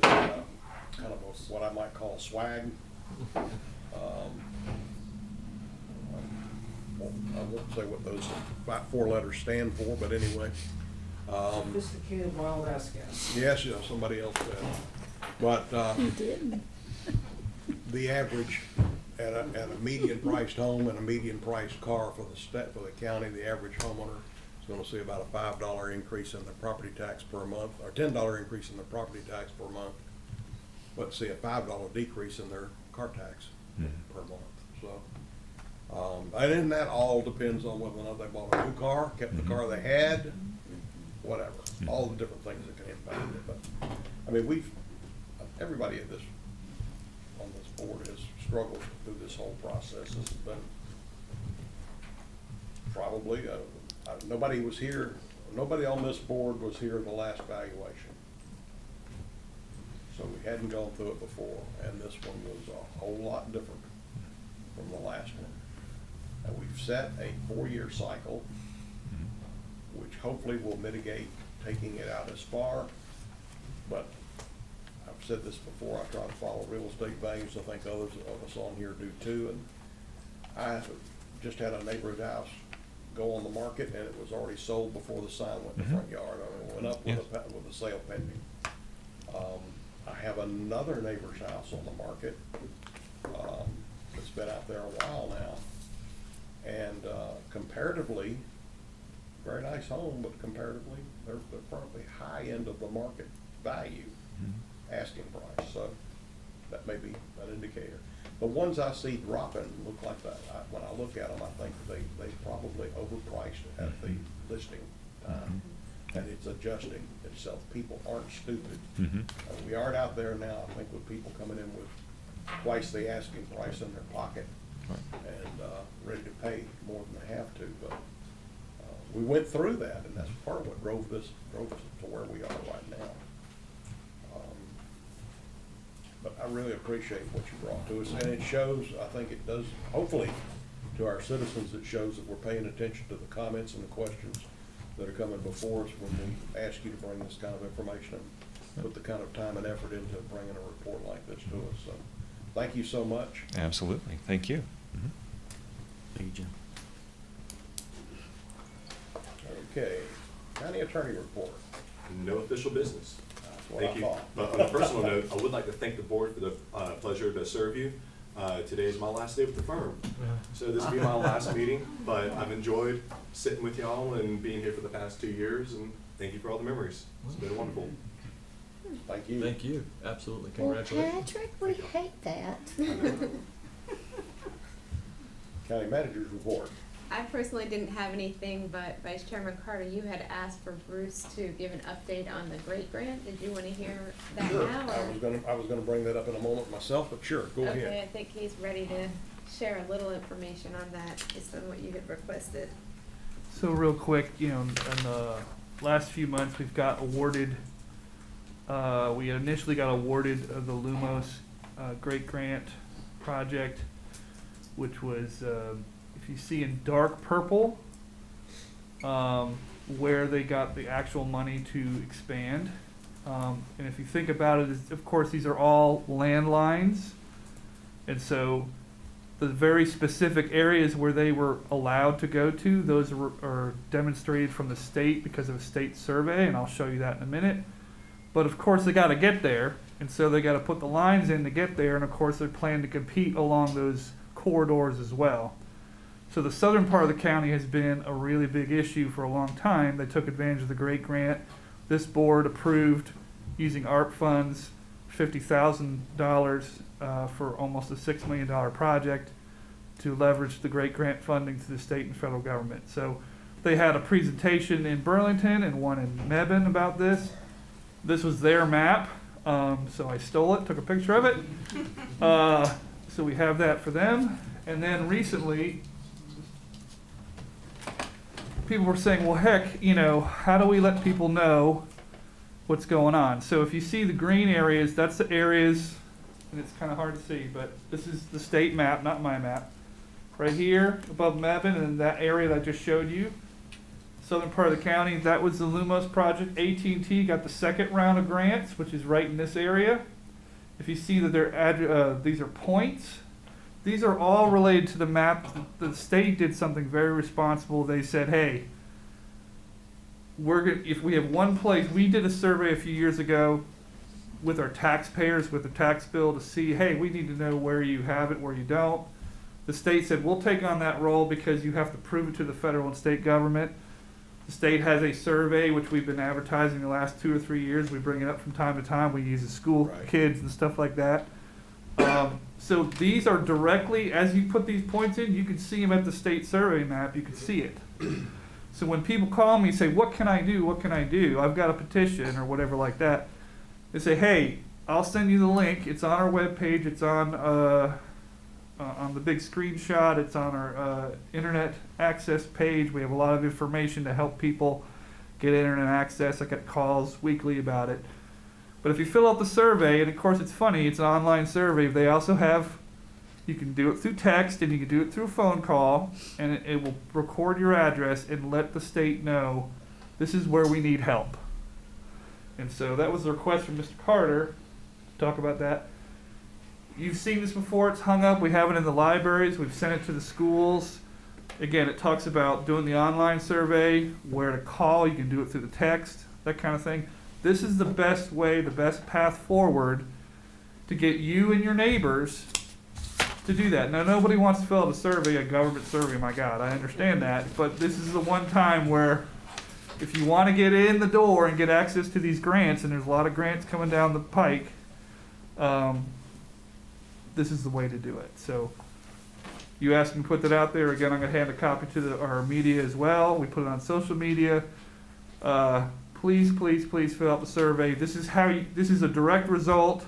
kind of what I might call swag. I won't say what those 4 letters stand for, but anyway. Sophisticated wild ass guess. Yes, somebody else said. But You didn't. the average at a median priced home and a median priced car for the county, the average homeowner is going to see about a $5 increase in their property tax per month, or $10 increase in their property tax per month, but see a $5 decrease in their car tax per month. So. And then that all depends on whether or not they bought a new car, kept the car they had, whatever. All the different things that can impact it. But I mean, everybody on this board has struggled through this whole process. This has been probably nobody was here. Nobody on this board was here the last valuation. So we hadn't gone through it before, and this one was a whole lot different from the last one. And we've set a 4-year cycle, which hopefully will mitigate taking it out as far. But I've said this before, I try to follow real estate values. I think others of us on here do too. And I just had a neighbor's house go on the market, and it was already sold before the sign went in the front yard. I mean, it went up with a sale pending. I have another neighbor's house on the market that's been out there a while now. And comparatively, very nice home, but comparatively, they're probably high end of the market value, asking price. So that may be an indicator. The ones I see dropping look like that. When I look at them, I think they probably overpriced at the listing time. And it's adjusting itself. People aren't stupid. We aren't out there now, I think, with people coming in with twice the asking price in their pocket and ready to pay more than they have to. But we went through that, and that's part of what drove us to where we are right now. But I really appreciate what you brought to us, and it shows, I think it does, hopefully, to our citizens, it shows that we're paying attention to the comments and the questions that are coming before us when we ask you to bring this kind of information and put the kind of time and effort into bringing a report like this to us. So, thank you so much. Absolutely. Thank you. Thank you, Jim. Okay, county attorney report. No official business. That's what Thank I you. thought. But on a personal note, I would like to thank the board for the pleasure to serve you. Today is my last day with the firm. So this will be my last meeting, but I've enjoyed sitting with y'all and being here for the past 2 years, and thank you for all the memories. It's been wonderful. Thank you. Thank you. Absolutely. Well, Congratulations. Patrick, we hate that. County manager's report. I personally didn't have anything, but Vice Chairman Carter, you had asked for Bruce to give an update on the GREAT grant. Did you want to hear that Sure. now? I was gonna bring that up in a moment myself, but sure, go Okay, ahead. I think he's ready to share a little information on that based on what you had requested. So real quick, in the last few months, we've got awarded, we initially got awarded the Lumos Great Grant project, which was, if you see in dark purple, where they got the actual money to expand. And if you think about it, of course, these are all landlines. And so the very specific areas where they were allowed to go to, those are demonstrated from the state because of a state survey, and I'll show you that in a minute. But of course, they got to get there, and so they got to put the lines in to get there, and of course, they're planning to compete along those corridors as well. So the southern part of the county has been a really big issue for a long time. They took advantage of the GREAT grant. This board approved, using ARP funds, $50,000 for almost a $6 million project to leverage the GREAT grant funding to the state and federal government. So they had a presentation in Burlington and one in Mebane about this. This was their map, so I stole it, took a picture of it. So we have that for them. And then recently, people were saying, well, heck, how do we let people know what's going on? So if you see the green areas, that's the areas, and it's kind of hard to see, but this is the state map, not my map. Right here above Mebane, and that area that I just showed you, southern part of the county, that was the Lumos project. AT&T got the second round of grants, which is right in this area. If you see that these are points, these are all related to the map. The state did something very responsible. They said, hey, if we have one place, we did a survey a few years ago with our taxpayers, with the tax bill, to see, hey, we need to know where you have it, where you don't. The state said, we'll take on that role because you have to prove it to the federal and state government. The state has a survey, which we've been advertising the last 2 or 3 years. We bring it up from time to time. We use the school kids and stuff like that. So these are directly, as you put these points in, you can see them at the state survey map. You can see it. So when people call me and say, what can I do? What can I do? I've got a petition or whatever like that. They say, hey, I'll send you the link. It's on our webpage. It's on the big screenshot. It's on our internet access page. We have a lot of information to help people get internet access. I get calls weekly about it. But if you fill out the survey, and of course it's funny, it's an online survey, they also have, you can do it through text and you can do it through a phone call, and it will record your address and let the state know this is where we need help. And so that was the request from Mr. Carter to talk about that. You've seen this before, it's hung up, we have it in the libraries, we've sent it to the schools. Again, it talks about doing the online survey, where to call, you can do it through the text, that kind of thing. This is the best way, the best path forward to get you and your neighbors to do that. Now, nobody wants to fill out a survey, a government survey, my God, I understand that, but this is the one time where if you want to get in the door and get access to these grants, and there's a lot of grants coming down the pike, this is the way to do it. So you asked me to put that out there. Again, I'm going to hand a copy to our media as well. We put it on social media. Please, please, please fill out the survey. This is this is a direct result.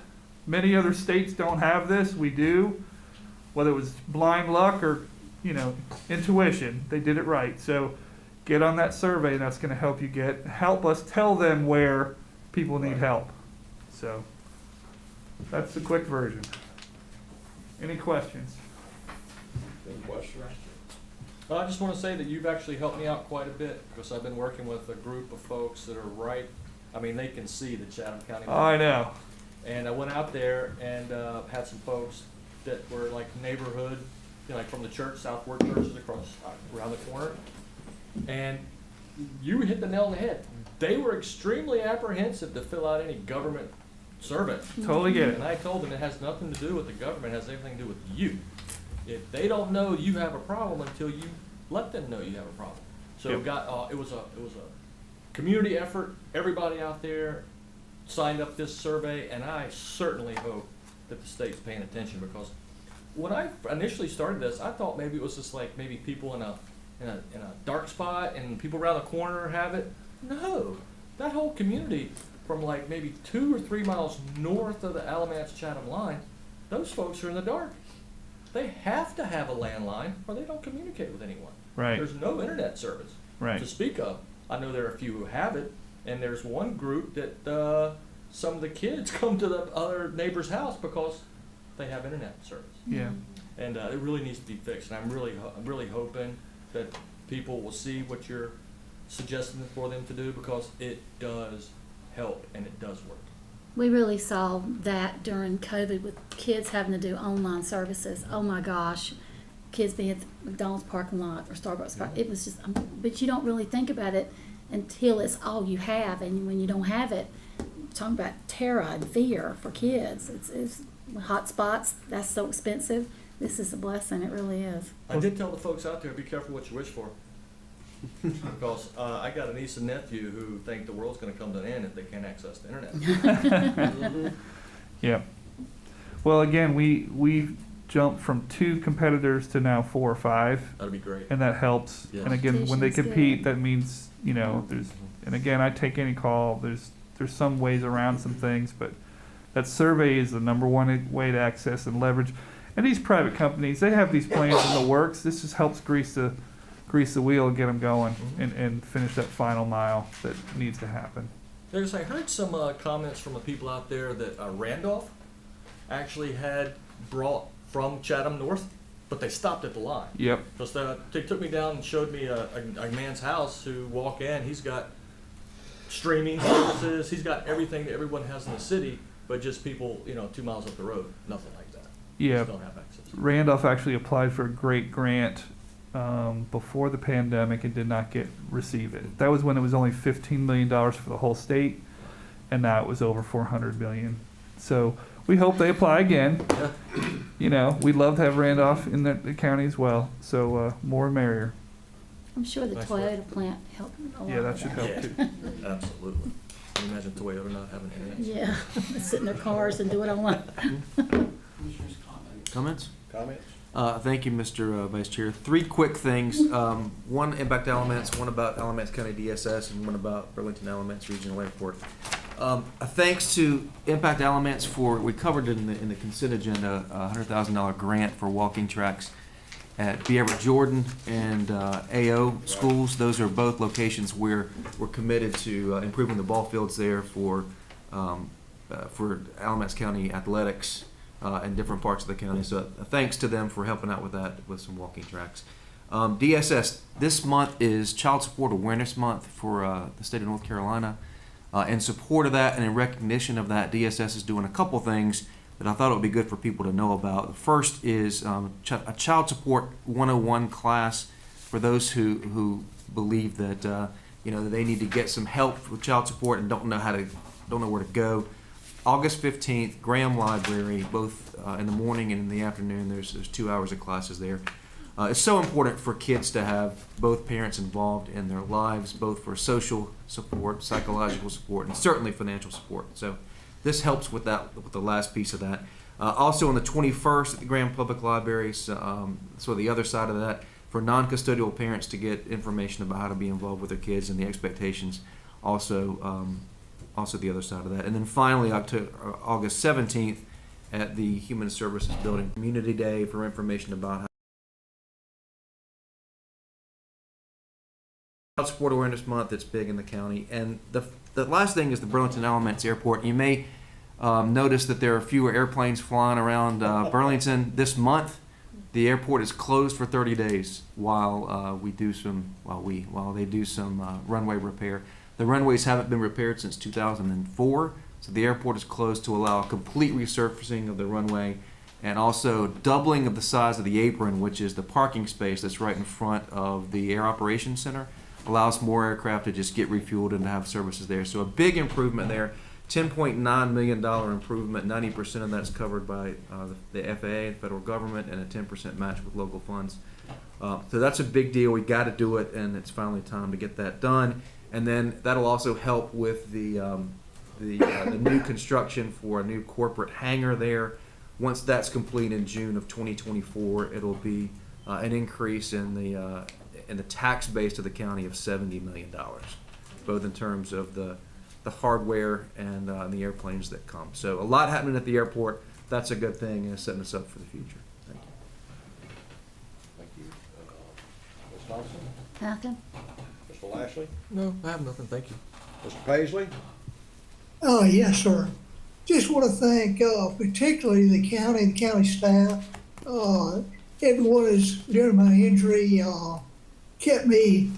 Many other states don't have this. We do. Whether it was blind luck or, intuition, they did it right. So get on that survey, and that's going to help us tell them where people need help. So that's the quick version. Any questions? Any questions? I just want to say that you've actually helped me out quite a bit, because I've been working with a group of folks that are they can see the Chatham County. Oh, I know. And I went out there and had some folks that were like neighborhood, like from the church, Southward churches around the corner. And you hit the nail on the head. They were extremely apprehensive to fill out any government survey. Totally get it. And I told them it has nothing to do with the government, it has everything to do with you. If they don't know you have a problem until you let them know you have a problem. So Yep. it was a community effort. Everybody out there signed up this survey, and I certainly hope that the state's paying attention, because when I initially started this, I thought maybe it was just like maybe people in a dark spot and people around the corner have it. No, that whole community from like maybe 2 or 3 miles north of the Alamance-Chatham line, those folks are in the dark. They have to have a landline or they don't communicate with anyone. Right. There's no internet service to speak of. I know there are a few who have it, and there's one group that some of the kids come to the other neighbor's house because they have internet service. Yeah. And it really needs to be fixed. And I'm really hoping that people will see what you're suggesting for them to do, because it does help and it does work. We really saw that during COVID with kids having to do online services. Oh my gosh, kids being at the McDonald's parking lot or Starbucks parking. It was just, but you don't really think about it until it's all you have. And when you don't have it, talking about terror and fear for kids. It's hot spots, that's so expensive. This is a blessing, it really is. I did tell the folks out there, be careful what you wish for. Because I got a niece and nephew who think the world's going to come to an end if they can't access the internet. Yeah. Well, again, we jumped from 2 competitors to now 4 or 5. That'd be great. And that helps. Yes. And again, when they Competition's compete, good. that means, there's, and again, I take any call. There's some ways around some things, but that survey is the #1 way to access and leverage. And these private companies, they have these plans in the works. This just helps grease the wheel and get them going and finish that final mile that needs to happen. I heard some comments from the people out there that Randolph actually had brought from Chatham North, but they stopped at the line. Yep. Because they took me down and showed me a man's house who walk in. He's got streaming services. He's got everything that everyone has in the city, but just people, 2 miles up the road, nothing like that. Yeah. Just don't have access. Randolph actually applied for a great grant before the pandemic and did not receive it. That was when it was only $15 million for the whole state, and now it was over $400 million. So we hope they apply again. We'd love to have Randolph in the county as well. So more and merrier. I'm sure the Nice Toyota work. plant helped a lot. Yeah, that with should help too. Absolutely. Can you imagine Toyota not having internet? Yeah, sit in their cars and do it online. Comments? Comments? Thank you, Mr. Vice Chair. 3 quick things. One Impact Alamance, one about Alamance County DSS, and one about Burlington Alamance Regional Airport. Thanks to Impact Alamance we covered it in the consent agenda, a $100,000 grant for walking tracks at B. Everett Jordan and AO schools. Those are both locations where we're committed to improving the ball fields there for Alamance County athletics in different parts of the county. So thanks to them for helping out with that, with some walking tracks. DSS, this month is Child Support Awareness Month for the state of North Carolina. In support of that and in recognition of that, DSS is doing a couple things that I thought it would be good for people to know about. The first is a Child Support 101 class for those who believe that they need to get some help with child support and don't know where to go. August 15th, Graham Library, both in the morning and in the afternoon. There's 2 hours of classes there. It's so important for kids to have both parents involved in their lives, both for social support, psychological support, and certainly financial support. So this helps with that, with the last piece of that. Also on the 21st at the Grand Public Library, so the other side of that, for non-custodial parents to get information about how to be involved with their kids and the expectations. Also the other side of that. And then finally, August 17th at the Human Services Building, Community Day for information about Child Support Awareness Month. That's big in the county. And the last thing is the Burlington Alamance Airport. You may notice that there are fewer airplanes flying around Burlington this month. The airport is closed for 30 days while they do some runway repair. The runways haven't been repaired since 2004, so the airport is closed to allow a complete resurfacing of the runway and also doubling of the size of the apron, which is the parking space that's right in front of the Air Operations Center. Allows more aircraft to just get refueled and to have services there. So a big improvement there. $10.9 million improvement. 90% of that's covered by the FAA and federal government, and a 10% match with local funds. So that's a big deal. We got to do it, and it's finally time to get that done. And then that'll also help with the new construction for a new corporate hangar there. Once that's complete in June of 2024, it'll be an increase in the tax base of the county of $70 million, both in terms of the hardware and the airplanes that come. So a lot happening at the airport. That's a good thing, and it's setting us up for the future. Thank you. Thank you. Ms. Thompson? Nothing? Mr. Lashley? No, I have nothing, thank you. Mr. Paisley? Yes, sir. Just want to thank particularly the county staff. Everyone is, during my injury, kept me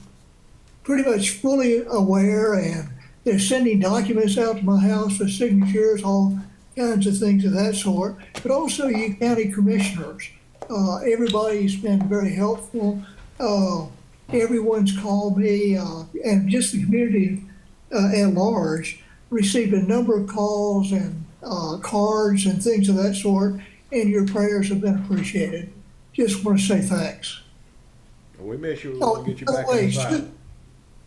pretty much fully aware, and they're sending documents out to my house for signatures, all kinds of things of that sort. But also you county commissioners. Everybody's been very helpful. Everyone's called me, and just the community at large received a number of calls and cards and things of that sort, and your prayers have been appreciated. Just want to say thanks. We miss you. We'll get you back in the fight.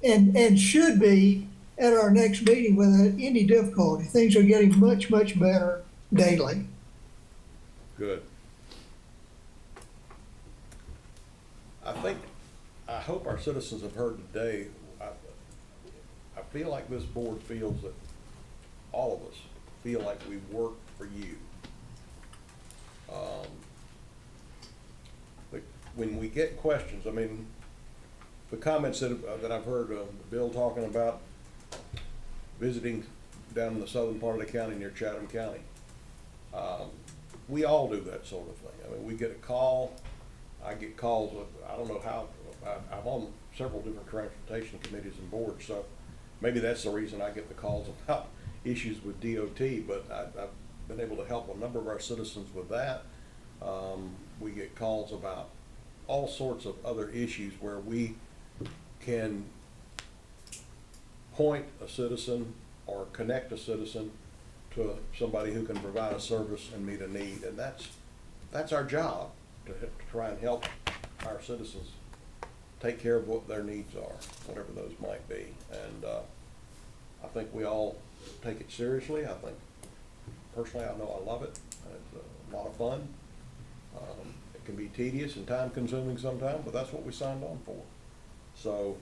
And should be at our next meeting without any difficulty. Things are getting much, much better daily. Good. I hope our citizens have heard today. I feel like this board feels that all of us feel like we work for you. But when we get questions, I mean, the comments that I've heard Bill talking about visiting down in the southern part of the county near Chatham County. We all do that sort of thing. I mean, we get a call. I get calls. I don't know how. I'm on several different transportation committees and boards, so maybe that's the reason I get the calls about issues with DOT. But I've been able to help a number of our citizens with that. We get calls about all sorts of other issues where we can point a citizen or connect a citizen to somebody who can provide a service and meet a need, and that's our job, to try and help our citizens take care of what their needs are, whatever those might be. And I think we all take it seriously. I think personally, I know I love it. It's a lot of fun. It can be tedious and time consuming sometimes, but that's what we signed on for. So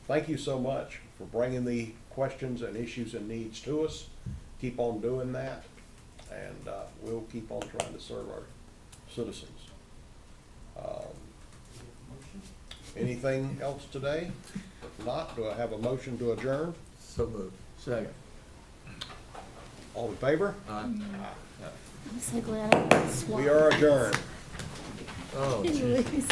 thank you so much for bringing the questions and issues and needs to us. Keep on doing that, and we'll keep on trying to serve our citizens. Anything else today? If not, do I have a motion to adjourn? So moved. Second. All in favor? Aye. I'm so glad I got swapped. We are adjourned. Oh, geez. Anyways.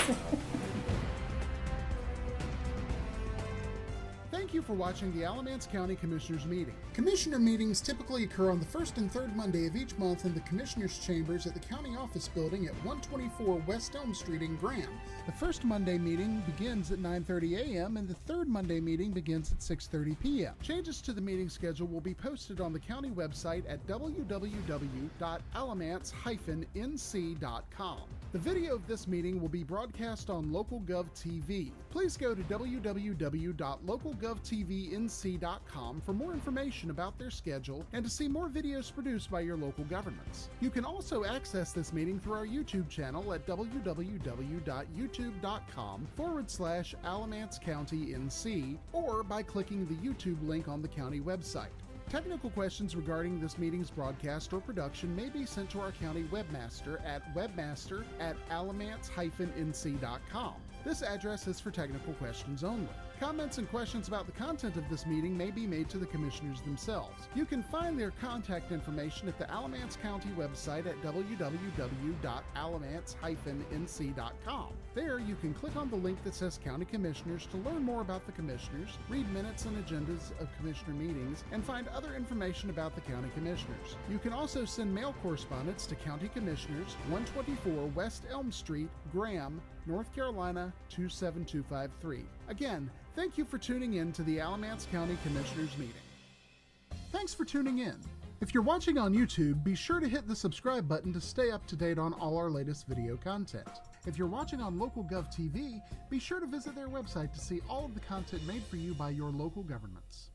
Thank you for watching the Alamance County Commissioners Meeting. Commissioner meetings typically occur on the first and third Monday of each month in the Commissioners' Chambers at the County Office Building at 124 West Elm Street in Graham. The first Monday meeting begins at 9:30 a.m. and the third Monday meeting begins at 6:30 p.m. Changes to the meeting schedule will be posted on the county website at www.alamance-nc.com. The video of this meeting will be broadcast on LocalGov TV. Please go to www.localgovtv.com logotvnc.com for more information about their schedule and to see more videos produced by your local governments. You can also access this meeting through our YouTube channel at www.youtube.com/Alamance County NC or by clicking the YouTube link on the county website. Technical questions regarding this meeting's broadcast or production may be sent to our county webmaster at webmaster@alamance-nc.com. This address is for technical questions only. Comments and questions about the content of this meeting may be made to the commissioners themselves. You can find their contact information at the Alamance County website at www.alamance-nc.com. There you can click on the link that says County Commissioners to learn more about the commissioners, read minutes and agendas of commissioner meetings, and find other information about the County Commissioners. You can also send mail correspondence to County Commissioners, 124 West Elm Street, Graham, North Carolina 27253. Again, thank you for tuning in to the Alamance County Commissioners meeting. Thanks for tuning in. If you're watching on YouTube, be sure to hit the subscribe button to stay up to date on all our latest video content. If you're watching on LocalGov TV, be sure to visit their website to see all of the content made for you by your local governments.